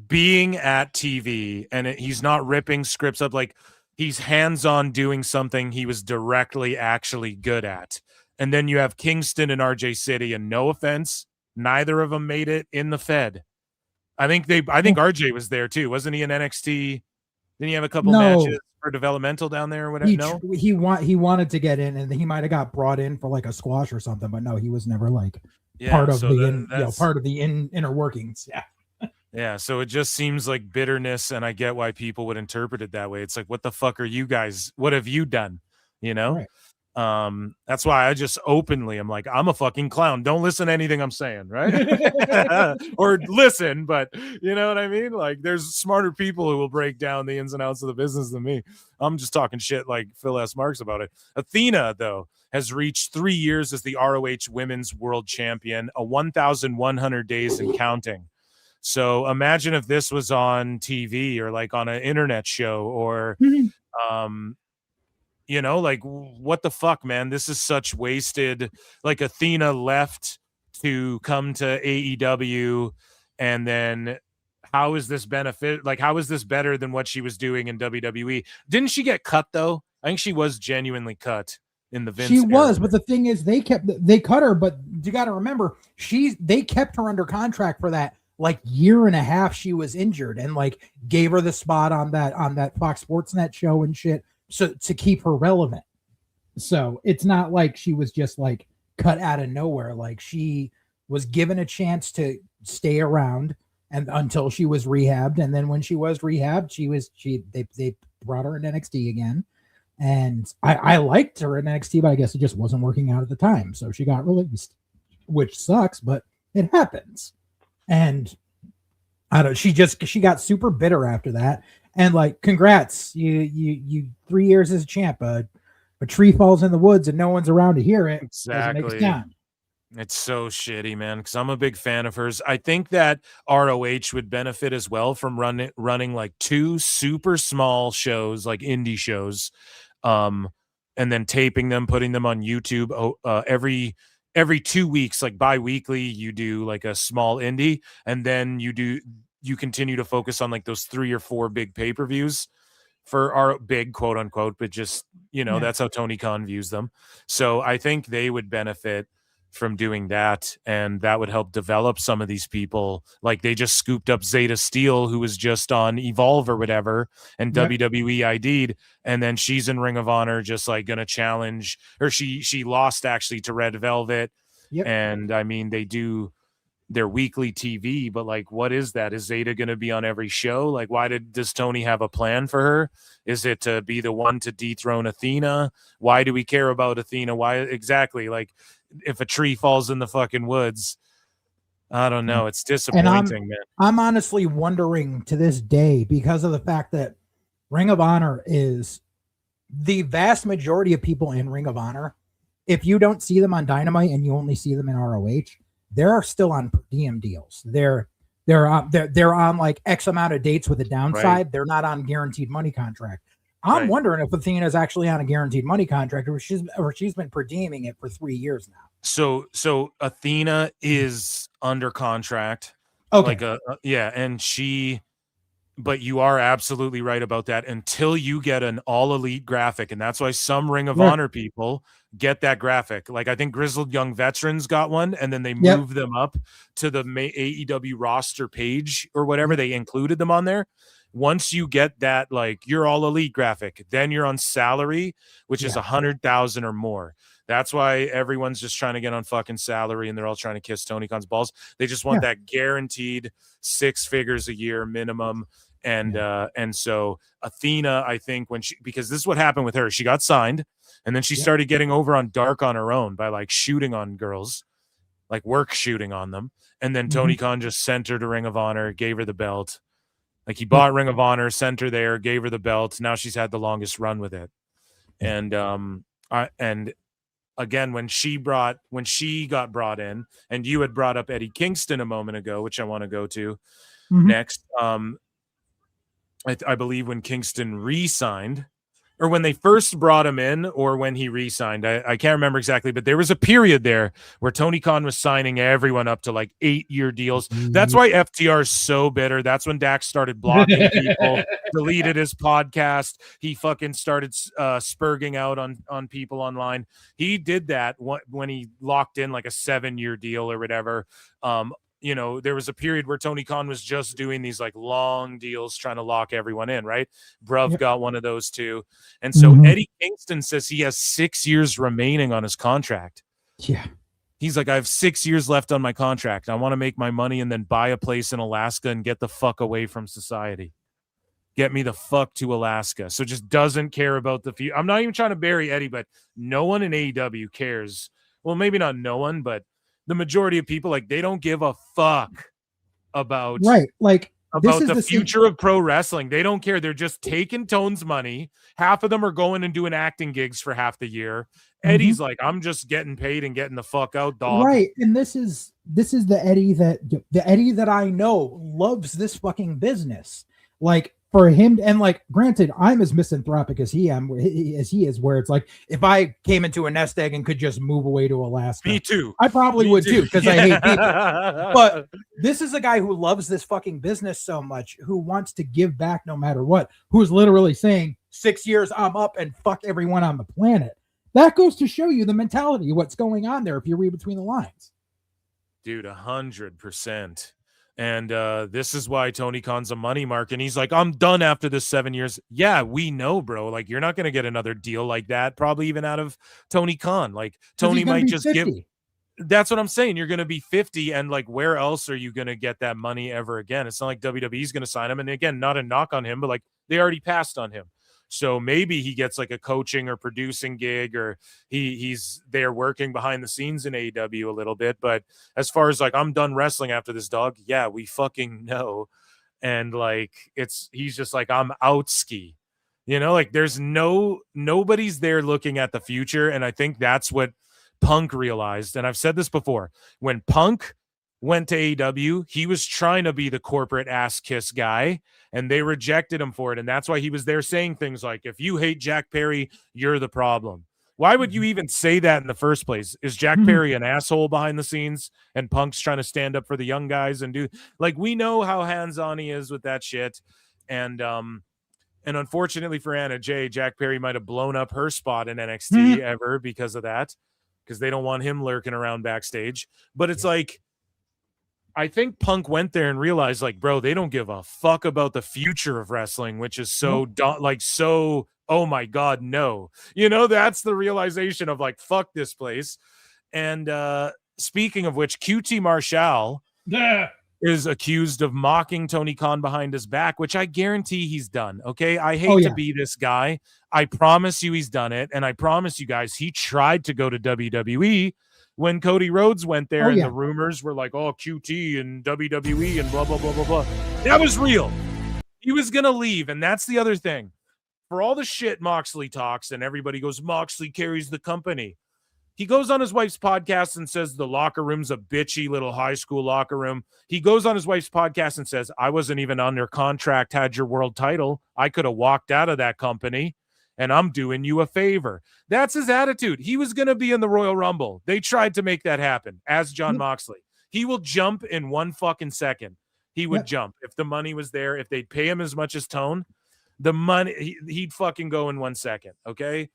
being at TV and he's not ripping scripts up, like he's hands-on doing something he was directly actually good at. And then you have Kingston and RJ City, and no offense, neither of them made it in the Fed. I think RJ was there too. Wasn't he in NXT? Didn't he have a couple matches for developmental down there or whatever? He wanted to get in, and he might have got brought in for like a squash or something, but no, he was never like part of the inner workings. Yeah. So it just seems like bitterness, and I get why people would interpret it that way. It's like, what the fuck are you guys? What have you done? You know? Right. That's why I just openly, I'm like, I'm a fucking clown. Don't listen to anything I'm saying, right? Or listen, but you know what I mean? Like, there's smarter people who will break down the ins and outs of the business than me. I'm just talking shit like Phil S. Marks about it. Athena, though, has reached 3 years as the ROH Women's World Champion, a 1,100 days and counting. So imagine if this was on TV or like on an internet show or, you know, like, what the fuck, man? This is such wasted. Like, Athena left to come to AEW, and then how is this benefit? Like, how is this better than what she was doing in WWE? Didn't she get cut though? I think she was genuinely cut in the Vince. She was, but the thing is, they cut her. But you got to remember, they kept her under contract for that like year and a half. She was injured, and like gave her the spot on that Fox Sportsnet show and shit. So to keep her relevant. So it's not like she was just like cut out of nowhere. Like, she was given a chance to stay around and until she was rehabbed. And then when she was rehabbed, they brought her in NXT again. And I liked her in NXT, but I guess it just wasn't working out at the time. So she got released, which sucks, but it happens. And she got super bitter after that. And like, congrats, you 3 years as a champ. A tree falls in the woods and no one's around to hear it. Exactly. It's so shitty, man, because I'm a big fan of hers. I think that ROH would benefit as well from running like 2 super small shows, like indie shows, and then taping them, putting them on YouTube every 2 weeks, like bi-weekly. You do like a small indie, and then you continue to focus on like those 3 or 4 big pay-per-views for our big quote unquote, but just, that's how Tony Khan views them. So I think they would benefit from doing that, and that would help develop some of these people. Like, they just scooped up Zeta Steele, who was just on Evolve or whatever, and WWE ID'd, and then she's in Ring of Honor, just like gonna challenge, or she lost actually to Red Velvet. And I mean, they do their weekly TV, but like, what is that? Is Zeta going to be on every show? Like, does Tony have a plan for her? Is it to be the one to dethrone Athena? Why do we care about Athena? Why exactly? Like, if a tree falls in the fucking woods, I don't know. It's disappointing, man. I'm honestly wondering to this day, because of the fact that Ring of Honor is the vast majority of people in Ring of Honor. If you don't see them on Dynamite and you only see them in ROH, they're still on per diem deals. They're They're on like X amount of dates with a downside. Right. They're not on guaranteed money contract. I'm wondering if Athena's actually on a guaranteed money contract, or she's been per dieming it for 3 years now. So Athena is under contract. Okay. But you are absolutely right about that until you get an all elite graphic. And that's why some Ring of Honor people get that graphic. Like I think Grizzled Young Veterans got one, and then they moved them up to the AEW roster page or whatever. They included them on there. Once you get that, like you're all elite graphic, then you're on salary, which is 100,000 or more. That's why everyone's just trying to get on fucking salary, and they're all trying to kiss Tony Khan's balls. They just want that guaranteed 6 figures a year minimum. And so Athena, I think because this is what happened with her, she got signed, and then she started getting over on Dark on her own by like shooting on girls, like work shooting on them. And then Tony Khan just sent her to Ring of Honor, gave her the belt. Like he bought Ring of Honor, sent her there, gave her the belt. Now she's had the longest run with it. And again, when she got brought in, and you had brought up Eddie Kingston a moment ago, which I want to go to next. I believe when Kingston re-signed, or when they first brought him in, or when he re-signed, I can't remember exactly, but there was a period there where Tony Khan was signing everyone up to like 8-year deals. That's why FTR is so bitter. That's when Dax started blocking people, deleted his podcast. He fucking started spurging out on people online. He did that when he locked in like a 7-year deal or whatever. There was a period where Tony Khan was just doing these like long deals, trying to lock everyone in, right? Bruv got one of those too. And so Eddie Kingston says he has 6 years remaining on his contract. Yeah. He's like, I have 6 years left on my contract. I want to make my money and then buy a place in Alaska and get the fuck away from society. Get me the fuck to Alaska. So just doesn't care about the future. I'm not even trying to bury Eddie, but no one in AEW cares. Well, maybe not no one, but the majority of people, like, they don't give a fuck about the future of pro wrestling. They don't care. They're just taking Tone's money. Half of them are going and doing acting gigs for half the year. Eddie's like, I'm just getting paid and getting the fuck out, dog. Right. And this is the Eddie that I know loves this fucking business. Like, for him, and like, granted, I'm as misanthropic as he is, where it's like, if I came into a nest egg and could just move away to Alaska, me too. I probably would too, because I hate people. But this is a guy who loves this fucking business so much, who wants to give back no matter what, who's literally saying 6 years I'm up and fuck everyone on the planet. That goes to show you the mentality of what's going on there if you read between the lines. Dude, 100%. And this is why Tony Khan's a money mark. And he's like, I'm done after this 7 years. Yeah, we know, bro. Like, you're not going to get another deal like that, probably even out of Tony Khan. Like, Tony might just 50. That's what I'm saying. You're going to be 50. And like, where else are you going to get that money ever again? It's not like WWE's going to sign him. And again, not a knock on him, but like, they already passed on him. So maybe he gets like a coaching or producing gig, or he's there working behind the scenes in AEW a little bit. But as far as like, I'm done wrestling after this, dog. Yeah, we fucking know. And like, he's just like, I'm out ski, like there's nobody's there looking at the future. And I think that's what Punk realized. And I've said this before, when Punk went to AEW, he was trying to be the corporate ass kiss guy, and they rejected him for it. And that's why he was there saying things like, if you hate Jack Perry, you're the problem. Why would you even say that in the first place? Is Jack Perry an asshole behind the scenes, and Punk's trying to stand up for the young guys and do, like, we know how hands-on he is with that shit. And unfortunately for Anna Jay, Jack Perry might have blown up her spot in NXT ever because of that, because they don't want him lurking around backstage. But it's like, I think Punk went there and realized, like, bro, they don't give a fuck about the future of wrestling, which is so, oh my God, no. That's the realization of like, fuck this place. And speaking of which, QT Marshall is accused of mocking Tony Khan behind his back, which I guarantee he's done. Okay. I hate to be this guy. I promise you he's done it. And I promise you guys, he tried to go to WWE when Cody Rhodes went there, and the rumors were like, oh, QT and WWE and blah, blah, blah, blah, blah. That was real. He was going to leave. And that's the other thing. For all the shit Moxley talks and everybody goes, Moxley carries the company. He goes on his wife's podcast and says the locker room's a bitchy little high school locker room. He goes on his wife's podcast and says, I wasn't even under contract, had your world title. I could have walked out of that company, and I'm doing you a favor. That's his attitude. He was going to be in the Royal Rumble. They tried to make that happen as Jon Moxley. He will jump in 1 fucking second. He would jump. If the money was there, if they'd pay him as much as Tone, the money, he'd fucking go in 1 second, okay?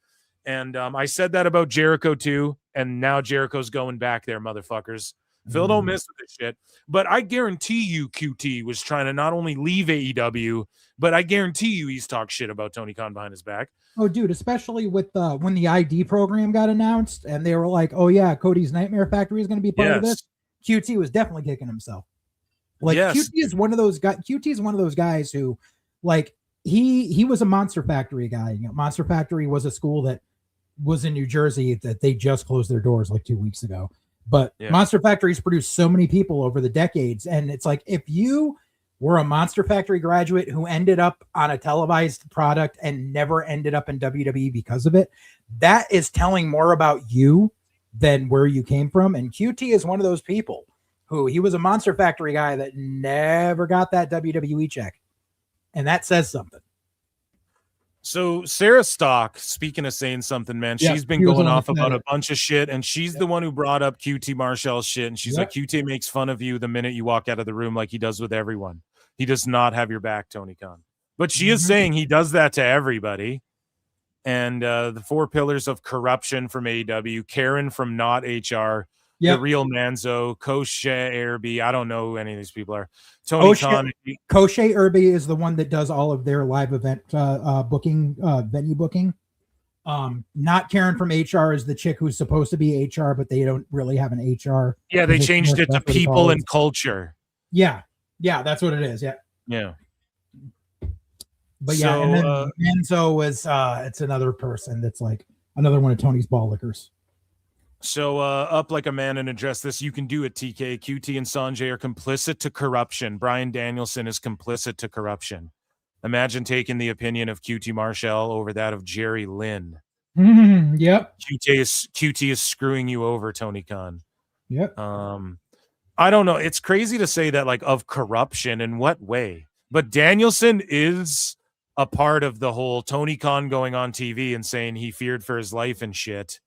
And I said that about Jericho too, and now Jericho's going back there, motherfuckers. Phil don't miss with this shit. But I guarantee you QT was trying to not only leave AEW, but I guarantee you he's talked shit about Tony Khan behind his back. Oh, dude, especially with when the ID program got announced and they were like, oh, yeah, Cody's Nightmare Factory is going to be part of this. QT was definitely kicking himself. Like, QT is one of those guys. QT is one of those guys who, like, he was a Monster Factory guy. You know, Monster Factory was a school that was in New Jersey that they just closed their doors like 2 weeks ago. But Monster Factory's produced so many people over the decades. And it's like, if you were a Monster Factory graduate who ended up on a televised product and never ended up in WWE because of it, that is telling more about you than where you came from. And QT is one of those people who he was a Monster Factory guy that never got that WWE check. And that says something. So Sarah Stock, speaking of saying something, man, she's been going off about a bunch of shit, and she's the one who brought up QT Marshall's shit, and she's like, QT makes fun of you the minute you walk out of the room like he does with everyone. He does not have your back, Tony Khan. But she is saying he does that to everybody. And the 4 pillars of corruption from AEW, Karen from Not HR, The Real Manzo, Koshe Irby. I don't know who any of these people are. Tony Khan. Koshe Irby is the one that does all of their live event booking, venue booking. Not Karen from HR is the chick who's supposed to be HR, but they don't really have an HR. Yeah, they changed it to people and culture. Yeah, that's what it is. Yeah. But so, and then Manzo was it's another person that's like another one of Tony's ball lickers. So up like a man and address this. You can do it, TK. QT and Sanjay are complicit to corruption. Bryan Danielson is complicit to corruption. Imagine taking the opinion of QT Marshall over that of Jerry Lynn. Yep. QT is screwing you over, Tony Khan. Yep. I don't know. It's crazy to say that, like, of corruption in what way? But Danielson is a part of the whole Tony Khan going on TV and saying he feared for his life and shit.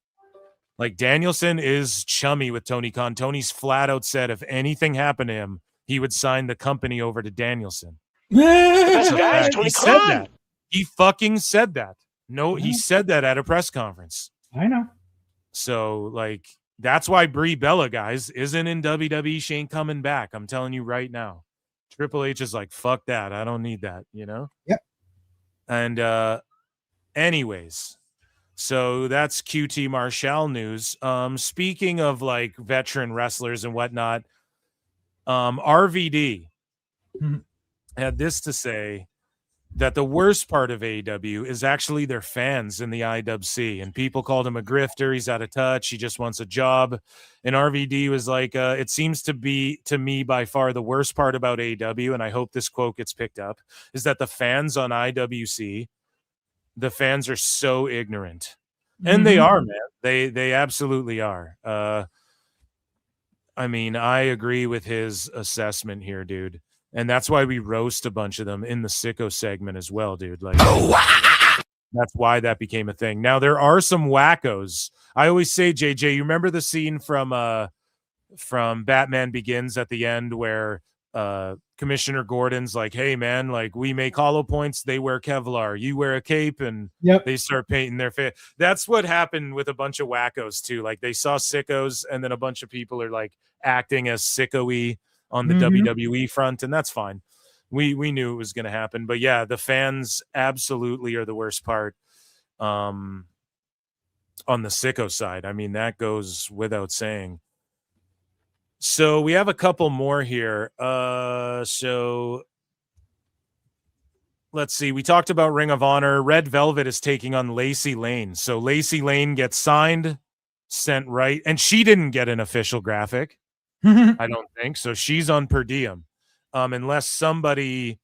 Like, Danielson is chummy with Tony Khan. Tony's flat out said if anything happened to him, he would sign the company over to Danielson. He said that. He fucking said that. No, he said that at a press conference. I know. So, like, that's why Brie Bella, guys, isn't in WWE. She ain't coming back. I'm telling you right now. Triple H is like, fuck that. I don't need that, you know? Yep. And anyways, so that's QT Marshall news. Speaking of, like, veteran wrestlers and whatnot, RVD had this to say, that the worst part of AEW is actually their fans in the IWC. And people called him a grifter. He's out of touch. He just wants a job. And RVD was like, it seems to be, to me, by far the worst part about AEW, and I hope this quote gets picked up, is that the fans on IWC, the fans are so ignorant. And they are, man. They absolutely are. I mean, I agree with his assessment here, dude. And that's why we roast a bunch of them in the sicko segment as well, dude. Like, that's why that became a thing. Now, there are some wackos. I always say, JJ, you remember the scene from Batman Begins at the end where Commissioner Gordon's like, hey, man, like, we make hollow points. They wear Kevlar. You wear a cape, and they start painting their face. That's what happened with a bunch of wackos, too. Like, they saw sickos, and then a bunch of people are, like, acting as sicko-y on the WWE front, and that's fine. We knew it was going to happen. But, yeah, the fans absolutely are the worst part on the sicko side. I mean, that goes without saying. So we have a couple more here. So let's see. We talked about Ring of Honor. Red Velvet is taking on Lacey Lane. So Lacey Lane gets signed, sent right, and she didn't get an official graphic. I don't think so. She's on per diem, unless somebody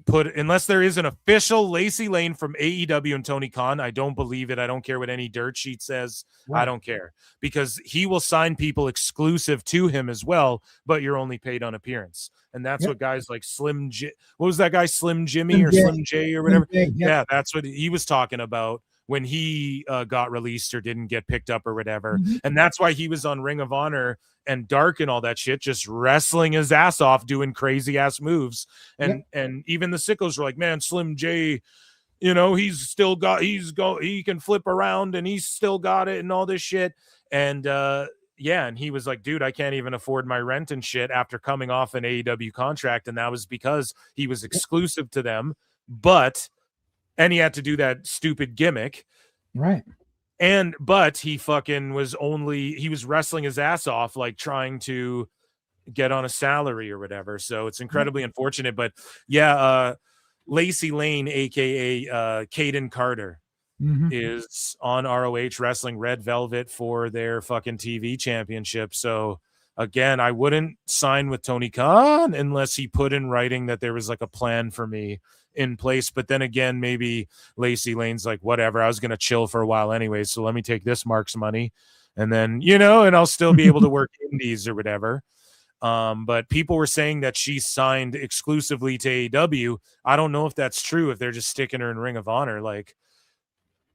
unless there is an official Lacey Lane from AEW and Tony Khan, I don't believe it. I don't care what any dirt sheet says. Right. I don't care, because he will sign people exclusive to him as well, but you're only paid on appearance. And that's what guys like what was that guy, Slim Jimmy or Slim J or whatever? Yeah, that's what he was talking about when he got released or didn't get picked up or whatever. Mm-hmm. And that's why he was on Ring of Honor and Dark and all that shit, just wrestling his ass off, doing crazy ass moves. And even the sickos were like, man, Slim J, you know, he can flip around and he's still got it and all this shit. And and he was like, dude, I can't even afford my rent and shit after coming off an AEW contract. And that was because he was exclusive to them, and he had to do that stupid gimmick. Right. But he fucking he was wrestling his ass off, like trying to get on a salary or whatever. So it's incredibly unfortunate. But Lacey Lane, aka Caden Carter, is on ROH wrestling Red Velvet for their fucking TV championship. So again, I wouldn't sign with Tony Khan unless he put in writing that there was like a plan for me in place. But then again, maybe Lacey Lane's like, whatever, I was going to chill for a while anyway, so let me take this Mark's money, and then, you know, and I'll still be able to work indies or whatever. But people were saying that she signed exclusively to AEW. I don't know if that's true, if they're just sticking her in Ring of Honor. Like,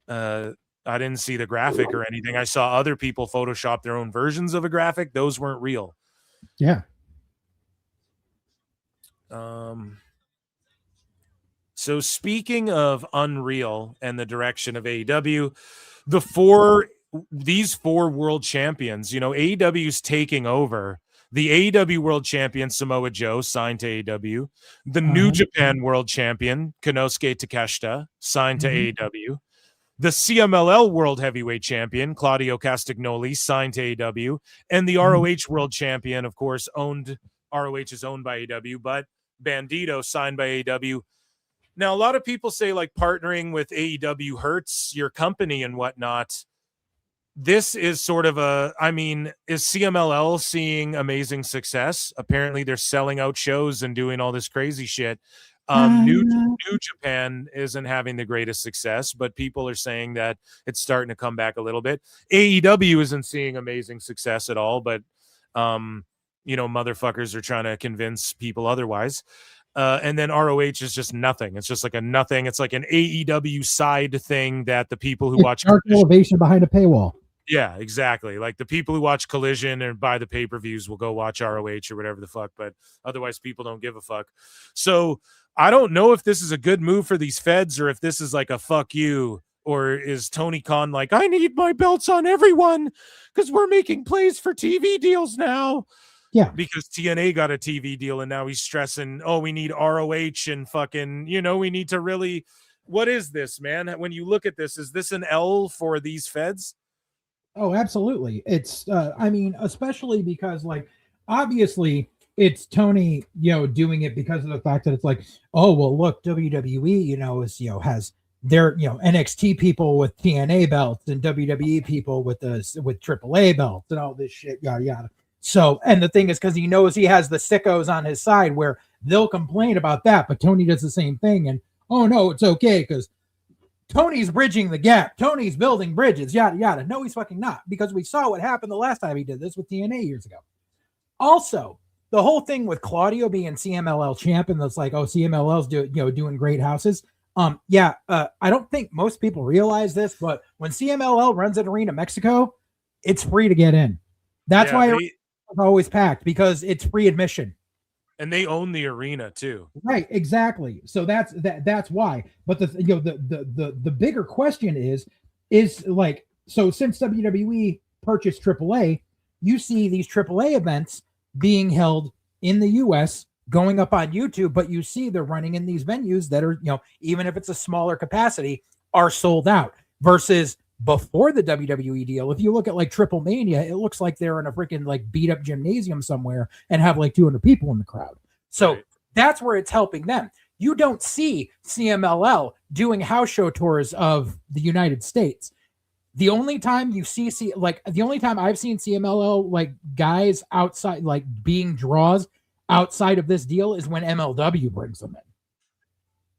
I didn't see the graphic or anything. I saw other people Photoshop their own versions of a graphic. Those weren't real. Yeah. So speaking of unreal and the direction of AEW, these four world champions, you know, AEW's taking over. The AEW world champion Samoa Joe signed to AEW. The New Japan world champion Konosuke Takeshita signed to AEW. The CMLL World Heavyweight Champion, Claudio Castagnoli, signed to AEW. And the ROH World Champion, of course, ROH is owned by AEW, but Bandito signed by AEW. Now, a lot of people say, like, partnering with AEW hurts your company and whatnot. This is sort of is CMLL seeing amazing success? Apparently, they're selling out shows and doing all this crazy shit. New Japan isn't having the greatest success, but people are saying that it's starting to come back a little bit. AEW isn't seeing amazing success at all, but you know, motherfuckers are trying to convince people otherwise. And then ROH is just nothing. It's just like a nothing. It's like an AEW side thing that the people who watch Dark Elevation behind a paywall. Yeah, exactly. Like the people who watch Collision and buy the pay-per-views will go watch ROH or whatever the fuck, but otherwise people don't give a fuck. So I don't know if this is a good move for these feds or if this is like a fuck you, or is Tony Khan like, I need my belts on everyone because we're making plays for TV deals now. Yeah. Because TNA got a TV deal and now he's stressing, oh, we need ROH and fucking, you know, we need to really, what is this, man? When you look at this, is this an L for these feds? Oh, absolutely. It's, I mean, especially because, like, obviously it's Tony, you know, doing it because of the fact that it's like, oh, well, look, WWE, you know, is, you know, has their, you know, NXT people with TNA belts and WWE people with AAA belts and all this shit, yada, yada. So, and the thing is, because he knows he has the sickos on his side where they'll complain about that, but Tony does the same thing. And, oh, no, it's okay because Tony's bridging the gap. Tony's building bridges, yada, yada. No, he's fucking not, because we saw what happened the last time he did this with TNA years ago. Also, the whole thing with Claudio being CMLL champion, that's like, oh, CMLL's doing great houses. I don't think most people realize this, but when CMLL runs at Arena Mexico, it's free to get in. That's why it's always packed, because it's free admission. And they own the arena too. Right, exactly. So that's why. But the bigger question is like, so since WWE purchased AAA, you see these AAA events being held in the US going up on YouTube, but you see they're running in these venues that are, you know, even if it's a smaller capacity, are sold out, versus before the WWE deal. If you look at like Triple Mania, it looks like they're in a freaking like beat up gymnasium somewhere and have like 200 people in the crowd. So that's where it's helping them. You don't see CMLL doing house show tours of the United States. The only time you see the only time I've seen CMLL like guys outside, like being draws outside of this deal, is when MLW brings them in.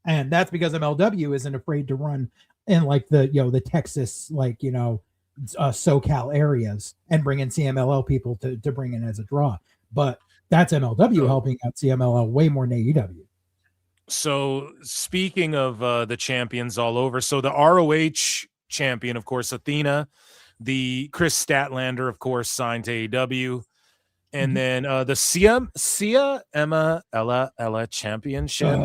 And that's because MLW isn't afraid to run in like the Texas, SoCal areas and bring in CMLL people to bring in as a draw. But that's MLW helping out CMLL way more than AEW. So speaking of the champions all over, so the ROH champion, of course, Athena, the Chris Statlander, of course, signed to AEW. And then the Sia Emma Ella championship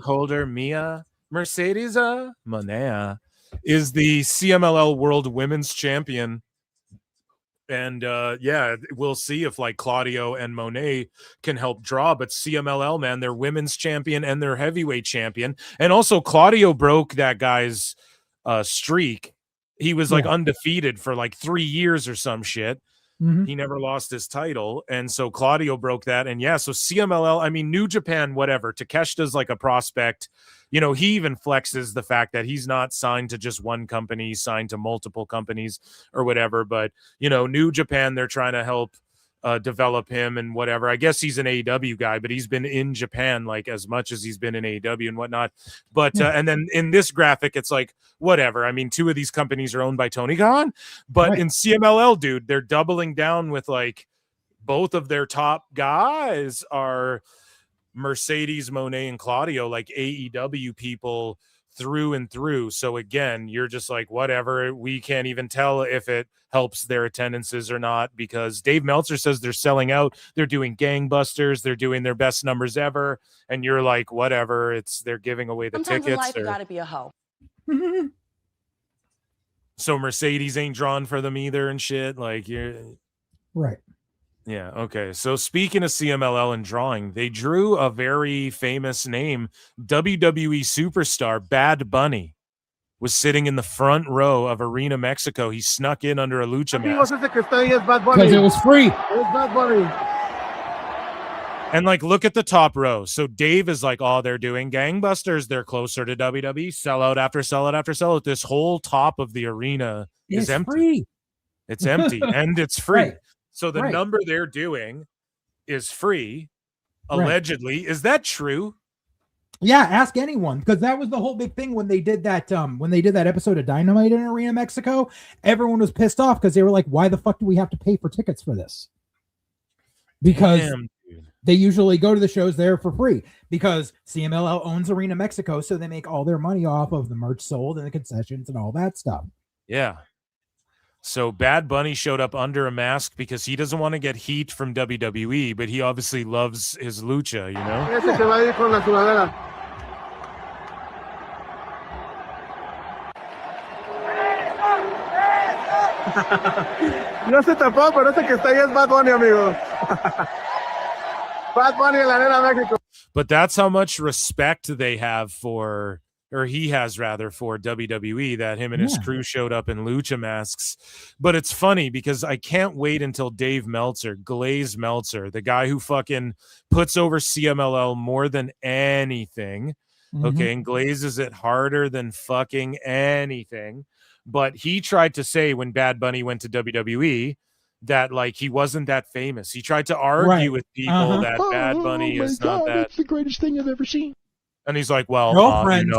holder Mia Mercedes Monea is the CMLL World Women's Champion. And we'll see if like Claudio and Monet can help draw. But CMLL, man, they're women's champion and they're heavyweight champion. And also Claudio broke that guy's streak. He was like undefeated for like 3 years or some shit. He never lost his title. And so Claudio broke that. And so CMLL, I mean, New Japan, whatever. Takeshita's like a prospect. He even flexes the fact that he's not signed to just one company, he's signed to multiple companies or whatever. But, New Japan, they're trying to help develop him and whatever. I guess he's an AEW guy, but he's been in Japan like as much as he's been in AEW and whatnot. But and then in this graphic, it's like whatever. I mean, 2 of these companies are owned by Tony Khan, but in CMLL, dude, they're doubling down with like both of their top guys are Mercedes, Monet, and Claudio, like AEW people through and through. So again, you're just like, whatever. We can't even tell if it helps their attendances or not, because Dave Meltzer says they're selling out. They're doing gangbusters. They're doing their best numbers ever. And you're like, whatever. They're giving away the Sometimes tickets. in life, you gotta be a hoe. So Mercedes ain't drawn for them either and shit. Like you're right. Yeah. Okay. So speaking of CMLL and drawing, they drew a very famous name, WWE superstar Bad Bunny. Was sitting in the front row of Arena Mexico. He snuck in under a lucha mask. Because it was free. Bad Bunny. And like, look at the top row. So Dave is like, oh, they're doing gangbusters. They're closer to WWE. Sellout after sellout after sellout. This whole top of the arena is empty. Free. It's empty and it's free. Right. So the number they're doing is free. Allegedly. Is that true? Yeah, ask anyone, because that was the whole big thing when they did that episode of Dynamite in Arena Mexico. Everyone was pissed off because they were like, why the fuck do we have to pay for tickets for this? Because they usually go to the shows there for free, because CMLL owns Arena Mexico, so they make all their money off of the merch sold and the concessions and all that stuff. Yeah. So Bad Bunny showed up under a mask because he doesn't want to get heat from WWE, but he obviously loves his lucha, No se tapó, pero ese que está ahí es Bad Bunny, amigo. Bad Bunny en la Arena Mexico. But that's how much respect they have for, or he has rather, for WWE, that him and his crew showed up in lucha masks. But it's funny because I can't wait until Dave Meltzer, Glaze Meltzer, the guy who fucking puts over CMLL more than anything. Okay, and glazes it harder than fucking anything. But he tried to say when Bad Bunny went to WWE that like he wasn't that famous. He tried to argue with people that Bad Bunny is not that. It's the greatest thing I've ever seen. And he's like, well, girlfriend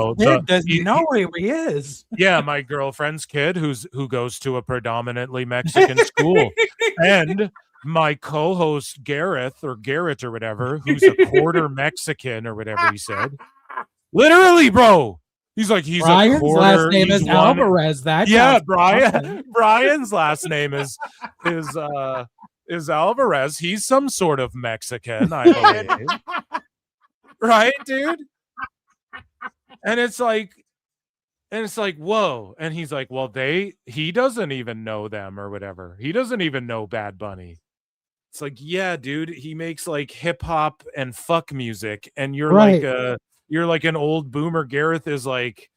doesn't know where he is. Yeah, my girlfriend's kid who goes to a predominantly Mexican school. And my co-host Garrett or whatever, who's a quarter Mexican or whatever he said. Literally, bro. He's like, Brian's a quarter. Last name is Alvarez. Brian's last name is Alvarez. He's some sort of Mexican, I believe. Right, dude? And it's like, whoa. And he's like, well, he doesn't even know them or whatever. He doesn't even know Bad Bunny. It's like, yeah, dude, he makes like hip hop and fuck music, and you're like an old boomer. Gareth is like,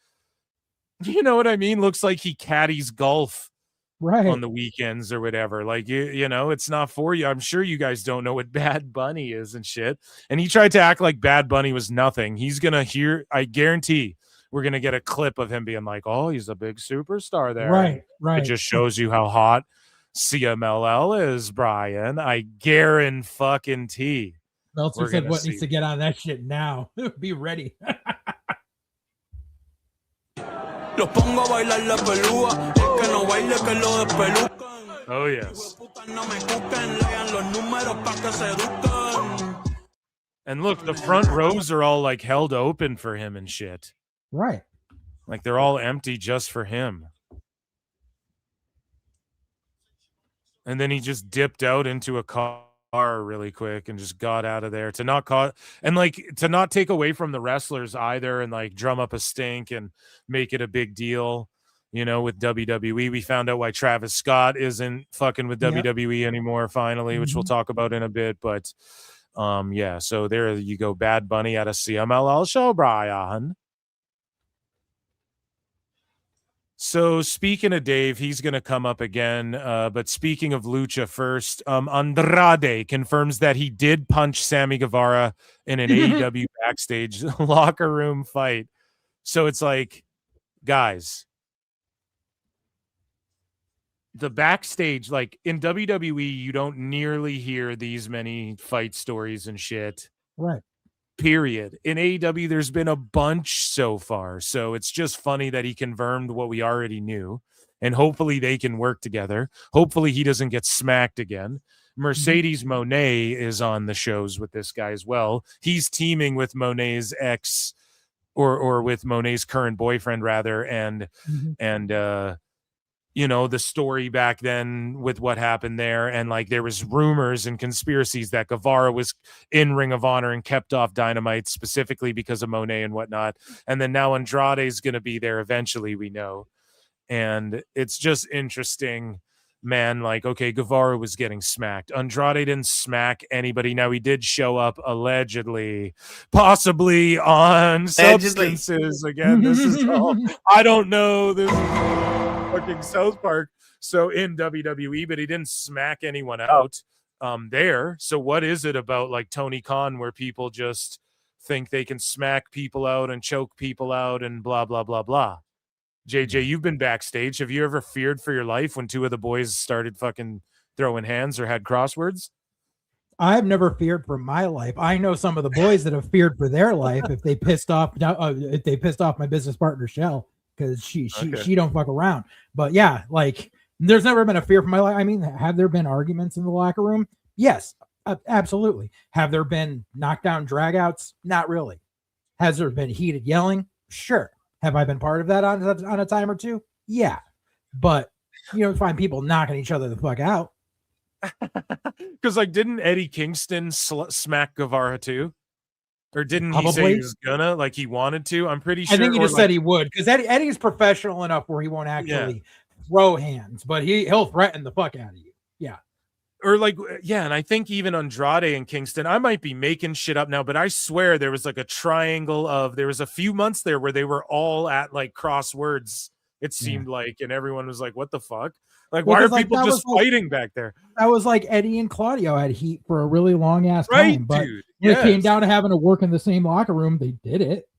you know what I mean? Looks like he caddies golf on the weekends or whatever. Like, you know, it's not for you. I'm sure you guys don't know what Bad Bunny is and shit. And he tried to act like Bad Bunny was nothing. He's going to hear, I guarantee we're going to get a clip of him being like, oh, he's a big superstar there. Right. It just shows you how hot CMLL is, Brian. I guarantee. Meltzer said what needs to get on that shit now. Be ready. Los pongo a bailar la pelúa. El que no baile que lo despelucan. Oh, yes. No me cuquen, lean los números pa' que se eduquen. And look, the front rows are all like held open for him and shit. Right. Like they're all empty just for him. And then he just dipped out into a car really quick and just got out of there to not to not take away from the wrestlers either and like drum up a stink and make it a big deal. You know, with WWE, we found out why Travis Scott isn't fucking with WWE anymore finally, which we'll talk about in a bit. But yeah, so there you go. Bad Bunny at a CMLL show, Brian. So speaking of Dave, he's going to come up again. But speaking of Lucha first, Andrade confirms that he did punch Sammy Guevara in an AEW backstage locker room fight. So it's like, guys, the backstage, like in WWE, you don't nearly hear these many fight stories and shit. Right. Period. In AEW, there's been a bunch so far. So it's just funny that he confirmed what we already knew. And hopefully they can work together. Hopefully he doesn't get smacked again. Mercedes Moné is on the shows with this guy as well. He's teaming with Monet's ex or with Monet's current boyfriend rather. And you know, the story back then with what happened there. And like, there was rumors and conspiracies that Guevara was in Ring of Honor and kept off Dynamite specifically because of Monet and whatnot. And then now Andrade's going to be there eventually, we know. And it's just interesting, man. Like, okay, Guevara was getting smacked. Andrade didn't smack anybody. Now he did show up allegedly, possibly on substances. Again, this is all, I don't know. This fucking South Park, so in WWE, but he didn't smack anyone out there. So what is it about like Tony Khan where people just think they can smack people out and choke people out and blah blah blah blah? JJ, you've been backstage. Have you ever feared for your life when two of the boys started fucking throwing hands or had crosswords? I've never feared for my life. I know some of the boys that have feared for their life if they pissed off my business partner Shell. Because she don't fuck around. But yeah, like there's never been a fear for my life. I mean, have there been arguments in the locker room? Yes, absolutely. Have there been knockdown dragouts? Not really. Has there been heated yelling? Sure. Have I been part of that on a time or two? Yeah. But you don't find people knocking each other the fuck out. Because like, didn't Eddie Kingston smack Guevara too? Or didn't he say he was gonna, like he wanted to? I'm pretty sure. I think he just said he would, because Eddie's professional enough where he won't actually throw hands, but he'll threaten the fuck out of you. Yeah. Or like, yeah, and I think even Andrade and Kingston, I might be making shit up now, but I swear there was like a triangle of, there was a few months there where they were all at like crosswords, it seemed like, and everyone was like, what the fuck? Like, why are people just fighting back there? That was like Eddie and Claudio had heat for a really long ass time. But dude. when it came down to having to work in the same locker room, they did it.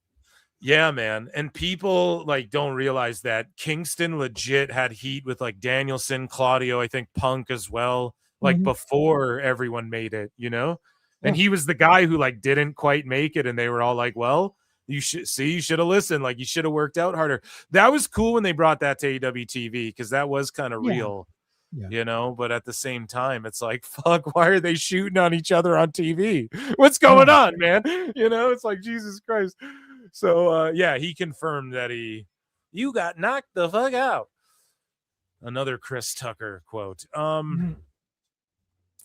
Yeah, man. And people like don't realize that Kingston legit had heat with like Danielson, Claudio, I think Punk as well, like before everyone made it, you know? And he was the guy who like didn't quite make it. And they were all like, well, you should have listened. Like you should have worked out harder. That was cool when they brought that to AEW TV because that was kind of real, you know, but at the same time, it's like, fuck, why are they shooting on each other on TV? What's going on, man? You know, it's like, Jesus Christ. So, yeah, he confirmed that you got knocked the fuck out. Another Chris Tucker quote.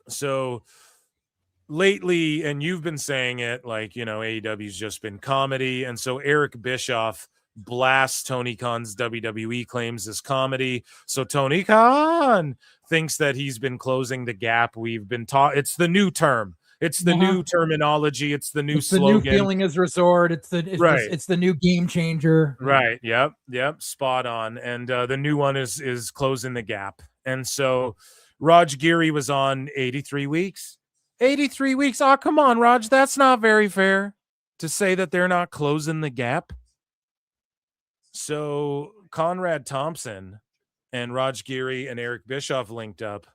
So lately, and you've been saying it, like, you know, AEW's just been comedy. And so Eric Bischoff blasts Tony Khan's WWE claims as comedy. So Tony Khan thinks that he's been closing the gap. We've been taught it's the new term. It's the new terminology. It's the new slogan. The new feeling is resort. It's the new game changer. Right. Yep. Spot on. And the new one is closing the gap. And so Raj Giri was on 83 weeks. 83 weeks. Oh, come on, Raj. That's not very fair to say that they're not closing the gap. So Conrad Thompson and Raj Giri and Eric Bischoff linked up.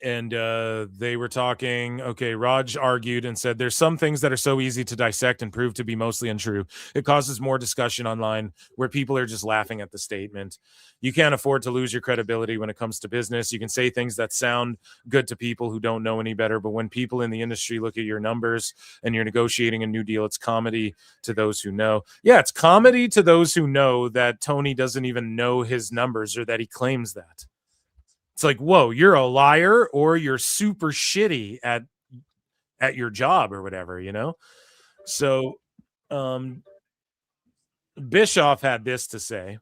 And they were talking. Okay, Raj argued and said there's some things that are so easy to dissect and prove to be mostly untrue. It causes more discussion online where people are just laughing at the statement. You can't afford to lose your credibility when it comes to business. You can say things that sound good to people who don't know any better, but when people in the industry look at your numbers and you're negotiating a new deal, it's comedy to those who know. Yeah, it's comedy to those who know that Tony doesn't even know his numbers or that he claims that. It's like, whoa, you're a liar or you're super shitty at your job or whatever, you know? So Bischoff had this to say.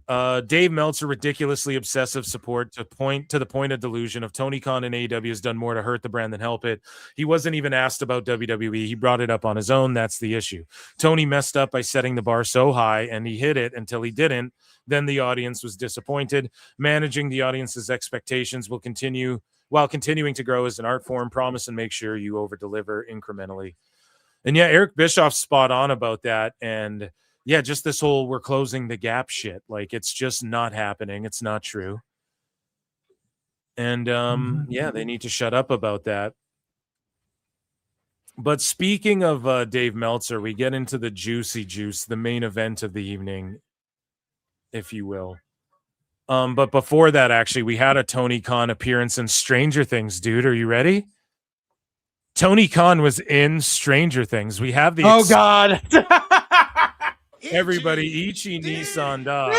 Dave Meltzer ridiculously obsessive support to the point of delusion of Tony Khan and AEW has done more to hurt the brand than help it. He wasn't even asked about WWE. He brought it up on his own. That's the issue. Tony messed up by setting the bar so high and he hit it until he didn't. Then the audience was disappointed. Managing the audience's expectations will continue while continuing to grow as an art form. Promise and make sure you over deliver incrementally. And yeah, Eric Bischoff's spot on about that. And yeah, just this whole we're closing the gap shit. Like, it's just not happening. It's not true. And yeah, they need to shut up about that. But speaking of Dave Meltzer, we get into the juicy juice, the main event of the evening, if you will. But before that, actually, we had a Tony Khan appearance in Stranger Things, dude. Are you ready? Tony Khan was in Stranger Things. We have the God. Everybody, Ichi Nissan Da.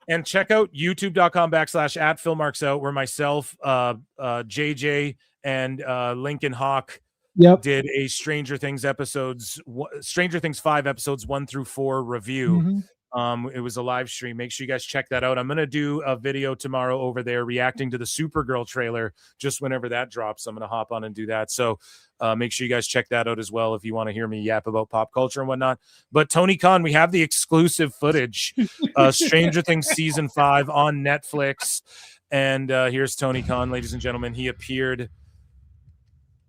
And check out youtube.com/@PhilMarksOut, where myself, JJ, and Lincoln Hawk did a Stranger Things 5 episodes 1 through 4 review. It was a live stream. Make sure you guys check that out. I'm going to do a video tomorrow over there reacting to the Supergirl trailer just whenever that drops. I'm going to hop on and do that. So make sure you guys check that out as well if you want to hear me yap about pop culture and whatnot. But Tony Khan, we have the exclusive footage. Stranger Things Season 5 on Netflix. And here's Tony Khan, ladies and gentlemen. He appeared.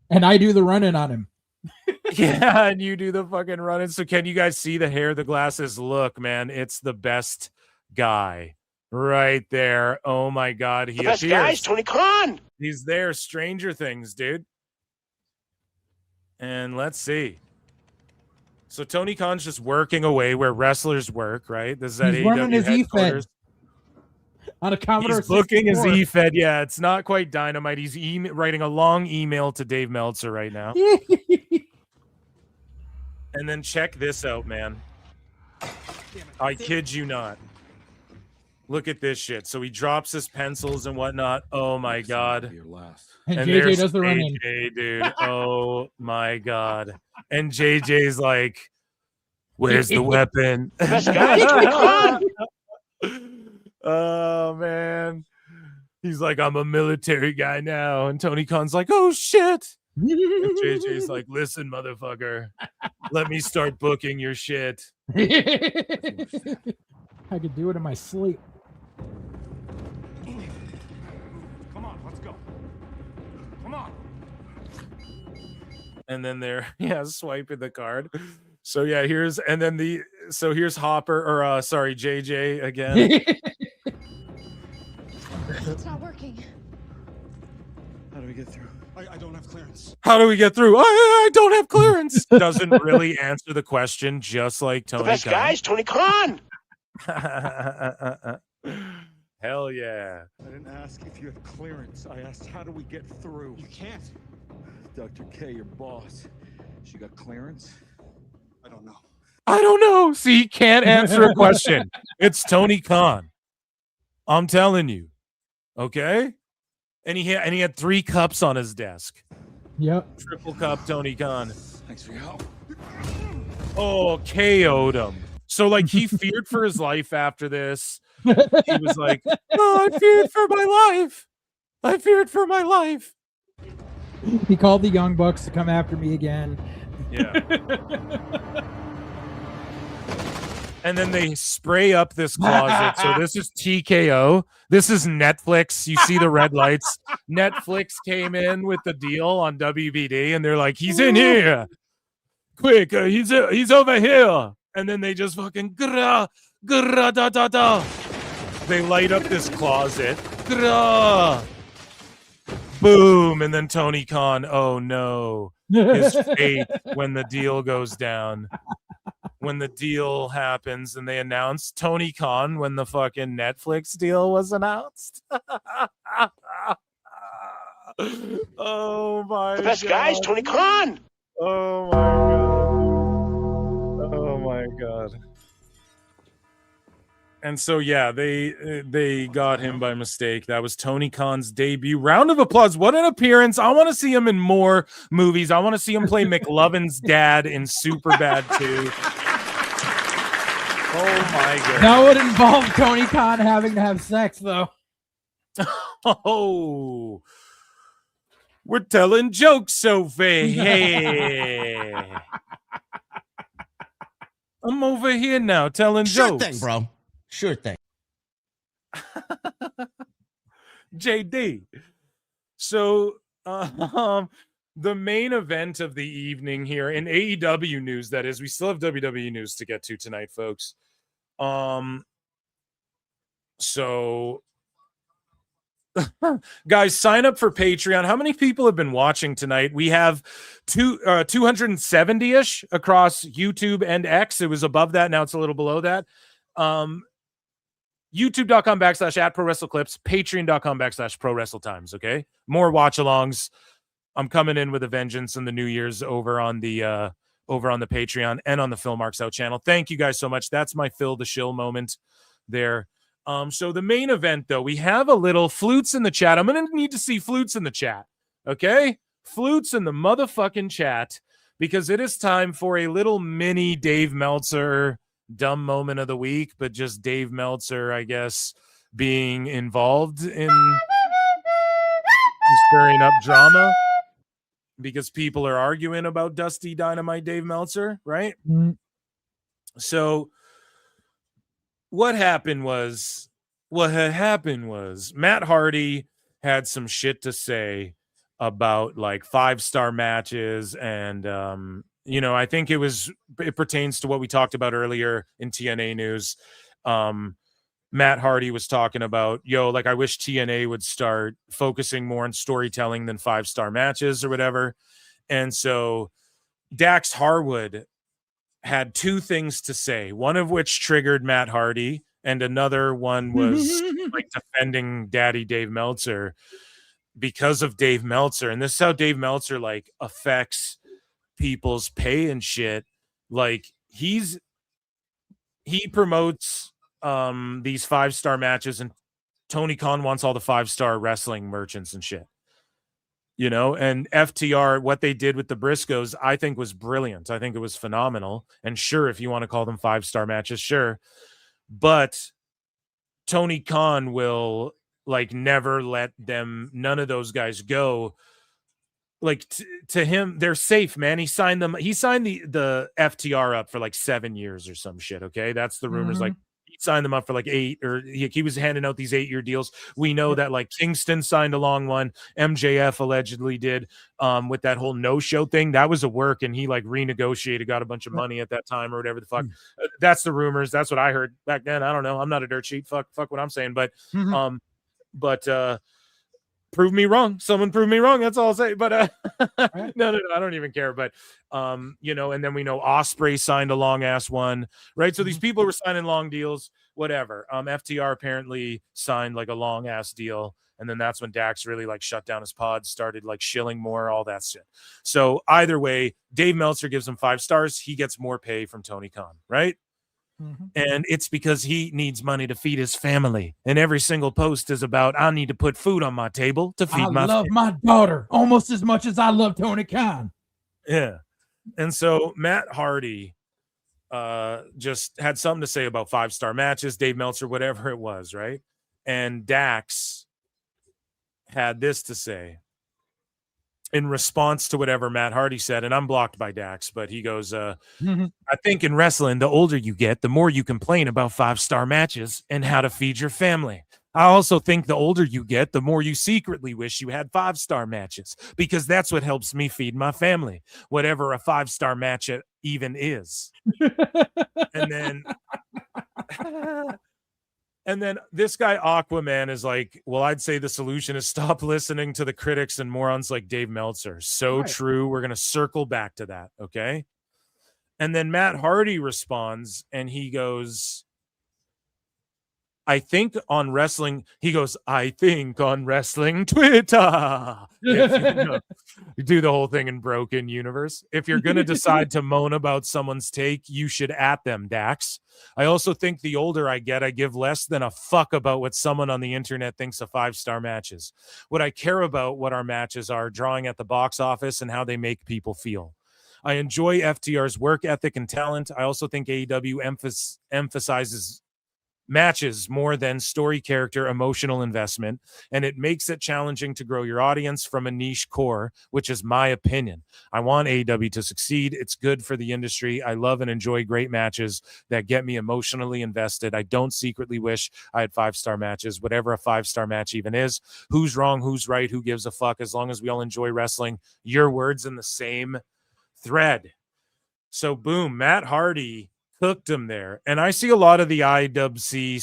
And I do the run-in on him. Yeah, and you do the fucking running. So can you guys see the hair, the glasses? Look, man, it's the best guy right there. Oh my God, he best appears. guy's Tony Khan. He's there. Stranger Things, dude. And let's see. So Tony Khan's just working away where wrestlers work, right? This is at AEW headquarters. On a Commodore He's booking his 64. E-Fed. Yeah, it's not quite Dynamite. He's writing a long email to Dave Meltzer right now. And then check this out, man. I kid you not. Look at this shit. So he drops his pencils and whatnot. Oh my God. And JJ does the run-in. JJ, dude. Oh my God. And JJ's like, where's the weapon? Best guy, Tony Khan. Oh man. He's like, I'm a military guy now. And Tony Khan's like, oh shit. And JJ's like, listen, motherfucker, let me start booking your shit. I could do it in my sleep. Come on, let's go. Come on. And then they're swiping the card. So yeah, here's Hopper or JJ again. It's not working. How do we get through? I don't have clearance. How do we get through? I don't have clearance. Doesn't really answer the question, just like Tony The best Khan. guy's Tony Khan. Hell yeah. I didn't ask if you had clearance. I asked, how do we get through? You can't. Dr. K, your boss, she got clearance? I don't know. I don't know. See, he can't answer a question. It's Tony Khan. I'm telling you. Okay? And he had 3 cups on his desk. Yep. Triple cup Tony Khan. Thanks for your help. Oh, KO'd him. So like he feared for his life after this. He was like, oh, I feared for my life. I feared for my life. He called the Young Bucks to come after me again. Yeah. And then they spray up this closet. So this is TKO. This is Netflix. You see the red lights. Netflix came in with the deal on WBD, and they're like, he's in here. Quick, he's over here. And then they just fucking da. They light up this closet. Extra! Boom! And then Tony Khan, oh no. His fate when the deal goes down. When the deal happens and they announce Tony Khan when the fucking Netflix deal was announced. Oh my god. The best guy's Tony Khan. Oh my god. Oh my god. And so yeah, they got him by mistake. That was Tony Khan's debut. Round of applause. What an appearance. I want to see him in more movies. I want to see him play McLovin's dad in Superbad 2. Oh my god. That would involve Tony Khan having to have sex though. Oh. We're telling jokes over here. I'm over here now telling jokes. Sure thing, bro. Sure thing. JD. So, the main event of the evening here in AEW news, that is, we still have WWE news to get to tonight, folks. So, guys, sign up for Patreon. How many people have been watching tonight? We have 270-ish across YouTube and X. It was above that. Now it's a little below that. YouTube.com/@ProWrestleClips, Patreon.com/ProWrestleTimes. Okay, more watch-alongs. I'm coming in with a vengeance in the New Year's over on the Patreon and on the Phil Marks Out channel. Thank you guys so much. That's my Phil the Shill moment there. So the main event, though, we have a little flutes in the chat. I'm gonna need to see flutes in the chat. Okay, flutes in the motherfucking chat, because it is time for a little mini Dave Meltzer dumb moment of the week, but just Dave Meltzer, I guess, being involved in stirring up drama because people are arguing about Dusty Dynamite Dave Meltzer, right? Mm. So what had happened was Matt Hardy had some shit to say about like 5-star matches, and I think it pertains to what we talked about earlier in TNA news. Matt Hardy was talking about, I wish TNA would start focusing more on storytelling than 5-star matches or whatever. And so Dax Harwood had two things to say, one of which triggered Matt Hardy, and another one was like defending Daddy Dave Meltzer because of Dave Meltzer. And this is how Dave Meltzer like affects people's pay and shit. Like he promotes these 5-star matches, and Tony Khan wants all the 5-star wrestling merchants and shit. And FTR, what they did with the Briscoes, I think was brilliant. I think it was phenomenal. And sure, if you want to call them 5-star matches, sure. But Tony Khan will like never let none of those guys go. Like to him, they're safe, man. He signed the FTR up for like 7 years or some shit. Okay. That's the rumors. Like he signed them up for like 8, or he was handing out these 8-year deals. We know that like Kingston signed a long one. MJF allegedly did with that whole no-show thing. That was a work, and he like renegotiated, got a bunch of money at that time or whatever the fuck. That's the rumors. That's what I heard back then. I don't know. I'm not a dirt sheet. Fuck what I'm saying. But prove me wrong. Someone prove me wrong. That's all I'll say. But no, I don't even care. But and then we know Ospreay signed a long ass one, right? So these people were signing long deals, whatever. FTR apparently signed like a long ass deal, and then that's when Dax really like shut down his pod, started like shilling more, all that shit. So either way, Dave Meltzer gives him 5 stars. He gets more pay from Tony Khan, right? And it's because he needs money to feed his family. And every single post is about, I need to put food on my table to feed my family. I love my daughter almost as much as I love Tony Khan. Yeah. And so Matt Hardy just had something to say about 5-star matches, Dave Meltzer, whatever it was, right? And Dax had this to say in response to whatever Matt Hardy said, and I'm blocked by Dax, but he goes, I think in wrestling, the older you get, the more you complain about 5-star matches and how to feed your family. I also think the older you get, the more you secretly wish you had 5-star matches, because that's what helps me feed my family, whatever a 5-star match even is. And And then this guy Aquaman is like, well, I'd say the solution is stop listening to the critics and morons like Dave Meltzer. So true. We're going to circle back to that. Okay. And then Matt Hardy responds and he goes, I think on wrestling, he goes, I think on wrestling Twitter. You do the whole thing in Broken Universe. If you're going to decide to moan about someone's take, you should at them, Dax. I also think the older I get, I give less than a fuck about what someone on the internet thinks of 5-star matches. What I care about what our matches are, drawing at the box office and how they make people feel. I enjoy FTR's work ethic and talent. I also think AEW emphasizes matches more than story, character, emotional investment, and it makes it challenging to grow your audience from a niche core, which is my opinion. I want AEW to succeed. It's good for the industry. I love and enjoy great matches that get me emotionally invested. I don't secretly wish I had 5-star matches, whatever a 5-star match even is. Who's wrong? Who's right? Who gives a fuck? As long as we all enjoy wrestling. Your words in the same thread. So boom, Matt Hardy cooked him there. And I see a lot of the IWC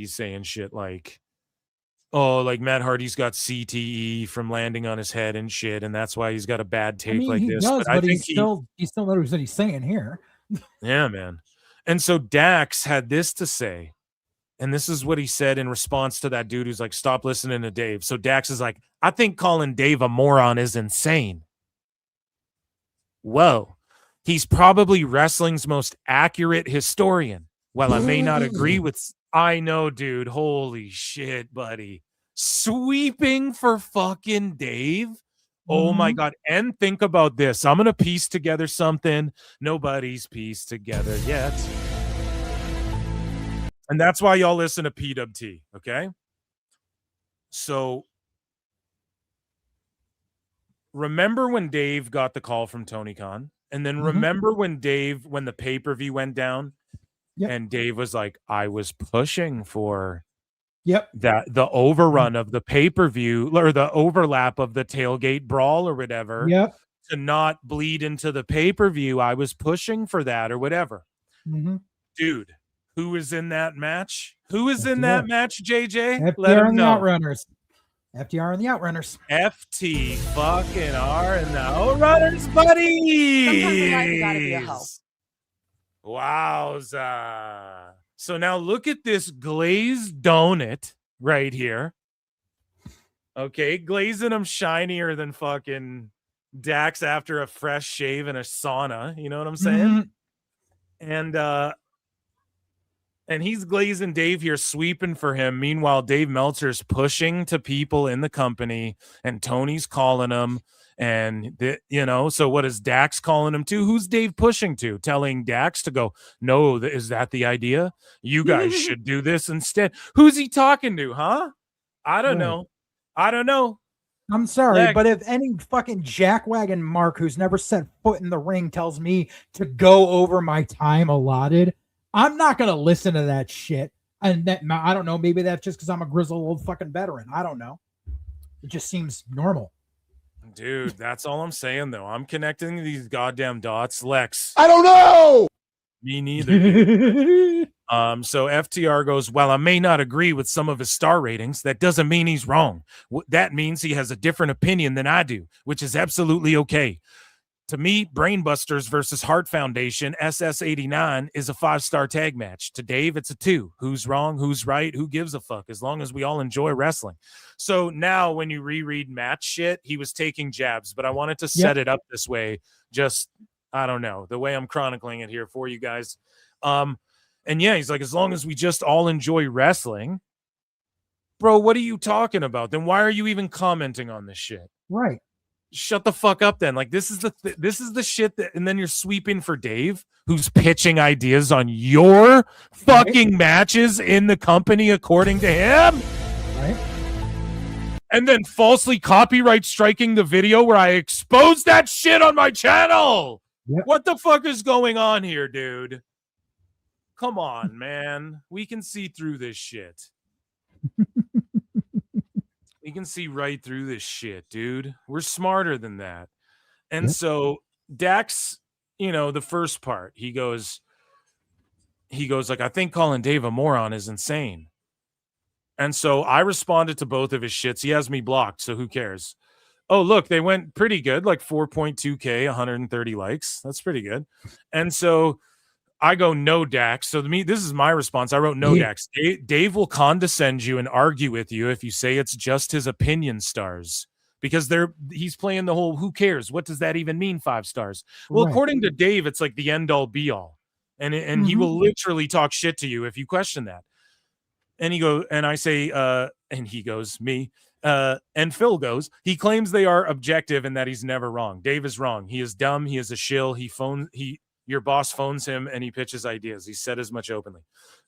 saying, shit like, oh, like Matt Hardy's got CTE from landing on his head and shit, and that's why he's got a bad take like he this. does, but I think he still knows what he's saying here. Yeah, man. And so Dax had this to say, and this is what he said in response to that dude who's like, stop listening to Dave. So Dax is like, I think calling Dave a moron is insane. Whoa, he's probably wrestling's most accurate historian. Well, I may not agree with, I know, dude. Holy shit, buddy. Sweeping for fucking Dave. Oh my God. And think about this. I'm going to piece together something nobody's pieced together yet. And that's why y'all listen to PWT. Okay. So remember when Dave got the call from Tony Khan? And then remember when the pay-per-view went down and Dave was like, I was pushing for the overrun of the pay-per-view or the overlap of the tailgate brawl or whatever to not bleed into the pay-per-view. I was pushing for that or whatever. Dude, who is in that match? Who is in that match, JJ? Let him know. FTR and the Outrunners. FT fucking R and the Outrunners, buddy. Sometimes in life you gotta be a hoe. Wowza. So now look at this glazed donut right here. Okay, glazing them shinier than fucking Dax after a fresh shave in a sauna. You know what I'm saying? And he's glazing Dave here, sweeping for him. Meanwhile, Dave Meltzer's pushing to people in the company, and Tony's calling him. And, so what is Dax calling him to? Who's Dave pushing to? Telling Dax to go, no, is that the idea? You guys should do this instead. Who's he talking to, huh? I don't know. I'm sorry, but if any fucking jackwagon Mark who's never set foot in the ring tells me to go over my time allotted, I'm not going to listen to that shit. And that, I don't know, maybe that's just because I'm a grizzled old fucking veteran. I don't know. It just seems normal. Dude, that's all I'm saying, though. I'm connecting these goddamn dots. Lex. I don't know. Me neither. Dude. So FTR goes, well, I may not agree with some of his star ratings. That doesn't mean he's wrong. That means he has a different opinion than I do, which is absolutely okay. To me, Brainbusters versus Heart Foundation, SS89, is a 5-star tag match. To Dave, it's a 2. Who's wrong? Who's right? Who gives a fuck? As long as we all enjoy wrestling. So now when you reread match shit, he was taking jabs, but I wanted to set it up this way. Just, I don't know, the way I'm chronicling it here for you guys. And yeah, he's like, as long as we just all enjoy wrestling. Bro, what are you talking about? Then why are you even commenting on this shit? Right. Shut the fuck up then. Like, this is the shit that, and then you're sweeping for Dave, who's pitching ideas on your fucking matches in the company according to him. Right. And then falsely copyright striking the video where I exposed that shit on my channel. What the fuck is going on here, dude? Come on, man. We can see through this shit. You can see right through this shit, dude. We're smarter than that. And so Dax the first part, he goes like, I think calling Dave a moron is insane. And so I responded to both of his shits. He has me blocked, so who cares? Oh, look, they went pretty good, like 4.2K, 130 likes. That's pretty good. And so I go, no, Dax. So to me, this is my response. I wrote, no, Dax. Dave will condescend you and argue with you if you say it's just his opinion stars. Because he's playing the whole, who cares? What does that even mean, 5 stars? Well, Right. according to Dave, it's like the end all be all. And he will literally talk shit to you if you question that. And I say, and he goes, me. And Phil goes, he claims they are objective and that he's never wrong. Dave is wrong. He is dumb. He is a shill. Your boss phones him and he pitches ideas. He said as much openly.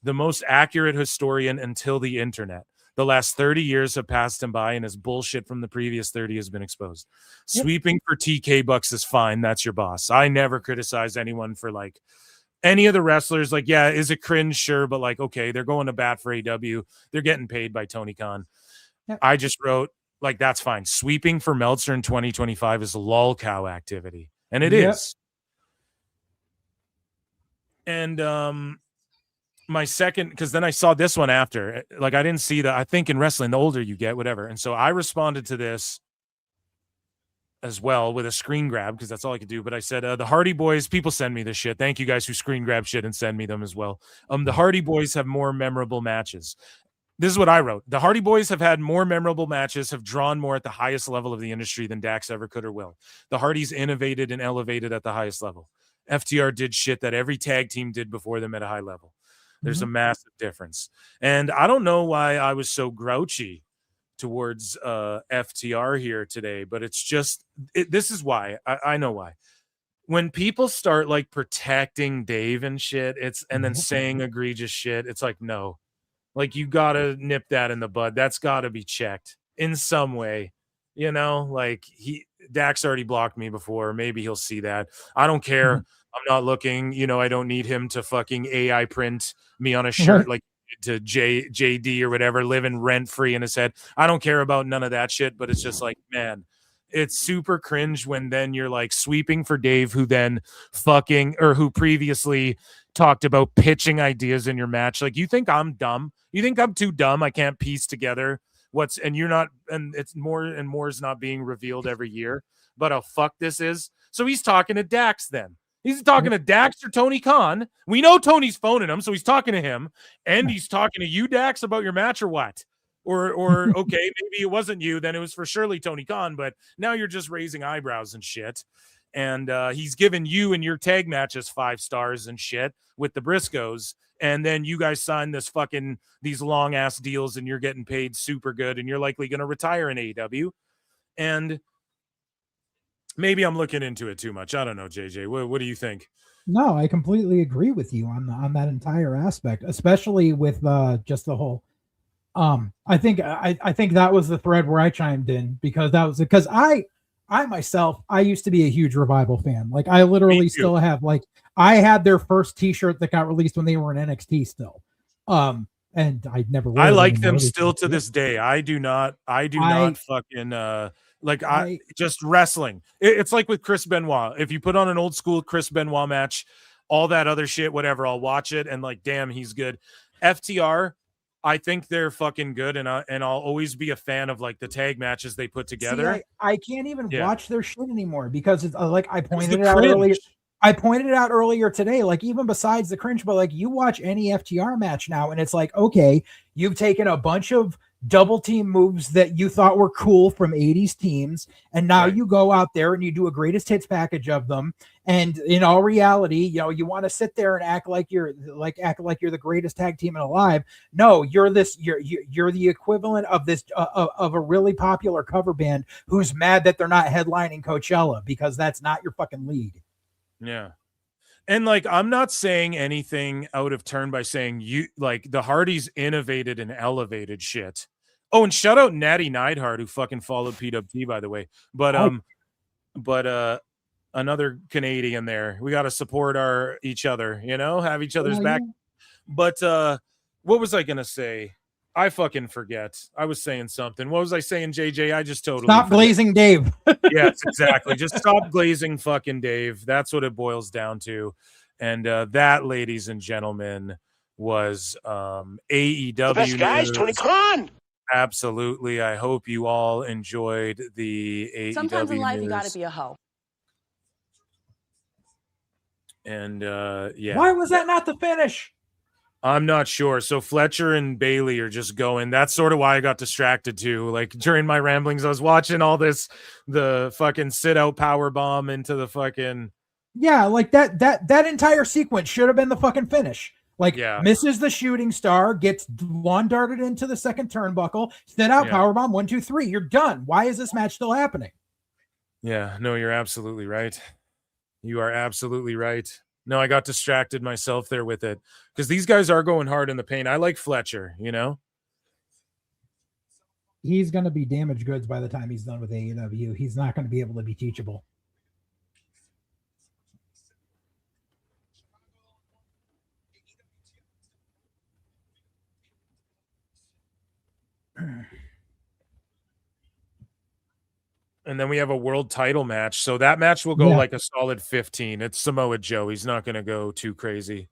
The most accurate historian until the internet. The last 30 years have passed him by and his bullshit from the previous 30 has been exposed. Yep. Sweeping for TK bucks is fine. That's your boss. I never criticize anyone for like any of the wrestlers. Like, yeah, is it cringe? Sure. But like, okay, they're going to bat for AEW. They're getting paid by Tony Khan. Yep. I just wrote like, that's fine. Sweeping for Meltzer in 2025 is a lol cow activity. And it is. And my second, because then I saw this one after, like I didn't see that. I think in wrestling, the older you get, whatever. And so I responded to this as well with a screen grab because that's all I could do. But I said, the Hardy Boys, people send me this shit. Thank you guys who screen grab shit and send me them as well. The Hardy Boys have more memorable matches. This is what I wrote. The Hardy Boys have had more memorable matches, have drawn more at the highest level of the industry than Dax ever could or will. The Hardys innovated and elevated at the highest level. FTR did shit that every tag team did before them at a high level. There's a massive difference. And I don't know why I was so grouchy towards FTR here today, but it's just, this is why. I know why. When people start like protecting Dave and shit, and then saying egregious shit, it's like, no. Like, you got to nip that in the bud. That's got to be checked in some way. Like Dax already blocked me before. Maybe he'll see that. I don't care. I'm not looking, I don't need him to fucking AI print me on a shirt like to JD or whatever, living rent free in his head. I don't care about none of that shit, but it's just like, man, it's super cringe when then you're like sweeping for Dave, who then who previously talked about pitching ideas in your match. Like, you think I'm dumb? You think I'm too dumb? I can't piece together you're not, and it's more and more is not being revealed every year, but how fuck this is. So he's talking to Dax then. He's talking to Dax or Tony Khan. We know Tony's phoning him, so he's talking to him, and he's talking to you, Dax, about your match or what? Or okay, maybe it wasn't you, then it was for surely Tony Khan, but now you're just raising eyebrows and shit. And he's given you and your tag matches 5 stars and shit with the Briscoes, and then you guys sign these long ass deals, and you're getting paid super good, and you're likely going to retire in AEW. And maybe I'm looking into it too much. I don't know, JJ. What do you think? No, I completely agree with you on that entire aspect, especially with just the whole. I think that was the thread where I chimed in because I myself, I used to be a huge Revival fan. Like, I literally still have, like, I had their first T-shirt that got released when they were in NXT still. And I never. I like them still to this day. I do not fucking just wrestling. It's like with Chris Benoit. If you put on an old school Chris Benoit match, all that other shit, whatever, I'll watch it and like, damn, he's good. FTR, I think they're fucking good, and I'll always be a fan of like the tag matches they put together. See, I can't even watch their shit anymore because it's like I pointed it out earlier. I pointed it out earlier today, like even besides the cringe, but like you watch any FTR match now and it's like, okay, you've taken a bunch of double team moves that you thought were cool from 80s teams. And now you go out there and you do a greatest hits package of them. And in all reality, you want to sit there and act like you're the greatest tag team alive. No, you're the equivalent of this, of a really popular cover band who's mad that they're not headlining Coachella because that's not your fucking league. Yeah. And like, I'm not saying anything out of turn by saying the Hardys innovated and elevated shit. Oh, and shout out Natty Neidhart, who fucking followed PWT, by the way. But another Canadian there. We got to support each other, have each other's back. Yeah. But what was I gonna say? I fucking forget. I was saying something. What was I saying, JJ? I just totally Stop forget. glazing Dave. Yes, exactly. Just stop glazing fucking Dave. That's what it boils down to. And that, ladies and gentlemen, was AEW The best guys, news. Tony Khan. Absolutely. I hope you all enjoyed the AEW Sometimes in life, news. you got to be a hoe. And yeah. Why was that not the finish? I'm not sure. So Fletcher and Bailey are just going. That's sort of why I got distracted too. Like during my ramblings, I was watching all this, the fucking sit out power bomb into the fucking. Yeah, like that entire sequence should have been the fucking finish. Like misses the shooting star, gets lawn darted into the second turnbuckle, sit out power bomb 1, 2, 3. You're done. Why is this match still happening? Yeah, no, you're absolutely right. You are absolutely right. No, I got distracted myself there with it because these guys are going hard in the paint. I like Fletcher, you know. He's going to be damaged goods by the time he's done with AEW. He's not going to be able to be teachable. And then we have a world title match. So that match will go like a solid 15. It's Samoa Joe. He's not going to go too crazy.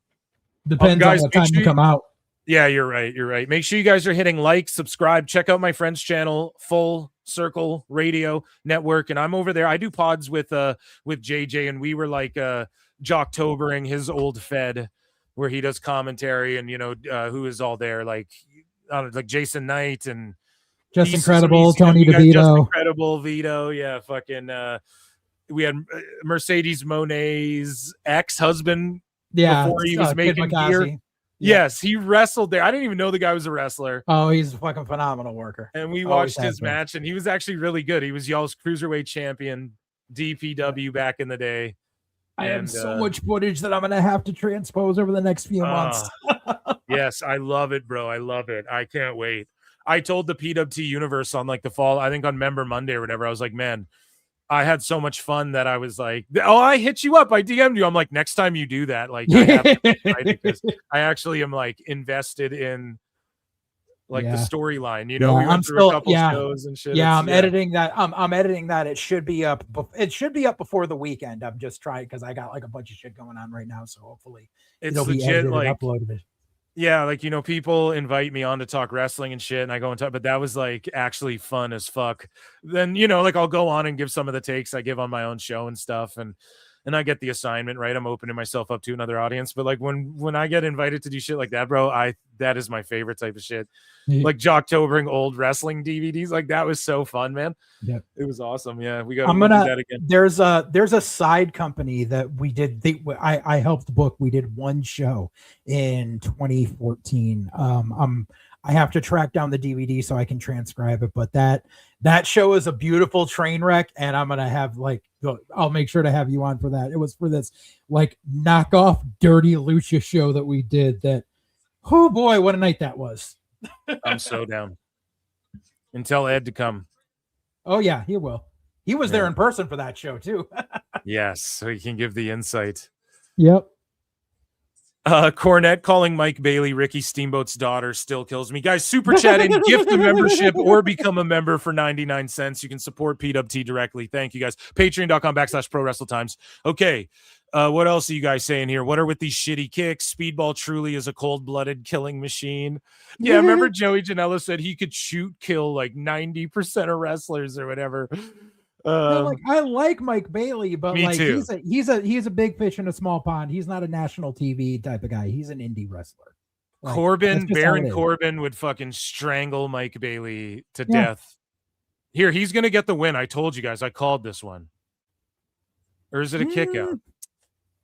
Depends guys, on what time you come out. Yeah, you're right. You're right. Make sure you guys are hitting like, subscribe, check out my friend's channel, Full Circle Radio Network. And I'm over there. I do pods with JJ, and we were like Jocktobering his old Fed where he does commentary, and you know who is all there, like Jason Knight and Just Incredible, Tony DeVito. Just Incredible, Vito. Yeah, fucking. We had Mercedes Monet's ex-husband. Yeah, before he was making gear. Yeah. Yes, he wrestled there. I didn't even know the guy was a wrestler. Oh, he's a fucking phenomenal worker. And we watched his match, and he was actually really good. He was y'all's cruiserweight champion, DPW back in the day. I have so much footage that I'm going to have to transpose over the next few months. Yes, I love it, bro. I love it. I can't wait. I told the PWT universe on like the fall, I think on Member Monday or whatever, I was like, man, I had so much fun that I was like, oh, I hit you up. I DM'd you. I'm like, next time you do that, like, I have to, right? Because I actually am like invested in like the storyline, you know, we went through a couple shows and shit. Yeah, I'm editing that. I'm editing that. It should be up. It should be up before the weekend. I'm just trying because I got like a bunch of shit going on right now. So hopefully it's it'll be legit, edited like, and uploaded. Yeah, like, you know, people invite me on to talk wrestling and shit, and I go and talk, but that was like actually fun as fuck. Then, you know, like I'll go on and give some of the takes I give on my own show and stuff, and I get the assignment, right? I'm opening myself up to another audience, but like when I get invited to do shit like that, bro, that is my favorite type of shit. Like Jocktobering old wrestling DVDs, like that was so fun, man. Yeah, it was awesome. Yeah, we got. I'm do gonna. that again. There's a side company that we did. I helped book. We did one show in 2014. I have to track down the DVD so I can transcribe it. But that show is a beautiful train wreck, and I'm gonna have like I'll make sure to have you on for that. It was for this like knockoff Dirty Lucha show that we did. That oh boy, what a night that was. I'm so down. And tell Ed to come. Oh yeah, he will. He was there in person for that show too. Yes, so he can give the insight. Yep. Cornette calling Mike Bailey Ricky Steamboat's daughter still kills me. Guys, super chat in, gift the membership, or become a member for 99 cents. You can support PWT directly. Thank you guys. Patreon.com/ProWrestleTimes. Okay. What else are you guys saying here? What are with these shitty kicks? Speedball truly is a cold-blooded killing machine. Yeah, remember Joey Janela said he could kill like 90% of wrestlers or whatever. I like Mike Bailey, but Me like too. he's a big fish in a small pond. He's not a national TV type of guy. He's an indie wrestler. Like, Baron Corbin would fucking strangle Mike Bailey to death. Here, he's gonna get the win. I told you guys. I called this one. Or is it a kick out?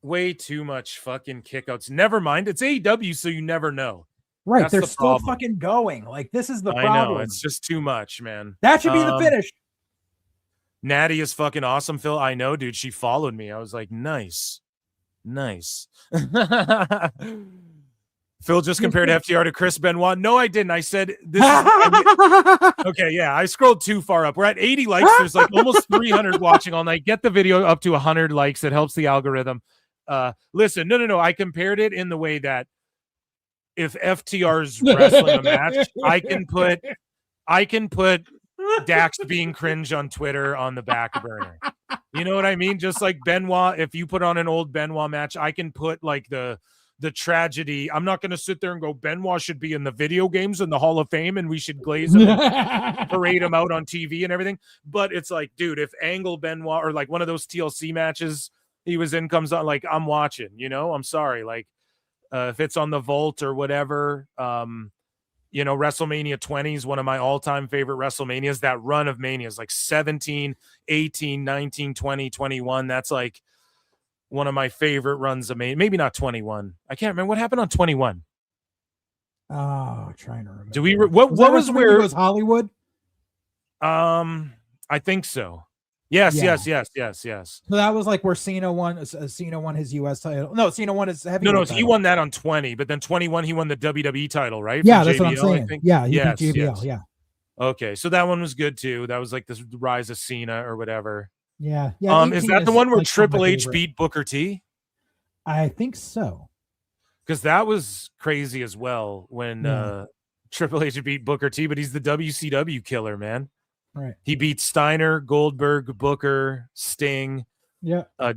Way too much fucking kickouts. Never mind. It's AEW, so you never know. Right. That's They're the still problem. fucking going. Like, this is the I problem. know. It's just too much, man. That should be the finish. Natty is fucking awesome, Phil. I know, dude. She followed me. I was like, nice. Phil just compared FTR to Chris Benoit. No, I didn't. I said this is okay. Yeah, I scrolled too far up. We're at 80 likes. There's like almost 300 watching all night. Get the video up to 100 likes. It helps the algorithm. Listen, no. I compared it in the way that if FTR's wrestling a match, I can put Dax being cringe on Twitter on the back burner. You know what I mean? Just like Benoit, if you put on an old Benoit match, I can put like the tragedy. I'm not going to sit there and go, Benoit should be in the video games in the Hall of Fame and we should glaze him and parade him out on TV and everything. But it's like, dude, if Angle Benoit or like one of those TLC matches he was in comes on, like, I'm watching, you know, I'm sorry. Like, if it's on the Vault or whatever, you know, WrestleMania 20 is one of my all-time favorite WrestleManias. That run of Manias, like 17, 18, 19, 20, 21. That's like one of my favorite runs of Mania. Maybe not 21. I can't remember what happened on 21. Oh, trying to remember. Do we? What was where? Was Hollywood? I think so. Yes. So that was like where Cena won his US title. No, Cena won his heavyweight No, title. he won that on 20, but then 21 he won the WWE title, right? Yeah, From that's JBL, what I'm saying. I think. Yeah, he yes, beat JBL. yes. Yeah. Okay, so that one was good too. That was like the rise of Cena or whatever. Yeah. Yeah. Is that the one where like Triple my H favorite. beat Booker T? I think so. Because that was crazy as well when Triple H beat Booker T, but he's the WCW killer, man. Right. He beat Steiner, Goldberg, Booker, Sting,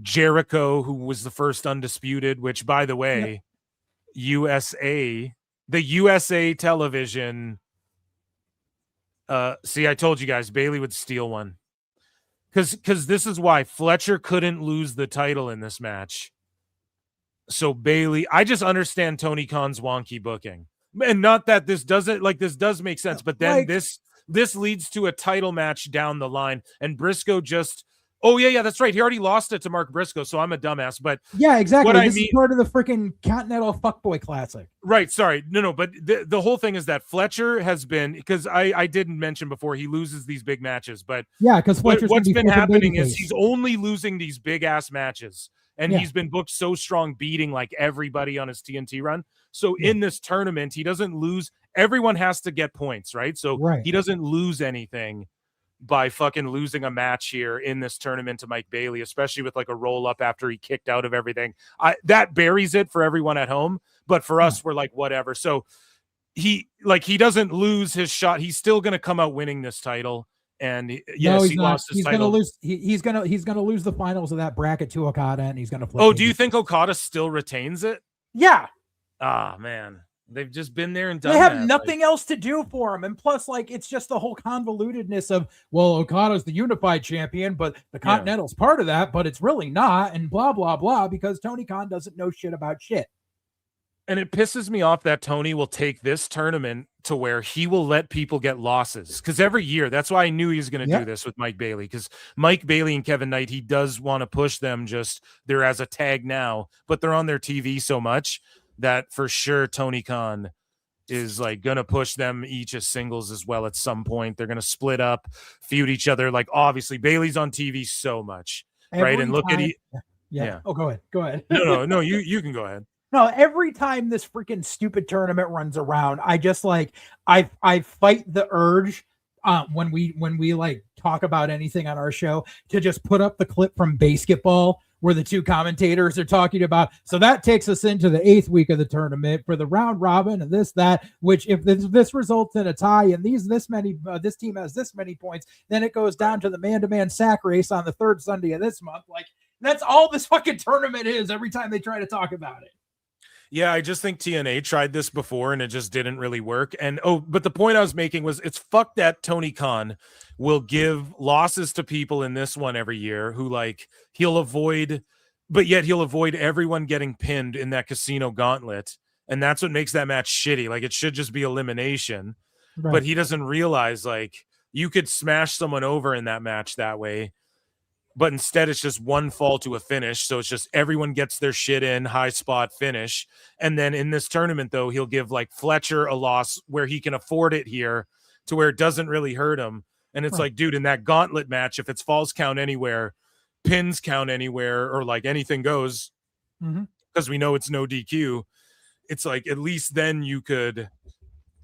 Jericho, who was the first undisputed, which, by the way, the USA television. See, I told you guys, Bailey would steal one. Because this is why Fletcher couldn't lose the title in this match. So Bailey, I just understand Tony Khan's wonky booking. And not that this doesn't, like, this does make sense, but then Like- this leads to a title match down the line, and Briscoe just, oh yeah, that's right. He already lost it to Mark Briscoe, so I'm a dumbass. But Yeah, exactly. What I This is mean- part of the freaking Continental Fuckboy Classic. right, sorry, no, but the whole thing is that Fletcher has been, because I didn't mention before, he loses these big matches, but Yeah, because Fletcher's what's gonna be been fucking happening babyface. is he's only losing these big ass matches, and Yeah. he's been booked so strong, beating like everybody on his TNT run. So in this tournament, he doesn't lose. Everyone has to get points, right? So he doesn't lose anything by fucking losing a match here in this tournament to Mike Bailey, especially with like a roll up after he kicked out of everything. That buries it for everyone at home, but for us, we're like, whatever. So he doesn't lose his shot. He's still going to come out winning this title. And yes, No, he lost his he's title. gonna lose. He's gonna lose the finals of that bracket to Okada, and he's gonna flip. Oh, do you think Okada still retains it? Yeah. Ah, man. They've just been there and done They have that. nothing else to do for him. And plus, like, it's just the whole convolutedness of, well, Okada's the unified champion, but the Continental's part of that, but it's really not, and blah, blah, blah, because Tony Khan doesn't know shit about shit. And it pisses me off that Tony will take this tournament to where he will let people get losses. Because every year, that's why I knew he was going to do this with Mike Bailey. Because Mike Bailey and Kevin Knight, he does want to push them, just they're as a tag now, but they're on their TV so much that for sure Tony Khan is like going to push them each as singles as well at some point. They're going to split up, feud each other. Like, obviously, Bailey's on TV so much, right? And look at Yeah. Oh, go ahead. No, you can go ahead. No, every time this freaking stupid tournament runs around, I just like I fight the urge when we like talk about anything on our show to just put up the clip from Basketball where the two commentators are talking about. So that takes us into the 8th week of the tournament for the round robin and that, which if this results in a tie and this team has this many points, then it goes down to the man-to-man sack race on the 3rd Sunday of this month. Like, that's all this fucking tournament is every time they try to talk about it. Yeah, I just think TNA tried this before and it just didn't really work. And but the point I was making was it's fuck that Tony Khan will give losses to people in this one every year who like he'll avoid everyone getting pinned in that casino gauntlet. And that's what makes that match shitty. Like, it should just be elimination. Right. But he doesn't realize like you could smash someone over in that match that way. But instead, it's just one fall to a finish. So it's just everyone gets their shit in, high spot finish. And then in this tournament, though, he'll give like Fletcher a loss where he can afford it here to where it doesn't really hurt him. And it's like, dude, in that gauntlet match, if it's falls count anywhere, pins count anywhere, or like anything goes, because we know it's no DQ, it's like at least then you could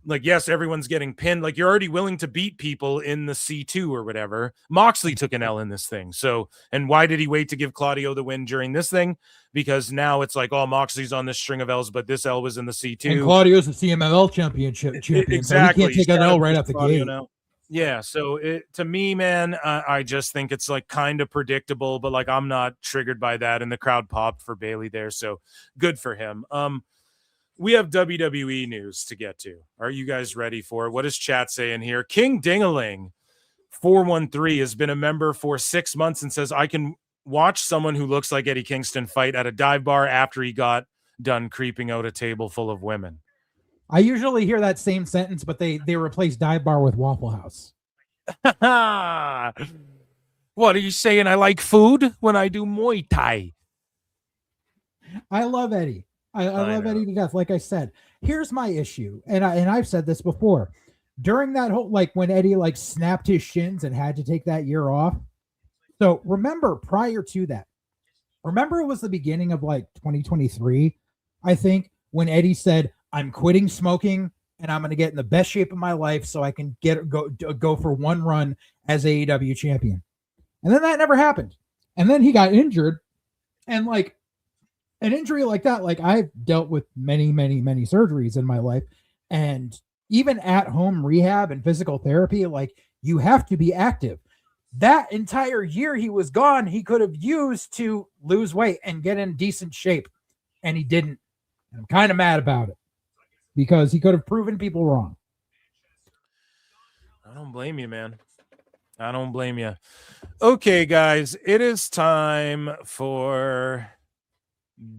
like, yes, everyone's getting pinned. Like, you're already willing to beat people in the C2 or whatever. Moxley took an L in this thing. So, and why did he wait to give Claudio the win during this thing? Because now it's like, oh, Moxley's on this string of L's, but this L was in the C2. And Claudio's the CMLL champion, Exactly. so he can't take an L right off the gate. Now. Yeah, so to me, man, I just think it's like kind of predictable, but like I'm not triggered by that, and the crowd popped for Bailey there, so good for him. We have WWE news to get to. Are you guys ready for it? What is chat saying here? King Dingaling 413 has been a member for 6 months and says, I can watch someone who looks like Eddie Kingston fight at a dive bar after he got done creeping out a table full of women. I usually hear that same sentence, but they replace dive bar with Waffle House. What are you saying? I like food when I do Muay Thai. I love Eddie. I love Eddie to death. Like I said, here's my issue, and I've said this before. During that whole, like when Eddie like snapped his shins and had to take that year off. So remember, prior to that, remember it was the beginning of like 2023, I think, when Eddie said, I'm quitting smoking and I'm going to get in the best shape of my life so I can go for one run as AEW champion. And then that never happened. And then he got injured, and like an injury like that, like I've dealt with many, many, many surgeries in my life, and even at home rehab and physical therapy, like you have to be active. That entire year he was gone, he could have used to lose weight and get in decent shape, and he didn't. And I'm kind of mad about it because he could have proven people wrong. I don't blame you, man. I don't blame you. Okay, guys, it is time for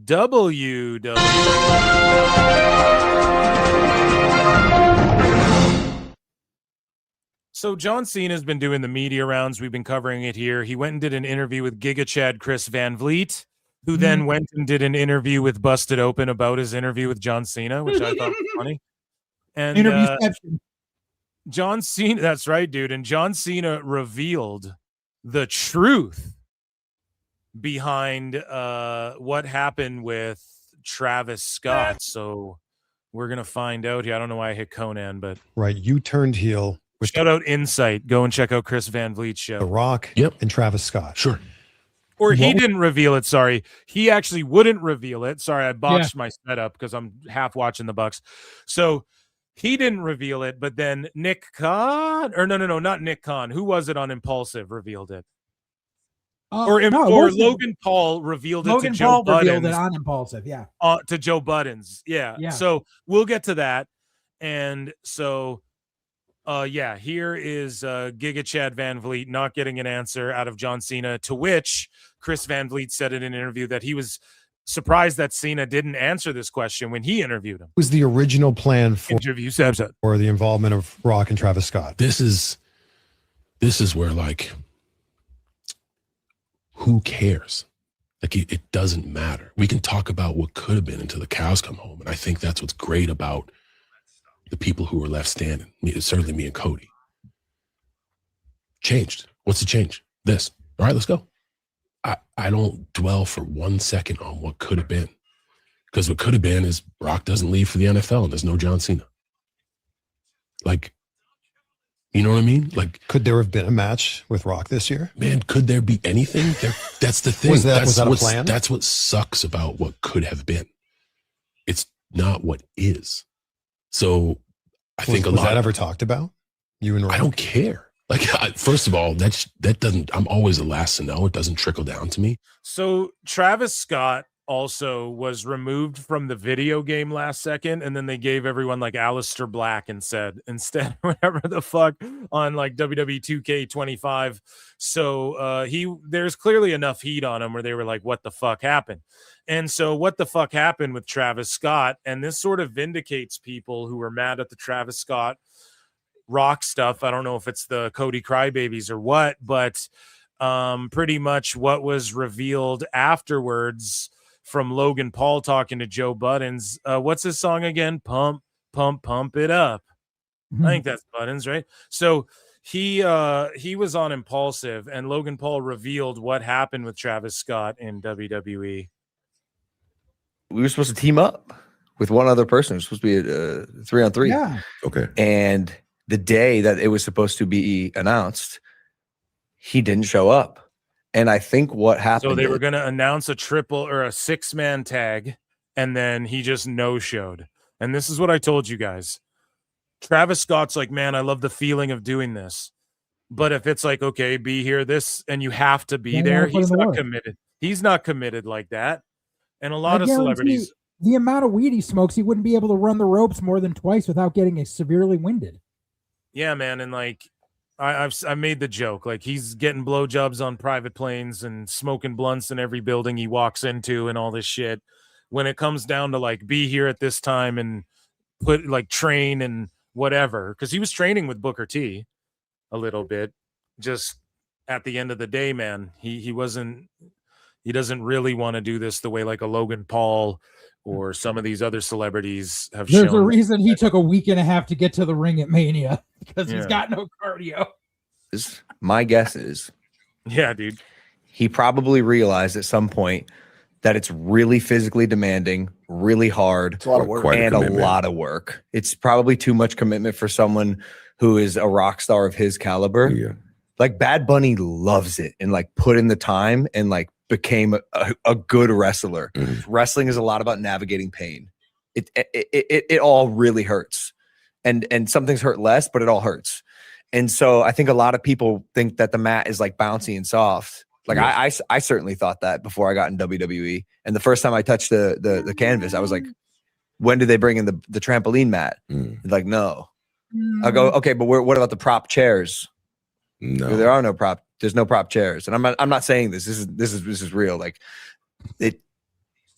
WWE. So John Cena has been doing the media rounds. We've been covering it here. He went and did an interview with Giga Chad Chris Van Vliet, who then went and did an interview with Busted Open about his interview with John Cena, which I thought was funny. And John Cena, that's right, dude. And John Cena revealed the truth behind what happened with Travis Scott. So we're going to find out here. I don't know why I hit Conan, but right. You turned heel. Shout out Insight. Go and check out Chris Van Vliet's show. The Rock and Travis Scott. Sure. Or he didn't reveal it. Sorry. He actually wouldn't reveal it. Sorry, I botched my setup because I'm half watching the Bucks. So he didn't reveal it, but then Nick Khan, or no, not Nick Khan. Who was it on Impulsive revealed it? Or Logan Paul revealed it to Joe Buttons. Revealed it on Impulsive, yeah. To Joe Buttons, yeah. So we'll get to that. And so, here is Giga Chad Van Vliet not getting an answer out of John Cena, to which Chris Van Vliet said in an interview that he was surprised that Cena didn't answer this question when he interviewed him. What was the original plan for the involvement of Rock and Travis Scott? This is where, like, who cares? Like, it doesn't matter. We can talk about what could have been until the cows come home. And I think that's what's great about the people who were left standing. Certainly me and Cody. Changed. What's the change? This. All right, let's go. I don't dwell for 1 second on what could have been. Because what could have been is Brock doesn't leave for the NFL and there's no John Cena. Like, you know what I mean? Like, could there have been a match with Rock this year? Man, could there be anything? That's the thing. Was that a plan? That's what sucks about what could have been. It's not what is. So I think was that ever talked about? You and Rock? I don't care. Like, first of all, that doesn't. I'm always the last to know. It doesn't trickle down to me. So Travis Scott also was removed from the video game last second, and then they gave everyone like Aleister Black and said instead whatever the fuck on like WWE 2K25. So there's clearly enough heat on him where they were like, what the fuck happened? And so what the fuck happened with Travis Scott? And this sort of vindicates people who were mad at the Travis Scott Rock stuff. I don't know if it's the Cody Crybabies or what, but pretty much what was revealed afterwards from Logan Paul talking to Joe Buttons. What's his song again? Pump, pump, pump it up. I think that's Buttons, right? So he was on Impulsive, and Logan Paul revealed what happened with Travis Scott in WWE. We were supposed to team up. with one other person. It was supposed to be a 3-on-3. Yeah. Okay. And the day that it was supposed to be announced, he didn't show up. And I think what happened. So they were going to announce a triple or a 6-man tag, and then he just no-showed. And this is what I told you guys. Travis Scott's like, man, I love the feeling of doing this. But if it's like, okay, be here, this, and you have to be there, he's not committed. He's not committed like that. And a lot of celebrities. The amount of weed he smokes, he wouldn't be able to run the ropes more than twice without getting severely winded. Yeah, man. And like, I made the joke, like he's getting blowjobs on private planes and smoking blunts in every building he walks into and all this shit. When it comes down to like, be here at this time and put like train and whatever, because he was training with Booker T a little bit. Just at the end of the day, man, he doesn't really want to do this the way like a Logan Paul or some of these other celebrities have shown. There's a reason he took a week and a half to get to the ring at Mania, because he's got no cardio. My guess is, yeah, dude, he probably realized at some point that it's really physically demanding, really hard, it's a lot of work, and a lot of work. It's probably too much commitment for someone who is a rock star of his caliber. Yeah. Like Bad Bunny loves it and like put in the time and like became a good wrestler. Wrestling is a lot about navigating pain. It all really hurts, and some things hurt less, but it all hurts. And so I think a lot of people think that the mat is like bouncy and soft. Like I certainly thought that before I got in WWE. And the first time I touched the canvas, I was like, when did they bring in the trampoline mat? Like, no. I go, okay, but what about the prop chairs? No, there are no prop. There's no prop chairs, and I'm not saying this. This is real. Like it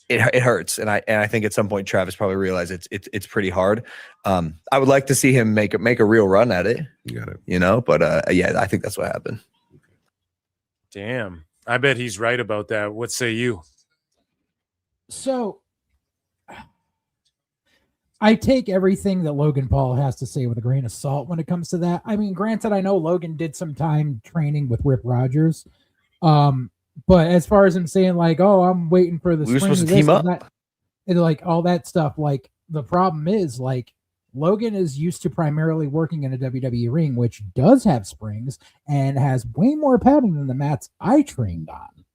hurts, and I think at some point Travis probably realized it's pretty hard. I would like to see him make a real run at it. You got it. You know, but yeah, I think that's what happened. Damn, I bet he's right about that. What say you? So I take everything that Logan Paul has to say with a grain of salt when it comes to that. I mean, granted, I know Logan did some time training with Rip Rogers. But as far as him saying like, oh, I'm waiting for the we were supposed to team up, and like all that stuff, like the problem is like Logan is used to primarily working in a WWE ring, which does have springs and has way more padding than the mats I trained on.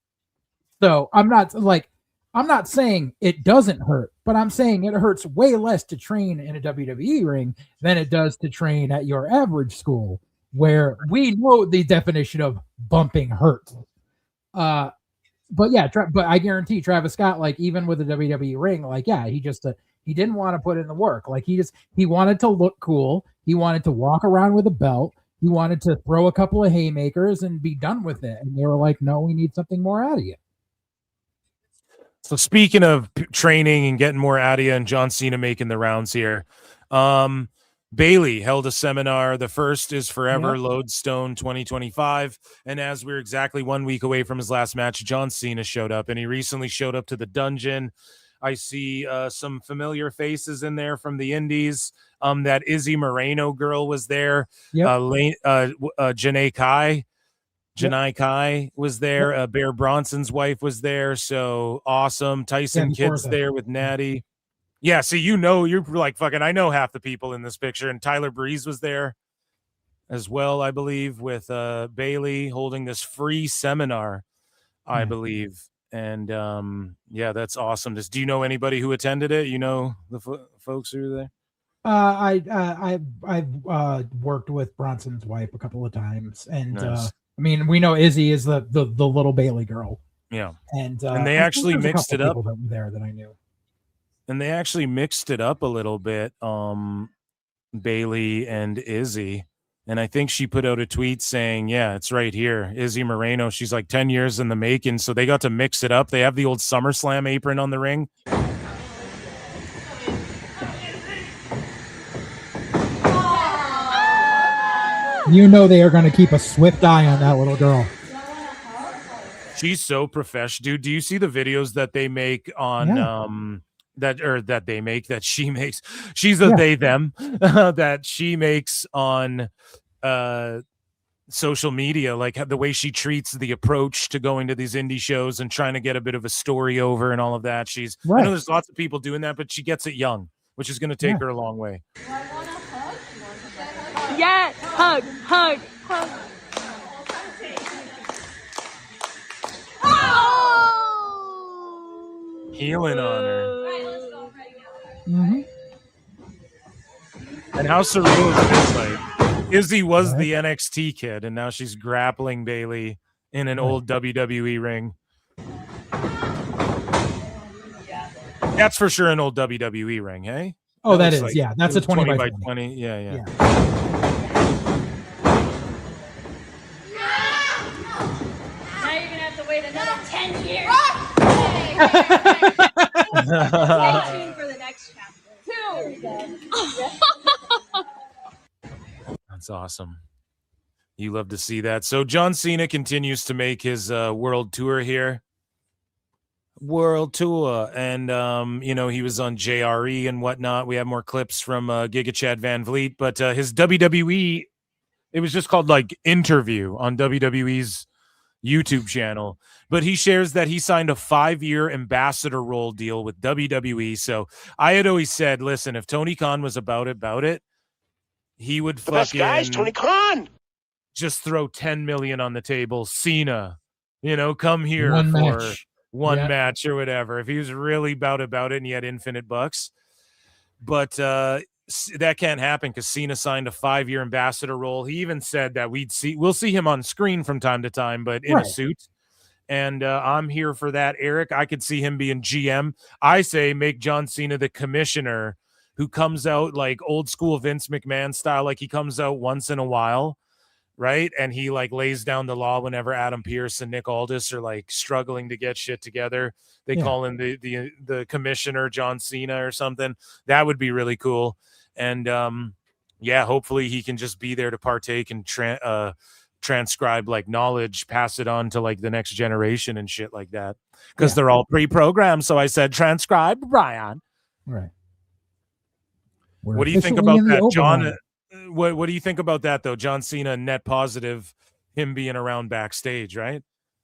So I'm not saying it doesn't hurt, but I'm saying it hurts way less to train in a WWE ring than it does to train at your average school, where we know the definition of bumping hurt. But yeah, but I guarantee Travis Scott, like even with a WWE ring, like, yeah, he didn't want to put in the work. Like he wanted to look cool. He wanted to walk around with a belt. He wanted to throw a couple of haymakers and be done with it. And they were like, no, we need something more out of you. So speaking of training and getting more out of you and John Cena making the rounds here, Bailey held a seminar. The first is Forever Lodestone 2025. And as we're exactly 1 week away from his last match, John Cena showed up, and he recently showed up to the dungeon. I see some familiar faces in there from the indies. That Izzy Moreno girl was there. Janae Kai was there. Bear Bronson's wife was there. So awesome. Tyson Kidd's there with Natty. Yeah, so you're like, fucking, I know half the people in this picture. And Tyler Breeze was there as well, I believe, with Bailey holding this free seminar, I believe. And yeah, that's awesome. Do you know anybody who attended it? You know the folks who were there? I've worked with Bronson's wife a couple of times, and Nice. I mean, we know Izzy is the little Bailey girl. Yeah, and they actually mixed it up there that I knew. And they actually mixed it up a little bit, Bailey and Izzy. And I think she put out a tweet saying, yeah, it's right here. Izzy Moreno, she's like 10 years in the making. So they got to mix it up. They have the old SummerSlam apron on the ring. You know they are going to keep a swift eye on that little girl. She's so professional, dude. Do you see the videos that they make on that she makes? She's a they them that she makes on social media, like the way she treats the approach to going to these indie shows and trying to get a bit of a story over and all of that. I Right. know there's lots of people doing that, but she gets it young, which is going to take her a long way. Yes, hug. Healing on her. Mm-hmm. And how surreal is this? Like, Izzy was the NXT kid, and now she's grappling Bailey in an old WWE ring. That's for sure an old WWE ring, hey? Oh, that is, like, yeah. That's a 20 by 20. Yeah. Now you're gonna have to wait another 10 years. Stay tuned for the next chapter. 2. That's awesome. You love to see that. So John Cena continues to make his world tour here. And he was on JRE and whatnot. We have more clips from Giga Chad Van Vliet, but his WWE, it was just called like interview on WWE's YouTube channel, but he shares that he signed a 5-year ambassador role deal with WWE. So I had always said, listen, if Tony Khan was about it, he would The best guy is Tony Khan. Just throw 10 million on the table. Cena, come here One for match. one Yeah. match or whatever. If he was really about it and he had infinite bucks, but that can't happen because Cena signed a 5-year ambassador role. He even said that we'll see him on screen from time to time, but in a suit. And I'm here for that, Eric. I could see him being GM. I say make John Cena the commissioner, who comes out like old school Vince McMahon style, like he comes out once in a while, right? And he like lays down the law whenever Adam Pearce and Nick Aldis are like struggling to get shit together. They call in the commissioner John Cena or something. That would be really cool. And hopefully he can just be there to partake and transcribe like knowledge, pass it on to like the next generation and shit like that. Because they're all pre-programmed. So I said transcribe, Brian. Right. What do you think about that, John? What do you think about that, though? John Cena, net positive, him being around backstage, right?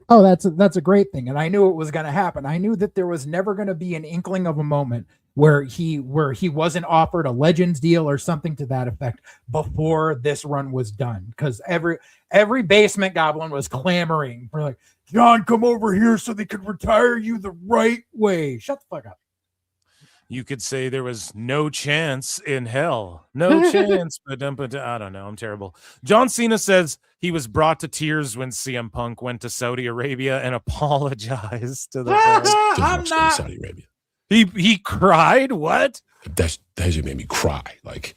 Oh, that's a great thing, and I knew it was going to happen. I knew that there was never going to be an inkling of a moment where he wasn't offered a Legends deal or something to that effect before this run was done, because every basement goblin was clamoring for like, John, come over here so they could retire you the right way. Shut the fuck up. You could say there was no chance in hell. No chance. But I don't know. I'm terrible. John Cena says he was brought to tears when CM Punk went to Saudi Arabia and apologized to the fans. I'm not Saudi Arabia. He cried? What? That just made me cry. Like,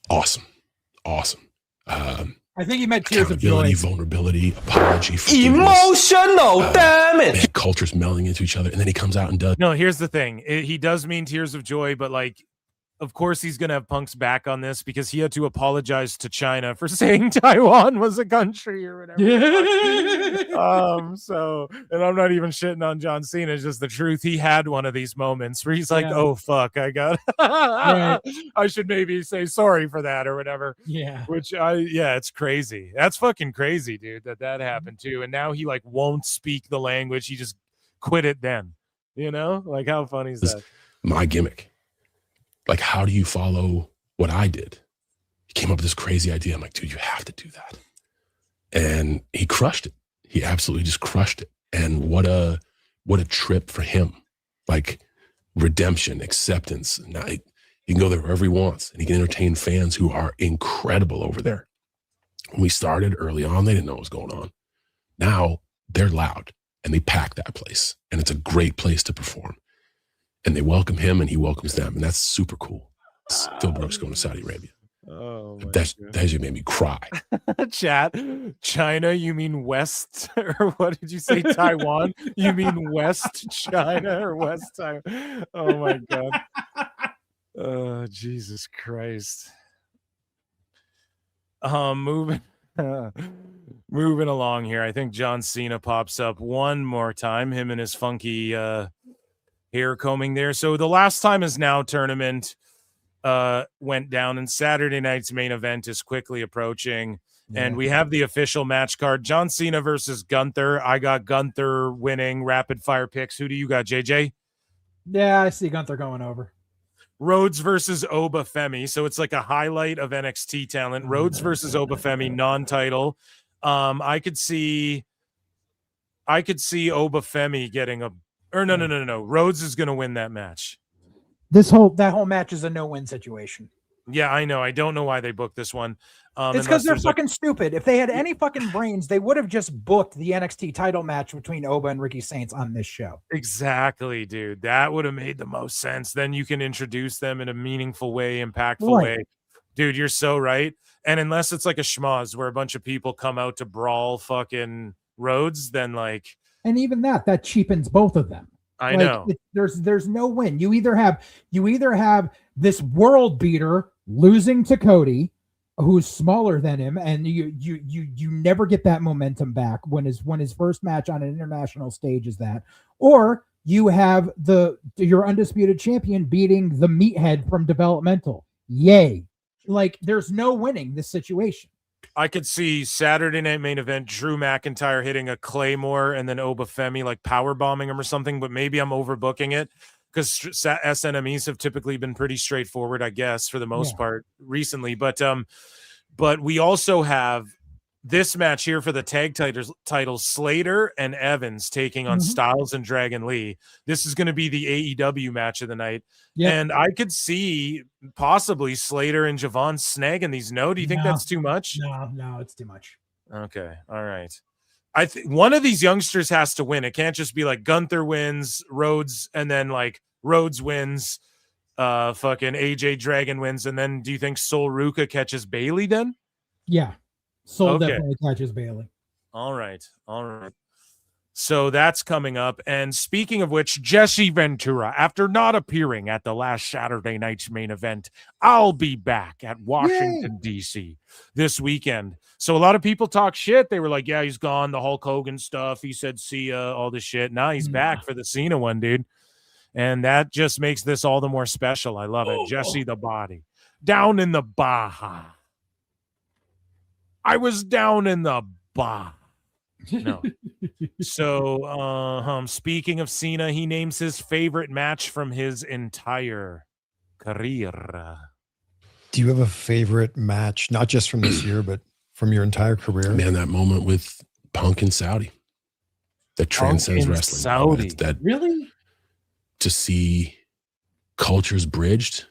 awesome. I think he meant tears of joy. Vulnerability, apology, Emotional damage. Cultures melding into each other, and then he comes out and does. No, here's the thing. He does mean tears of joy, but like, of course he's going to have Punk's back on this because he had to apologize to China for saying Taiwan was a country or whatever. And I'm not even shitting on John Cena. It's just the truth. He had one of these moments where he's like, oh, fuck, I got I should maybe say sorry for that or whatever. Yeah. It's crazy. That's fucking crazy, dude, that happened too. And now he like won't speak the language. He just quit it then. Like how funny is that? My gimmick. Like, how do you follow what I did? He came up with this crazy idea. I'm like, dude, you have to do that. And he crushed it. He absolutely just crushed it. And what a trip for him. Like, redemption, acceptance. Now he can go there wherever he wants, and he can entertain fans who are incredible over there. When we started early on, they didn't know what was going on. Now they're loud, and they pack that place, and it's a great place to perform. And they welcome him, and he welcomes them, and that's super cool. It's Phil Brooks going to Saudi Arabia. Oh, that just made me cry. Chat, China, you mean West, or what did you say? Taiwan, you mean West China or West Taiwan? Oh my God. Oh, Jesus Christ. Moving along here. I think John Cena pops up one more time, him and his funky hair combing there. So the last time is now tournament went down, and Saturday night's main event is quickly approaching. And we have the official match card. John Cena versus Gunther. I got Gunther winning. Rapid fire picks. Who do you got, JJ? Yeah, I see Gunther going over. Rhodes versus Oba Femi. So it's like a highlight of NXT talent. Rhodes versus Oba Femi, non-title. I could see Oba Femi getting a, or no. Rhodes is going to win that match. That whole match is a no-win situation. Yeah, I know. I don't know why they booked this one. It's because they're fucking stupid. If they had any fucking brains, they would have just booked the NXT title match between Oba and Ricky Saints on this show. Exactly, dude. That would have made the most sense. Then you can introduce them in a meaningful way, impactful way. Dude, you're so right. And unless it's like a schmoz where a bunch of people come out to brawl fucking Rhodes, then like... And even that cheapens both of them. I know. There's no win. You either have this world beater losing to Cody, who's smaller than him, and you never get that momentum back when his first match on an international stage is that, or you have your undisputed champion beating the meathead from developmental. Yay. Like, there's no winning this situation. I could see Saturday Night Main Event, Drew McIntyre hitting a Claymore and then Oba Femi like power bombing him or something, but maybe I'm overbooking it because SNMEs have typically been pretty straightforward, I guess, for the most part recently. But we also have this match here for the tag titles, Slater and Evans taking on Styles and Dragon Lee. This is going to be the AEW match of the night. Yep. And I could see possibly Slater and Javon snagging these. No, do you think that's too much? No, it's too much. Okay. All right. I think one of these youngsters has to win. It can't just be like Gunther wins, Rhodes, and then like Rhodes wins, fucking AJ Dragon wins, and then do you think Sol Ruka catches Bailey then? Yeah. Sol definitely catches Bailey. All right. So that's coming up. And speaking of which, Jesse Ventura, after not appearing at the last Saturday night's main event, I'll be back at Washington, D.C. this weekend. So a lot of people talk shit. They were like, yeah, he's gone. The Hulk Hogan stuff. He said, see ya, all this shit. Now he's back for the Cena one, dude. And that just makes this all the more special. I love it. Jesse the Body. Down in the Baja. I was down in the Baja. No. So, speaking of Cena, he names his favorite match from his entire career. Do you have a favorite match, not just from this year, but from your entire career? Man, that moment with Punk and Saudi that transcends wrestling. Saudi. That really? To see cultures bridged,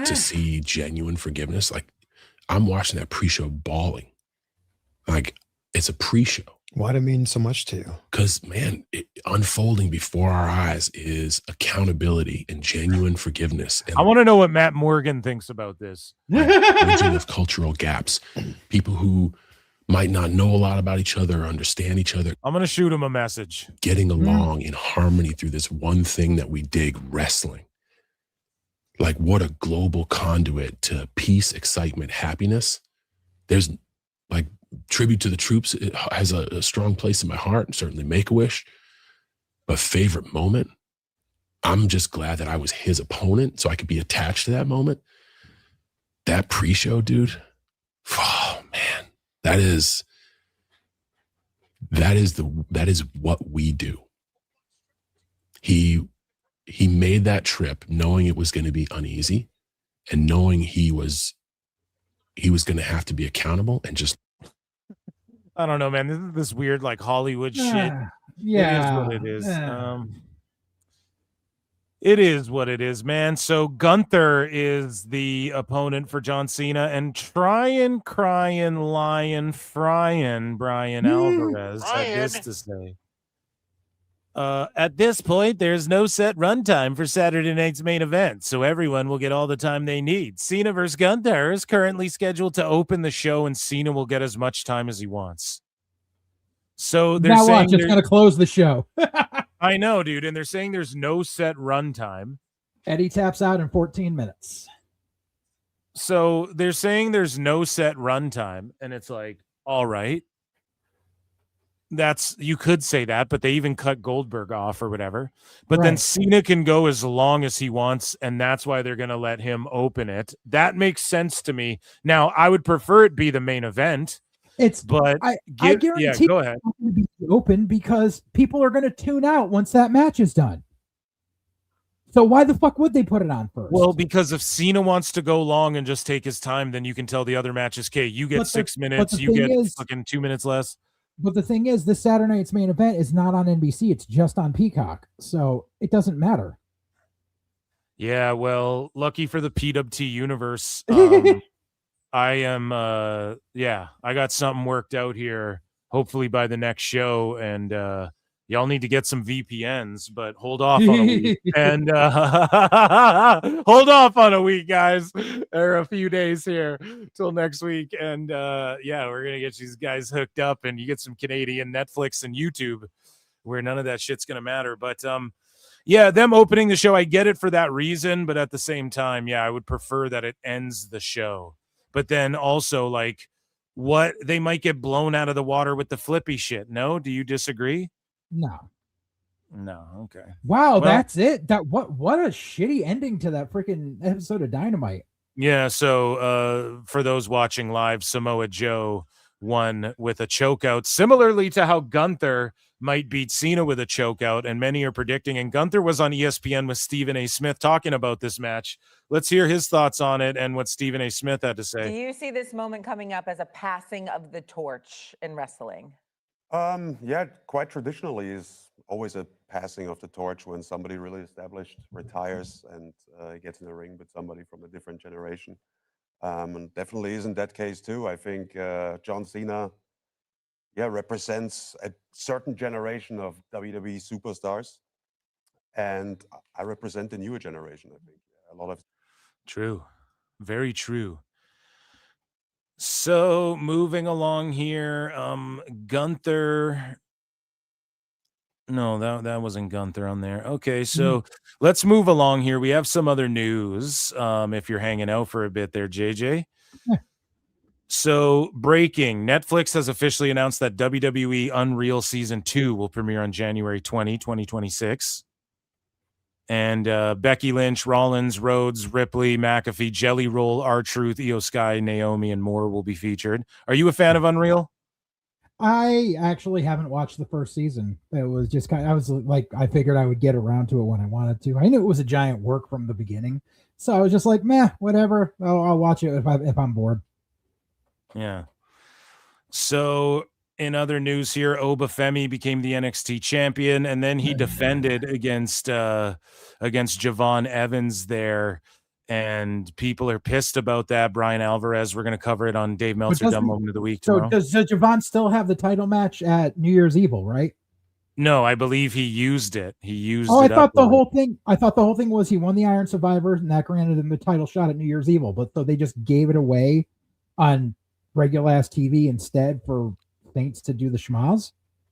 to see genuine forgiveness. Like, I'm watching that pre-show bawling. Like, it's a pre-show. Why did it mean so much to you? Because, man, unfolding before our eyes is accountability and genuine forgiveness. And I want to know what Matt Morgan thinks about this. bridging of cultural gaps. People who might not know a lot about each other or understand each other. I'm going to shoot him a message. Getting along in harmony through this one thing that we dig, wrestling. Like, what a global conduit to peace, excitement, happiness. There's, like, tribute to the troops. It has a strong place in my heart, and certainly Make-A-Wish. But favorite moment, I'm just glad that I was his opponent so I could be attached to that moment. That pre-show, dude. Oh, man. That is what we do. He made that trip knowing it was going to be uneasy and knowing he was going to have to be accountable and just. I don't know, man. This weird like Hollywood shit. Yeah. It is what it is. It is what it is, man. So Gunther is the opponent for John Cena, and crying, lying, frying Brian Alvarez had this to say. At this point, there's no set runtime for Saturday night's main event, so everyone will get all the time they need. Cena versus Gunther is currently scheduled to open the show, and Cena will get as much time as he wants. So they're now saying watch, it's going to close the show. I know, dude, and they're saying there's no set runtime. Eddie taps out in 14 minutes. So they're saying there's no set runtime, and it's like, all right. You could say that, but they even cut Goldberg off or whatever. But then Cena can go as long as he wants, and that's why they're going to let him open it. That makes sense to me. Now, I would prefer it be the main event, I guarantee go ahead. it's going to be open because people are going to tune out once that match is done. So why the fuck would they put it on first? Well, because if Cena wants to go long and just take his time, then you can tell the other matches, okay, you get 6 minutes, you get fucking 2 minutes less. But the thing is, this Saturday night's main event is not on NBC. It's just on Peacock. So it doesn't matter. Yeah, well, lucky for the PWT universe. I am, I got something worked out here, hopefully by the next show. And y'all need to get some VPNs, but hold off on a week. And hold off on a week, guys, or a few days here till next week. And we're going to get these guys hooked up and you get some Canadian Netflix and YouTube where none of that shit's going to matter. But them opening the show, I get it for that reason. But at the same time, I would prefer that it ends the show. But then also, like, what they might get blown out of the water with the flippy shit. No, do you disagree? No. Okay. Wow, that's it. What a shitty ending to that freaking episode of Dynamite. Yeah. So for those watching live, Samoa Joe won with a chokeout, similarly to how Gunther might beat Cena with a chokeout, and many are predicting. And Gunther was on ESPN with Stephen A. Smith talking about this match. Let's hear his thoughts on it and what Stephen A. Smith had to say. Do you see this moment coming up as a passing of the torch in wrestling? Quite traditionally is always a passing of the torch when somebody really established retires and gets in the ring with somebody from a different generation. And definitely is in that case too. I think John Cena represents a certain generation of WWE superstars, and I represent the newer generation. I think a lot of true, very true. So moving along here, Gunther. No, that wasn't Gunther on there. Okay, so let's move along here. We have some other news. If you're hanging out for a bit there, JJ. Yeah. So breaking, Netflix has officially announced that WWE Unreal Season 2 will premiere on January 2026. And Becky Lynch, Rollins, Rhodes, Ripley, McAfee, Jelly Roll, R-Truth, Io Sky, Naomi, and more will be featured. Are you a fan of Unreal? I actually haven't watched the first season. It was just I was like, I figured I would get around to it when I wanted to. I knew it was a giant work from the beginning. So I was just like, meh, whatever. I'll watch it if I'm bored. Yeah. So in other news here, Obafemi became the NXT champion, and then he defended against Javon Evans there, and people are pissed about that. Brian Alvarez, we're going to cover it on Dave Meltzer Dumb Moment of the Week tomorrow. So does Javon still have the title match at New Year's Evil, right? No, I believe he used it. I thought the whole thing was he won the Iron Survivor, and that granted him the title shot at New Year's Evil, but so they just gave it away on regular ass TV instead for Saints to do the schmaz.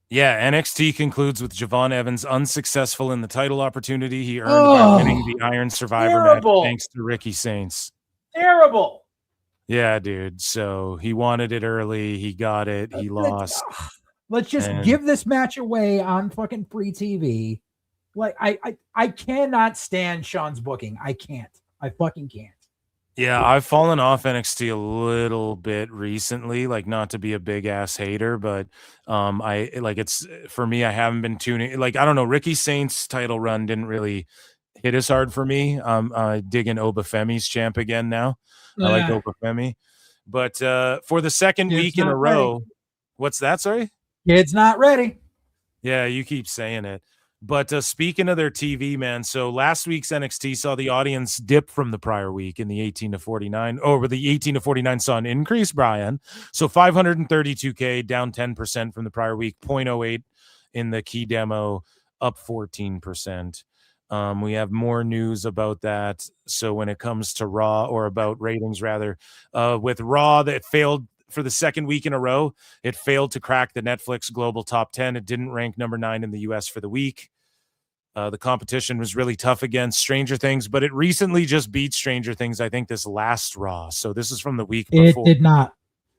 Yeah, NXT concludes with Javon Evans unsuccessful in the title opportunity he earned by winning the Iron Survivor match thanks to Ricky Saints. Terrible. Yeah, dude. So he wanted it early. He got it. He lost. Let's just give this match away on fucking free TV. Like I cannot stand Sean's booking. I can't. I fucking can't. Yeah, I've fallen off NXT a little bit recently, like not to be a big ass hater, but I like it's for me, I haven't been tuning like I don't know, Ricky Saints title run didn't really hit as hard for me. Digging Obafemi's champ again now. I like Obafemi. But for the second week in a row, what's that? Sorry? It's not ready. Yeah, you keep saying it. But speaking of their TV, man, so last week's NXT saw the audience dip from the prior week in the 18 to 49. Over the 18 to 49 saw an increase, Brian. So 532K, down 10% from the prior week, 0.08 in the key demo, up 14%. We have more news about that. So when it comes to Raw, or about ratings rather, with Raw that failed for the second week in a row, it failed to crack the Netflix global top 10. It didn't rank number 9 in the US for the week. The competition was really tough against Stranger Things, but it recently just beat Stranger Things, I think, this last Raw. So this is from the week before. It did not.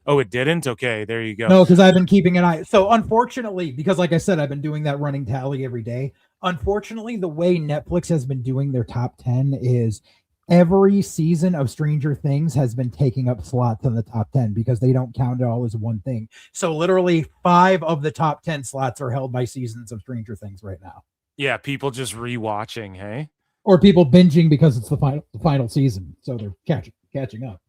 Oh, it didn't? Okay, there you go. No, because I've been keeping an eye. So unfortunately, because like I said, I've been doing that running tally every day. Unfortunately, the way Netflix has been doing their top 10 is every season of Stranger Things has been taking up slots in the top 10 because they don't count it all as one thing. So literally 5 of the top 10 slots are held by seasons of Stranger Things right now. Yeah, people just rewatching, hey? Or people binging because it's the final season. So they're catching up.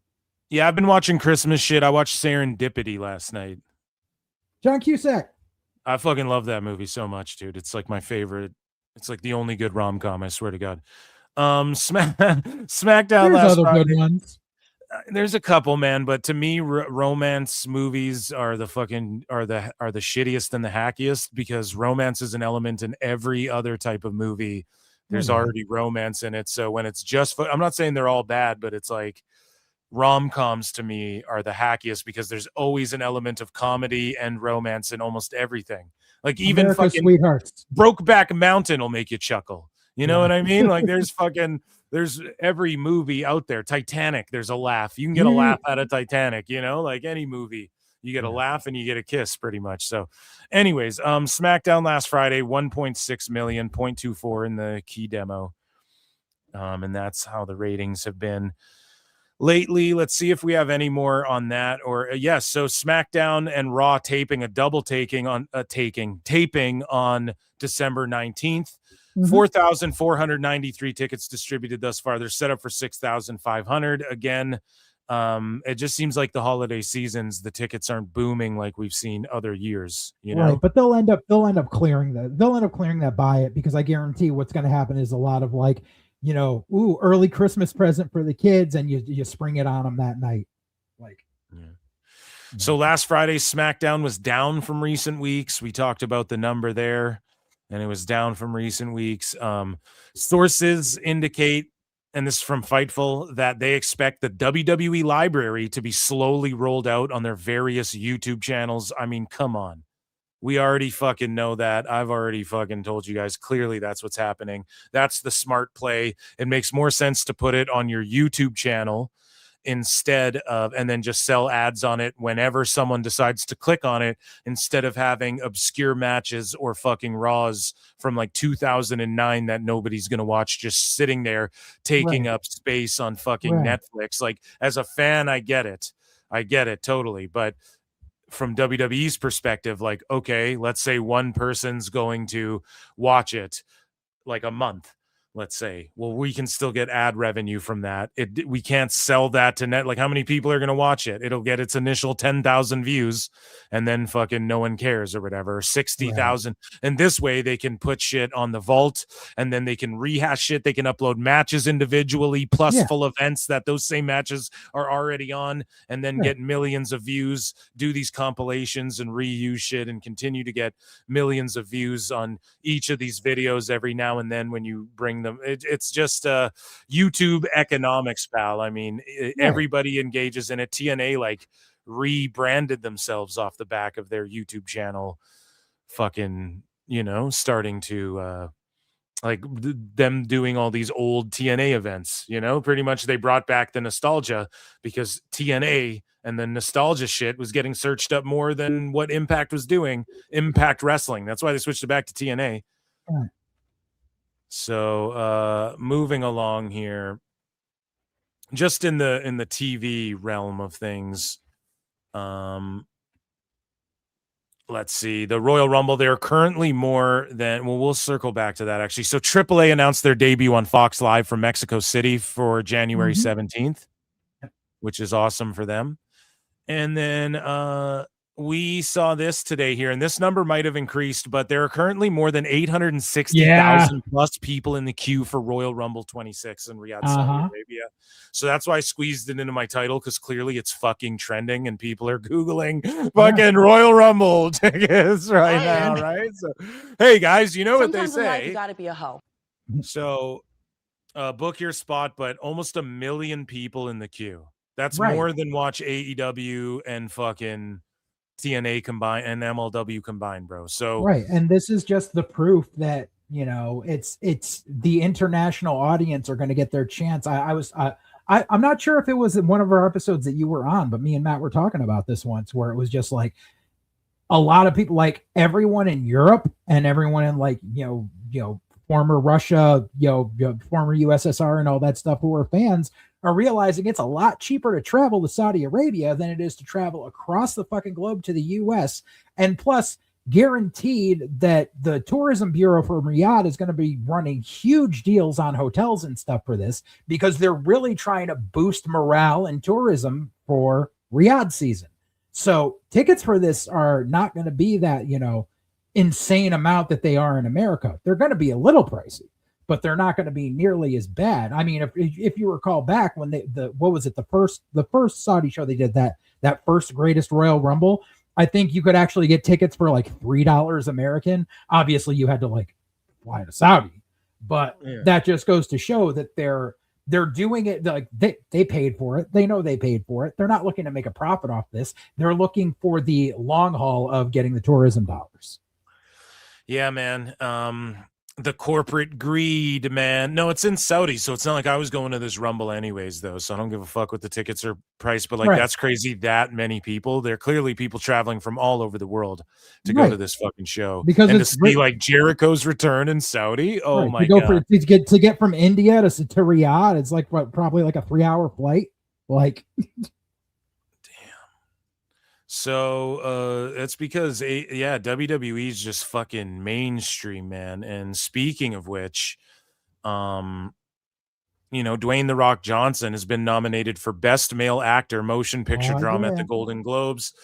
Yeah, I've been watching Christmas shit. I watched Serendipity last night. John Cusack. I fucking love that movie so much, dude. It's like my favorite. It's like the only good rom-com, I swear to God. SmackDown There's last other Friday. good ones. There's a couple, man, but to me, romance movies are the shittiest and the hackiest because romance is an element in every other type of movie. There's already romance in it, so when it's just, I'm not saying they're all bad, but it's like rom-coms to me are the hackiest because there's always an element of comedy and romance in almost everything. Like even America's fucking Sweethearts. Brokeback Mountain will make you chuckle. You know what I mean? Like there's every movie out there. Titanic, there's a laugh. You can get a laugh out of Titanic, you know, like any movie. You get a laugh and you get a kiss pretty much. So anyways, SmackDown last Friday, 1.6 million, 0.24 in the key demo. And that's how the ratings have been lately. Let's see if we have any more on that. Or yes, so SmackDown and Raw taping on December 19th. 4,493 tickets distributed thus far. They're set up for 6,500. Again, it just seems like the holiday seasons, the tickets aren't booming like we've seen other years, you know. Right, but they'll end up clearing that. They'll end up clearing that by it because I guarantee what's going to happen is a lot of like, you know, early Christmas present for the kids, and you spring it on them that night. Like, so last Friday, SmackDown was down from recent weeks. We talked about the number there, and it was down from recent weeks. Sources indicate, and this is from Fightful, that they expect the WWE library to be slowly rolled out on their various YouTube channels. I mean, come on. We already fucking know that. I've already fucking told you guys. Clearly, that's what's happening. That's the smart play. It makes more sense to put it on your YouTube channel instead of, and then just sell ads on it whenever someone decides to click on it, instead of having obscure matches or fucking Raws from like 2009 that nobody's going to watch just sitting there taking up space on fucking Netflix. Like, as a fan, I get it totally. But from WWE's perspective, like, okay, let's say one person's going to watch it like a month, let's say. Well, we can still get ad revenue from that. We can't sell that to net. Like, how many people are going to watch it? It'll get its initial 10,000 views and then fucking no one cares or whatever, 60,000. And this way they can put shit on the vault and then they can rehash shit. They can upload matches individually plus full events that those same matches are already on, and then get millions of views, do these compilations and reuse shit and continue to get millions of views on each of these videos every now and then when you bring them. It's just YouTube economics, pal. I mean, everybody engages in it. TNA like rebranded themselves off the back of their YouTube channel, fucking, you know, starting to like them doing all these old TNA events, you know, pretty much they brought back the nostalgia because TNA and the nostalgia shit was getting searched up more than what Impact was doing. Impact Wrestling. That's why they switched it back to TNA. So moving along here, just in the TV realm of things, let's see, the Royal Rumble, they're currently more than, well, we'll circle back to that actually. So AAA announced their debut on Fox Live from Mexico City for January 17th, which is awesome for them. And then we saw this today here, and this number might have increased, but there are currently more than 860,000 plus people in the queue for Royal Rumble 26 in Riyadh, Saudi Arabia. So that's why I squeezed it into my title, because clearly it's fucking trending and people are Googling fucking Royal Rumble tickets right now, right? So, hey, guys, you know Sometimes what they in life say. you gotta be a hoe. So book your spot, but almost 1 million people in the queue. That's more than watch AEW and fucking TNA combined and MLW combined, bro. So and this is just the proof that, you know, it's the international audience are going to get their chance. I'm not sure if it was in one of our episodes that you were on, but me and Matt were talking about this once, where it was just like a lot of people, like everyone in Europe and everyone in like, you know, former Russia, former USSR and all that stuff who are fans are realizing it's a lot cheaper to travel to Saudi Arabia than it is to travel across the fucking globe to the US. And plus, guaranteed that the tourism bureau for Riyadh is going to be running huge deals on hotels and stuff for this, because they're really trying to boost morale and tourism for Riyadh season. So tickets for this are not going to be that, insane amount that they are in America. They're going to be a little pricey, but they're not going to be nearly as bad. I mean, if you recall back when the first Saudi show they did, that first Greatest Royal Rumble, I think you could actually get tickets for like $3 American. Obviously you had to like fly to Saudi, but that just goes to show that they're doing it like they paid for it. They know they paid for it. They're not looking to make a profit off this. They're looking for the long haul of getting the tourism dollars. Yeah, man. The corporate greed, man. No, it's in Saudi, so it's not like I was going to this Rumble anyways, though. So I don't give a fuck what the tickets are priced, but like that's crazy. That many people. There are clearly people traveling from all over the world to go to this fucking show, because and to see like Jericho's return in Saudi. Oh my god! To get from India to Riyadh, it's like probably like a 3-hour flight. Like. So it's because WWE is just fucking mainstream, man. And speaking of which, Dwayne The Rock Johnson has been nominated for Best Male Actor Motion Picture Drama at the Golden Globes.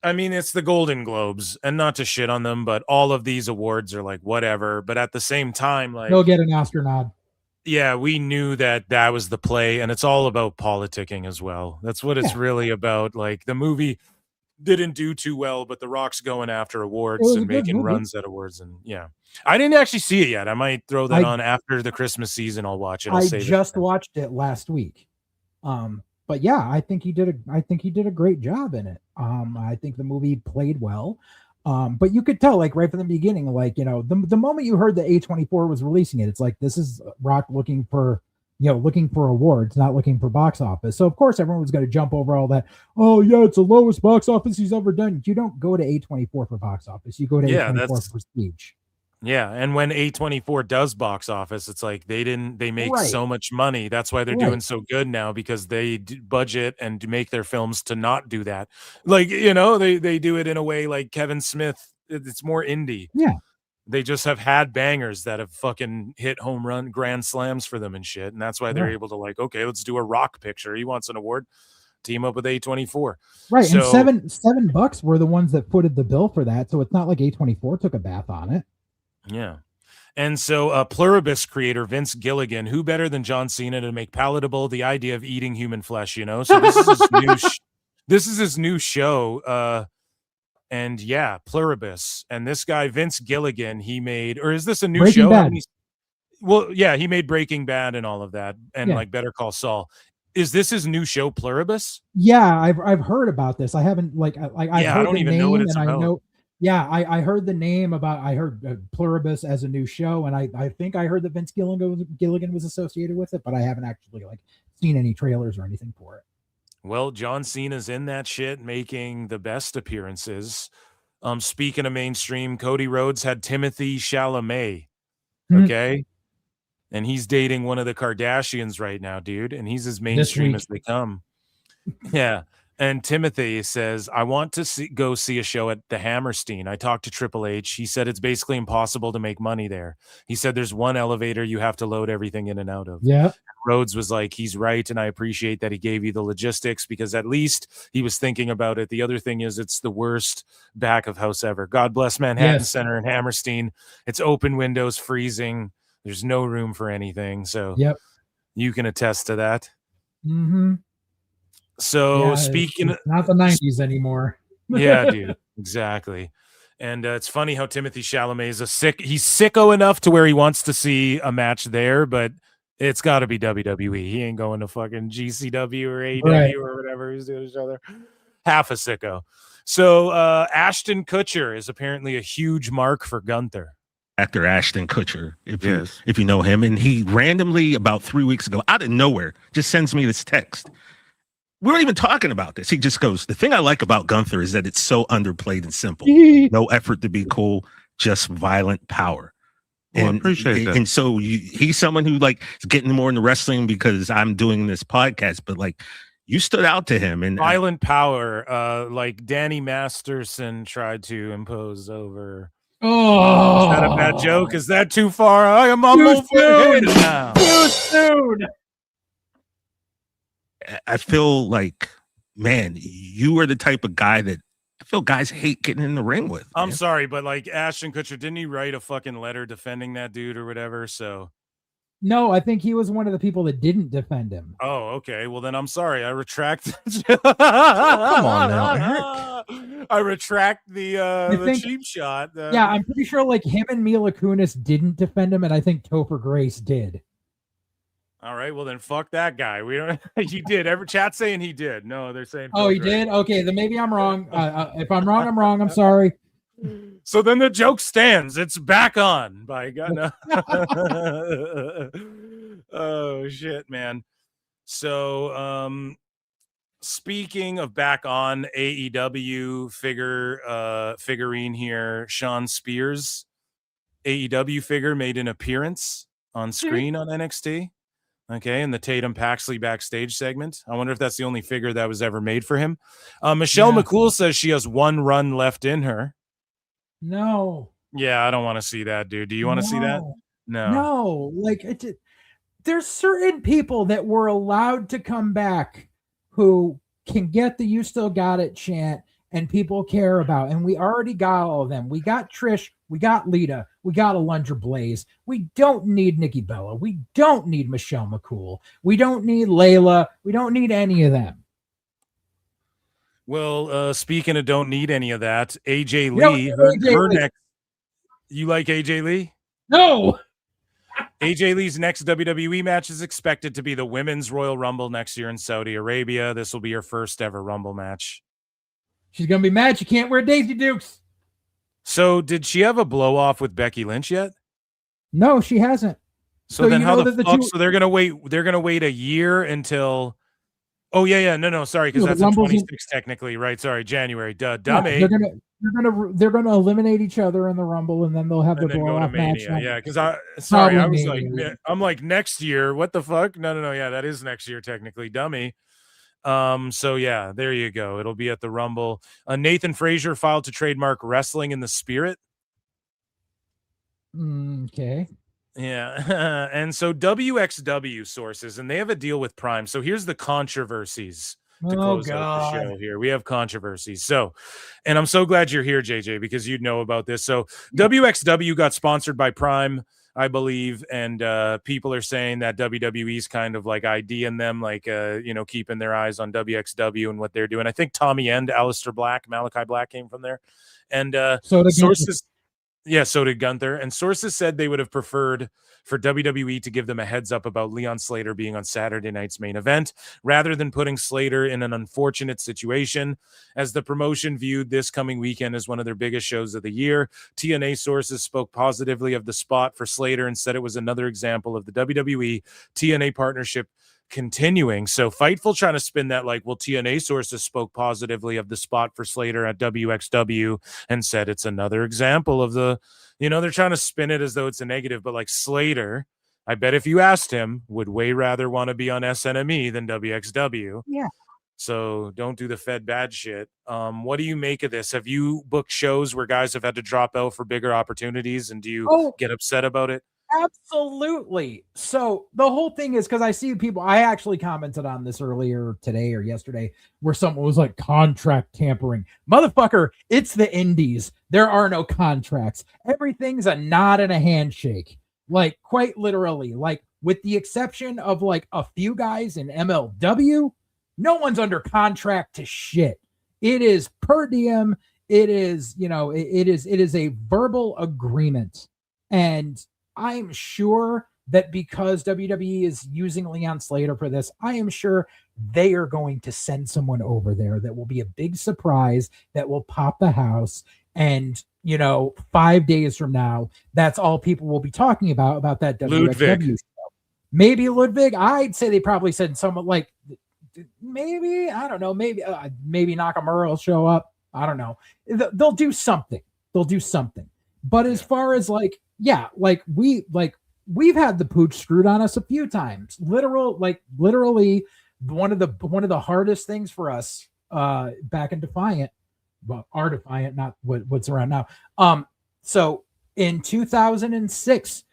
I mean, it's the Golden Globes, and not to shit on them, but all of these awards are like whatever. But at the same time, like he'll get an Oscar nod. Yeah, we knew that was the play, and it's all about politicking as well. That's what it's really about. Like the movie didn't do too well, but The Rock's going after awards and making runs at awards. And I didn't actually see it yet. I might throw that on after the Christmas season. I'll watch it. I just watched it last week. But yeah, I think he did a great job in it. I think the movie played well. But you could tell, like right from the beginning, like, the moment you heard that A24 was releasing it, it's like, this is Rock looking for awards, not looking for box office. So of course everyone was going to jump over all that. Oh yeah, it's the lowest box office he's ever done. You don't go to A24 for box office. You go to A24 for prestige. Yeah, and when A24 does box office, it's like they make so much money. That's why they're doing so good now, because they budget and make their films to not do that. Like, they do it in a way like Kevin Smith. It's more indie. Yeah. They just have had bangers that have fucking hit home run grand slams for them and shit. And that's why they're able to like, okay, let's do a Rock picture. He wants an award. Team up with A24. Right. So, and $7 were the ones that footed the bill for that. So it's not like A24 took a bath on it. Yeah. And so Pluribus creator Vince Gilligan, who better than John Cena to make palatable the idea of eating human flesh, So this is his new show. And Pluribus. And this guy, Vince Gilligan, he made, or is this a new Breaking show? Bad. Well, yeah, he made Breaking Bad and all of that, and like Better Call Saul. Is this his new show, Pluribus? Yeah, I've heard about this. I haven't I've heard I don't even know what it's about. I know. Yeah, I heard the name about. I heard Pluribus as a new show, and I think I heard that Vince Gilligan was associated with it, but I haven't actually seen any trailers or anything for it. Well, John Cena's in that shit, making the best appearances. Speaking of mainstream, Cody Rhodes had Timothy Chalamet. Okay. And he's dating one of the Kardashians right now, dude. And he's as mainstream as they come. Yeah. And Timothy says, I want to go see a show at the Hammerstein. I talked to Triple H. He said it's basically impossible to make money there. He said there's one elevator you have to load everything in and out of. Yeah. Rhodes was like, he's right. And I appreciate that he gave you the logistics, because at least he was thinking about it. The other thing is, it's the worst back of house ever. God bless Manhattan Center in Hammerstein. It's open windows, freezing. There's no room for anything. So you can attest to that. Mm-hmm. So speaking it's not the 90s anymore. Yeah, dude, exactly. And it's funny how Timothy Chalamet is he's sicko enough to where he wants to see a match there, but it's got to be WWE. He ain't going to fucking GCW or AEW or whatever he's doing each other. Half a sicko. So Ashton Kutcher is apparently a huge mark for Gunther. Actor Ashton Kutcher, if you know him, and he randomly about 3 weeks ago, out of nowhere, just sends me this text. We weren't even talking about this. He just goes, the thing I like about Gunther is that it's so underplayed and simple. No effort to be cool, just violent power. And I appreciate that. And so he's someone who like is getting more into wrestling because I'm doing this podcast, but like you stood out to him. And Violent power, like Danny Masterson tried to impose over. Oh, is that a bad joke? Is that too far? I am too soon. now. Too soon. I feel like, man, you are the type of guy that I feel guys hate getting in the ring with. I'm sorry, but like Ashton Kutcher, didn't he write a fucking letter defending that dude or whatever? So No, I think he was one of the people that didn't defend him. oh, okay. Well, then I'm sorry. I retract. Come on now, I retract the cheap shot. Yeah, I'm pretty sure like him and Mila Kunis didn't defend him, and I think Topher Grace did. All right. Well, then fuck that guy. We don't. He did. Every chat saying he did. No, they're saying. Oh, he did. Okay, then maybe I'm wrong. If I'm wrong, I'm wrong. I'm sorry. So then the joke stands. It's back on. By God. No. Oh shit, man. So speaking of back on, AEW figurine here, Sean Spears AEW figure made an appearance on screen on NXT. Okay, in the Tatum Paxley backstage segment. I wonder if that's the only figure that was ever made for him. Michelle McCool says she has one run left in her. No. Yeah, I don't want to see that, dude. Do you want to see that? No. No. Like, there's certain people that were allowed to come back who can get the "You Still Got It" chant and people care about. And we already got all of them. We got Trish. We got Lita. We got Alundra Blaze. We don't need Nikki Bella. We don't need Michelle McCool. We don't need Layla. We don't need any of them. Well, speaking of don't need any of that, AJ Lee, her next. You like AJ Lee? No. AJ Lee's next WWE match is expected to be the Women's Royal Rumble next year in Saudi Arabia. This will be her first ever Rumble match. She's going to be mad she can't wear Daisy Dukes. So did she have a blow off with Becky Lynch yet? No, she hasn't. So then how the fuck? So they're gonna wait a year until. Oh yeah. No. Sorry, because that's in 26 technically, right? Sorry, January. Dummy. Yeah, they're gonna eliminate each other in the Rumble, and then they'll have the blow off match. Yeah, because I was I'm like next year. What the fuck? No. Yeah, that is next year technically. Dummy. So yeah, there you go. It'll be at the Rumble. Nathan Frazier filed to trademark Wrestling in the Spirit. Okay. Yeah. And so WXW sources, and they have a deal with Prime. So here's the controversies to close out the show here. We have controversies. So, and I'm so glad you're here, JJ, because you'd know about this. So WXW got sponsored by Prime, I believe, and people are saying that WWE's kind of like IDing them, like keeping their eyes on WXW and what they're doing. I think Tommy End, Malachi Black came from there, and sources. Yeah, so did Gunther. And sources said they would have preferred for WWE to give them a heads up about Leon Slater being on Saturday night's main event, rather than putting Slater in an unfortunate situation, as the promotion viewed this coming weekend as one of their biggest shows of the year. TNA sources spoke positively of the spot for Slater and said it was another example of the WWE TNA partnership continuing. So Fightful trying to spin that like, well, TNA sources spoke positively of the spot for Slater at WXW and said it's another example of the, they're trying to spin it as though it's a negative, but like Slater, I bet if you asked him, would way rather want to be on SNME than WXW. Yeah. So don't do the Fed bad shit. What do you make of this? Have you booked shows where guys have had to drop out for bigger opportunities, and do you get upset about it? Absolutely. So the whole thing is, because I see people, I actually commented on this earlier today or yesterday, where someone was like, contract tampering. Motherfucker, it's the indies. There are no contracts. Everything's a nod and a handshake. Like, quite literally, like, with the exception of like a few guys in MLW, no one's under contract to shit. It is per diem. It is, it is a verbal agreement. And I'm sure that because WWE is using Leon Slater for this, I am sure they are going to send someone over there that will be a big surprise, that will pop the house. And, 5 days from now, that's all people will be talking about that WXW show. Maybe Ludwig. I'd say they probably send someone like, maybe, I don't know, maybe Nakamura will show up. I don't know. They'll do something. But as far as like, yeah, like we've had the pooch screwed on us a few times. Literally one of the hardest things for us back in Defiant, well, our Defiant, not what's around now. So in 2006,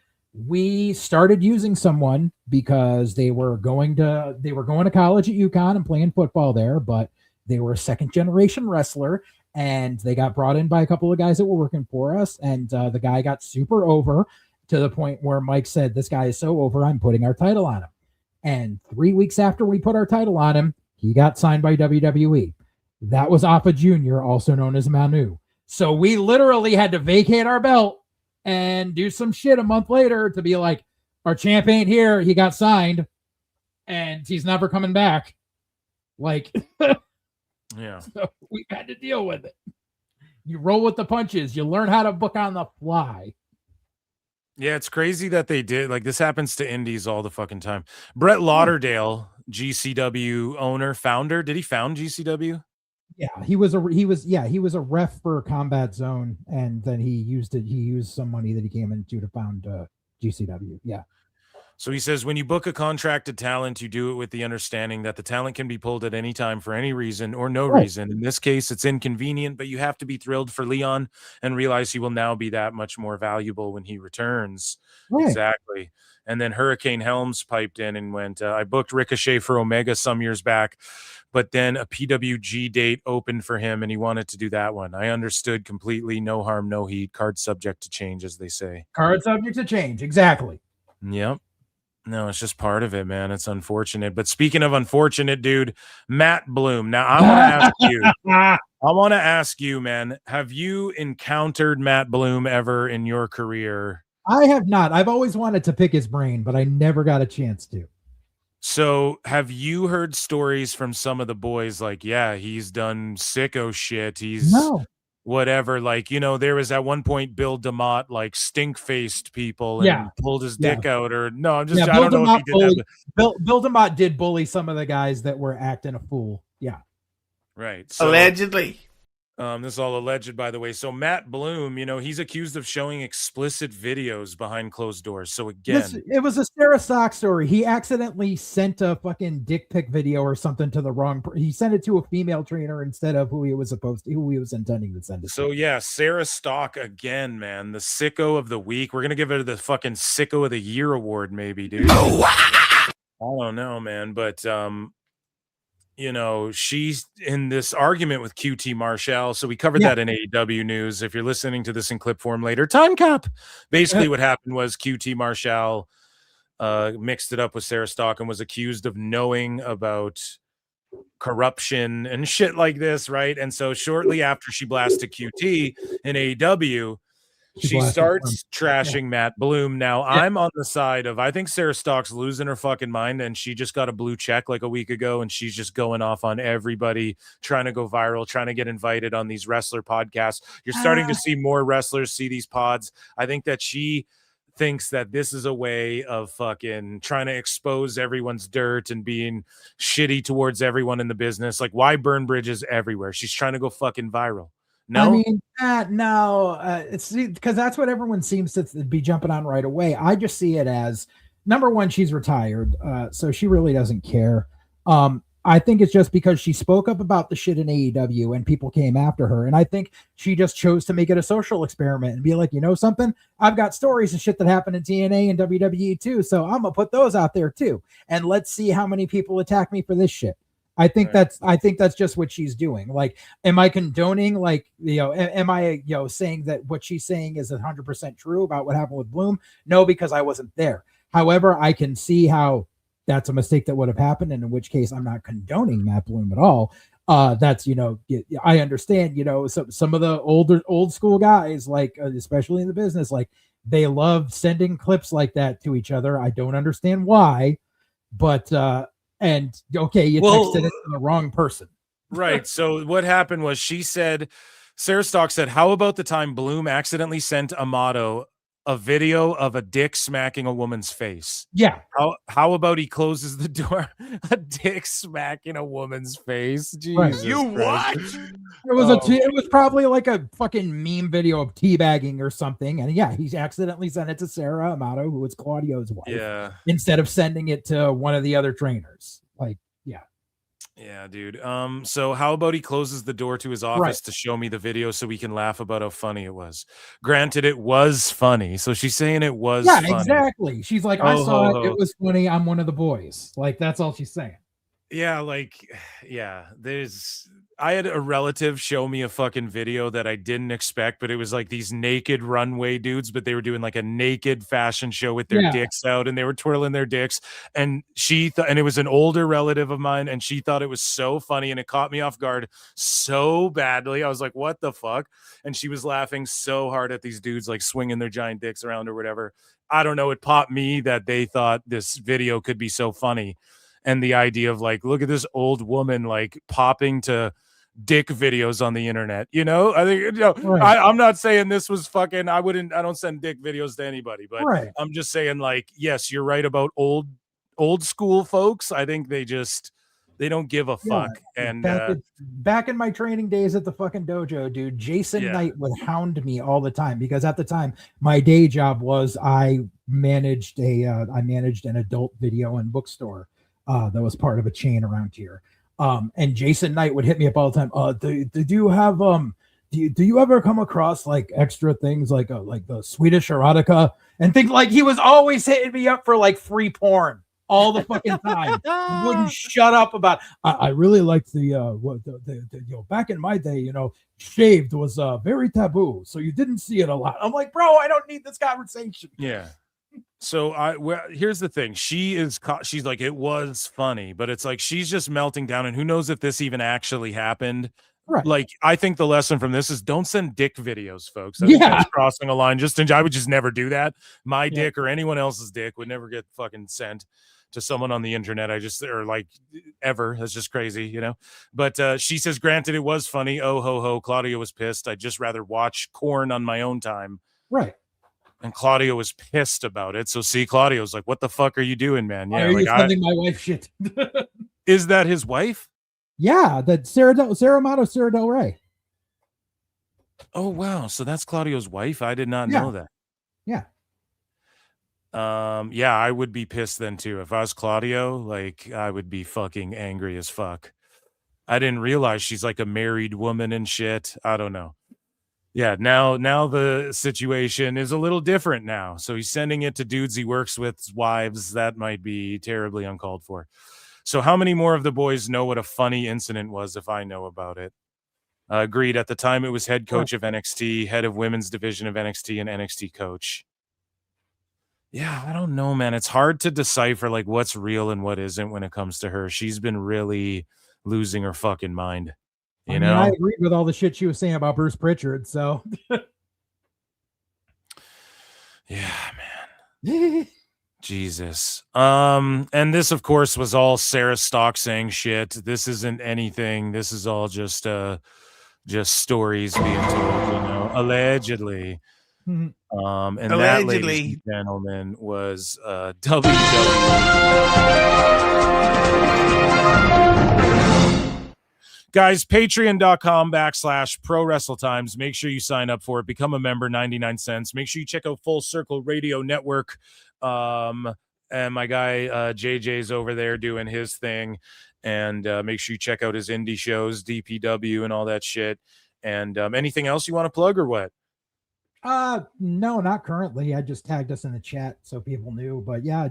we started using someone because they were going to college at UConn and playing football there, but they were a second generation wrestler, and they got brought in by a couple of guys that were working for us, and the guy got super over to the point where Mike said, "This guy is so over, I'm putting our title on him." And 3 weeks after we put our title on him, he got signed by WWE. That was Appa Jr., also known as Manu. So we literally had to vacate our belt and do some shit a month later to be like, our champ ain't here. He got signed and he's never coming back. Like, yeah. So we had to deal with it. You roll with the punches. You learn how to book on the fly. Yeah, it's crazy that they did. Like, this happens to indies all the fucking time. Brett Lauderdale, GCW owner, founder. Did he found GCW? Yeah, he was a ref for Combat Zone, and then he used some money that he came into to found GCW. Yeah. So he says, when you book a contracted talent, you do it with the understanding that the talent can be pulled at any time for any reason or no reason. In this case, it's inconvenient, but you have to be thrilled for Leon and realize he will now be that much more valuable when he returns. Right. Exactly. And then Hurricane Helms piped in and went, I booked Ricochet for Omega some years back, but then a PWG date opened for him and he wanted to do that one. I understood completely. No harm, no heat. Card subject to change, as they say. Card subject to change. Exactly. Yep. No, it's just part of it, man. It's unfortunate. But speaking of unfortunate, dude, Matt Bloom. Now, I want to ask you, man, have you encountered Matt Bloom ever in your career? I have not. I've always wanted to pick his brain, but I never got a chance to. So have you heard stories from some of the boys like, yeah, he's done sicko shit. He's whatever. Like, you know, there was at one point Bill DeMott like stink-faced people and pulled his dick out, or no, I'm just, I don't know if he did that. Bill DeMott did bully some of the guys that were acting a fool. Yeah. Right. So, allegedly. This is all alleged, by the way. So Matt Bloom, you know, he's accused of showing explicit videos behind closed doors. So again, it was a Sarah Stock story. He accidentally sent a fucking dick pic video or something to the wrong. He sent it to a female trainer instead of who he was intending to send it. So yeah, Sarah Stock again, man, the sicko of the week. We're gonna give her the fucking sicko of the year award, maybe, dude. I don't know, man, but you know, she's in this argument with QT Marshall. So we covered that in AEW news. If you're listening to this in clip form later, time cap. Basically what happened was QT Marshall mixed it up with Sarah Stock and was accused of knowing about corruption and shit like this, right? And so shortly after she blasted QT in AEW, she starts trashing Matt Bloom. Now, I'm on the side of, I think Sarah Stock's losing her fucking mind, and she just got a blue check like a week ago, and she's just going off on everybody, trying to go viral, trying to get invited on these wrestler podcasts. You're starting to see more wrestlers see these pods. I think that she thinks that this is a way of fucking trying to expose everyone's dirt and being shitty towards everyone in the business. Like, why burn bridges everywhere? She's trying to go fucking viral. No, I mean, no, it's because that's what everyone seems to be jumping on right away. I just see it as, number one, she's retired, so she really doesn't care. I think it's just because she spoke up about the shit in AEW and people came after her. And I think she just chose to make it a social experiment and be like, you know something? I've got stories of shit that happened in TNA and WWE too, so I'm gonna put those out there too. And let's see how many people attack me for this shit. I think that's just what she's doing. Like, am I condoning, like, you know, am I, you know, saying that what she's saying is 100% true about what happened with Bloom? No, because I wasn't there. However, I can see how that's a mistake that would have happened, and in which case I'm not condoning Matt Bloom at all. That's, you know, I understand, you know, some of the old school guys, like, especially in the business, like, they love sending clips like that to each other. I don't understand why, but, and okay, you texted it to the wrong person. Right. So what happened was Sarah Stock said, how about the time Bloom accidentally sent Amato a video of a dick smacking a woman's face. Yeah. How about he closes the door? A dick smacking a woman's face. Jesus. Right. You Christ. what? It was probably like a fucking meme video of teabagging or something. And yeah, he accidentally sent it to Sarah Amato, who is Claudio's wife. Yeah. Instead of sending it to one of the other trainers. Like, yeah. Yeah, dude. So how about he closes the door to his office to show me the video so we can laugh about how funny it was? Granted, it was funny. So she's saying it was funny. Exactly. She's like, I saw it. It was funny. I'm one of the boys. Like, that's all she's saying. Yeah, like, yeah, I had a relative show me a fucking video that I didn't expect, but it was like these naked runway dudes, but they were doing like a naked fashion show with their dicks out and they were twirling their dicks. And she thought, and it was an older relative of mine, and she thought it was so funny and it caught me off guard so badly. I was like, what the fuck? And she was laughing so hard at these dudes like swinging their giant dicks around or whatever. I don't know. It popped me that they thought this video could be so funny. And the idea of like, look at this old woman like popping to dick videos on the internet, you know? I think, you know, I'm not saying this was fucking, I don't send dick videos to anybody, but I'm just saying, like, yes, you're right about old school folks. I think they don't give a fuck. And back in my training days at the fucking dojo, dude, Jason Knight would hound me all the time because at the time my day job was I managed an adult video and bookstore that was part of a chain around here. And Jason Knight would hit me up all the time. Do you have do you ever come across like extra things like the Swedish erotica and things? Like, he was always hitting me up for like free porn all the fucking time. He wouldn't shut up about. I really liked the back in my day, shaved was very taboo, so you didn't see it a lot. I'm like, bro, I don't need this conversation. Yeah. So here's the thing. She's like, it was funny, but it's like she's just melting down, and who knows if this even actually happened. Right. Like, I think the lesson from this is don't send dick videos, folks. I think that's crossing a line. I would just never do that. My dick or anyone else's dick would never get fucking sent to someone on the internet. Or like ever. That's just crazy, But she says, granted, it was funny. Oh ho ho. Claudio was pissed. I'd just rather watch Korn on my own time. Right. And Claudio was pissed about it. So see, Claudio's like, what the fuck are you doing, man? Yeah, are you sending my wife shit? Is that his wife? Yeah, that Sarah Amato, Sarah Del Rey. Oh wow, so that's Claudio's wife? I did not know that. Yeah. Yeah, I would be pissed then too. If I was Claudio, like, I would be fucking angry as fuck. I didn't realize she's like a married woman and shit. I don't know. Yeah, now the situation is a little different now. So he's sending it to dudes he works with, wives. That might be terribly uncalled for. So how many more of the boys know what a funny incident was if I know about it? Agreed. At the time, it was head coach of NXT, head of women's division of NXT, and NXT coach. Yeah, I don't know, man. It's hard to decipher like what's real and what isn't when it comes to her. She's been really losing her fucking mind. You know, I agreed with all the shit she was saying about Bruce Pritchard. So, yeah, man. Jesus. And this, of course, was all Sarah Stock saying shit. This isn't anything. This is all just stories being told, allegedly. And allegedly, that, ladies and gentlemen, was WWE. Guys, patreon.com/Pro Wrestle Times. Make sure you sign up for it. Become a member, 99 cents. Make sure you check out Full Circle Radio Network. And my guy JJ's over there doing his thing. And make sure you check out his indie shows, DPW and all that shit. And anything else you want to plug or what? No, not currently. I just tagged us in the chat so people knew. But yeah,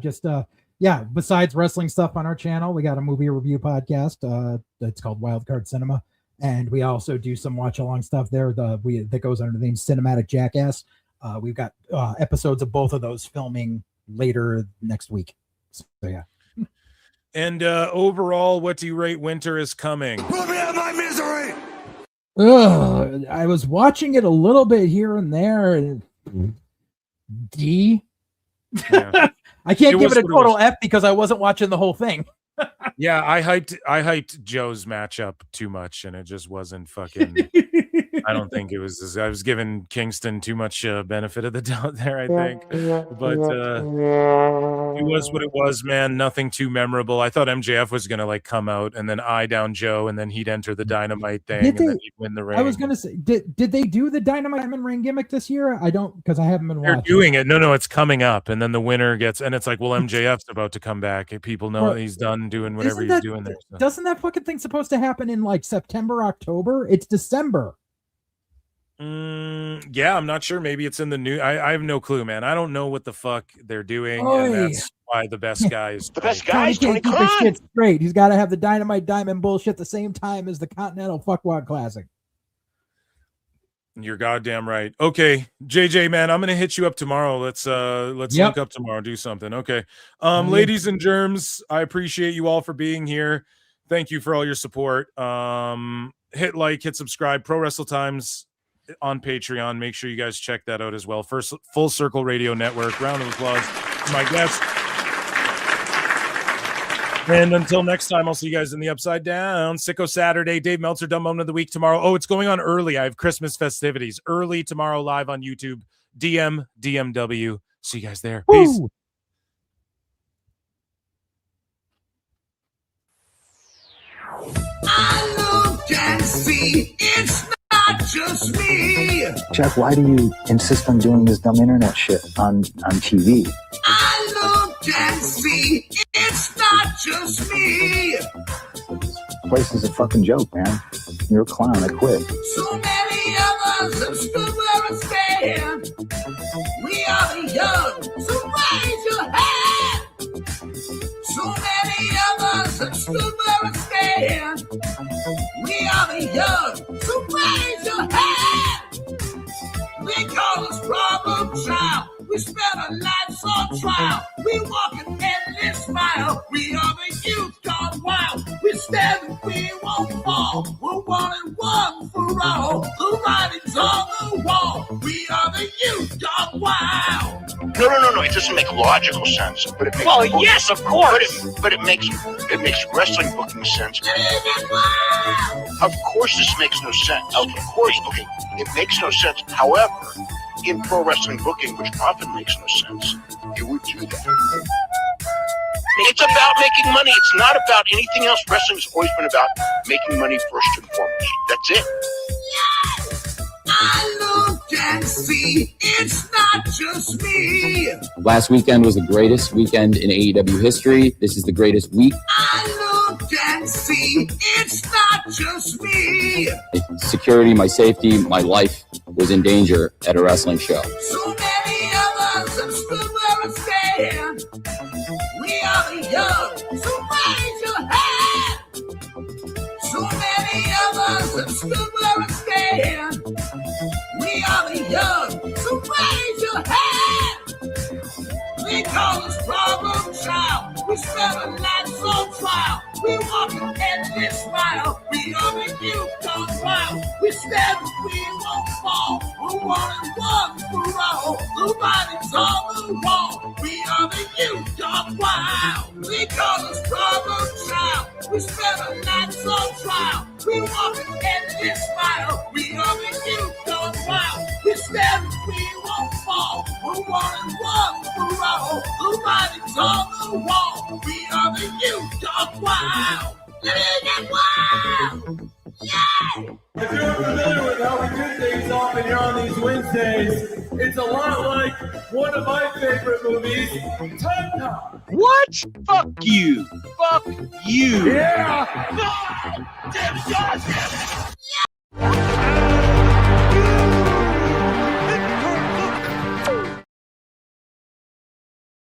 besides wrestling stuff on our channel, we got a movie review podcast. That's called Wildcard Cinema. And we also do some watch along stuff there. That goes under the name Cinematic Jackass. We've got episodes of both of those filming later next week. So yeah. And overall, what do you rate Winter Is Coming? Put me out of my misery! I was watching it a little bit here and there. D. Yeah. I can't give it a total F because I wasn't watching the whole thing. Yeah, I hyped Joe's matchup too much, and it just wasn't fucking. I don't think it was. I was giving Kingston too much benefit of the doubt there. I think, but it was what it was, man. Nothing too memorable. I thought MJF was gonna like come out and then eye down Joe, and then he'd enter the Dynamite thing, and then he'd win the ring. I was gonna say, did they do the Dynamite Diamond Ring gimmick this year? I don't, because I haven't been They're watching. doing it. No, it's coming up, and then the winner gets, and it's like, well, MJF's about to come back, and people know Well, he's done doing whatever he's doing there. So. Doesn't that fucking thing supposed to happen in like September, October? It's December. Yeah, I'm not sure. Maybe it's in the new. I have no clue, man. I don't know what the fuck they're doing, Oy. and that's why the best guy is The best guy is Tony Can't keep his Khan. shit straight. He's got to have the Dynamite Diamond bullshit at the same time as the Continental Fuckwad Classic. You're goddamn right. Okay, JJ, man, I'm gonna hit you up tomorrow. Let's link up tomorrow, do something. Okay. Ladies and germs, I appreciate you all for being here. Thank you for all your support. Hit like, hit subscribe, Pro Wrestle Times on Patreon. Make sure you guys check that out as well. First Full Circle Radio Network. Round of applause to my guest. And until next time, I'll see you guys in the Upside Down. Sicko Saturday, Dave Meltzer, Dumb Moment of the Week tomorrow. Oh, it's going on early. I have Christmas festivities early tomorrow live on YouTube. DMW. See you guys there. Peace. Woo! I look and see it's not just me. Jeff, why do you insist on doing this dumb internet shit on TV? I look and see it's not just me. This place is a fucking joke, man. You're a clown. I quit. So many of us have stood where I stand. We are the young, so raise your hand. So many of us have stood where I stand. We are the young, so raise your hand. We call us problem child. We spend our lives on trial. We walk an endless mile. We are the youth gone wild. We stand and we won't fall. We're one and one for all. The writing's on the wall. We are the youth gone wild. No. It doesn't make logical sense, but it makes. Well, yes, of course. But it makes wrestling booking sense. Of course, this makes no sense. Of course, okay, it makes no sense. However, in pro wrestling booking, which often makes no sense, you would do that. It's about making money. It's not about anything else. Wrestling's always been about making money first and foremost. That's it. I look and see it's not just me. Last weekend was the greatest weekend in AEW history. This is the greatest week. I look and see it's not just me. Security, my safety, my life was in danger at a wrestling show. So many of us have stood where I stand. We are the young, so raise your hand. So many of us have stood where I stand. We are the young, so raise your hand. We call us problem child. We spend our lives on trial. We walk an endless mile. We are the youth gone wild. We stand and we won't fall. We're one and one for all. The writing's on the wall. We are the youth gone wild. We call us problem child. We spend our lives on trial. We walk an endless mile. We are the youth gone wild. We stand and we won't fall. We're one and one for all. The writing's on the wall. We are the youth gone wild. Get wild! Yeah! If you're familiar with how we do things often here on these Wednesdays, it's a lot like one of my favorite movies, Time Cop. What? Fuck you. Fuck you. Yeah! God damn it.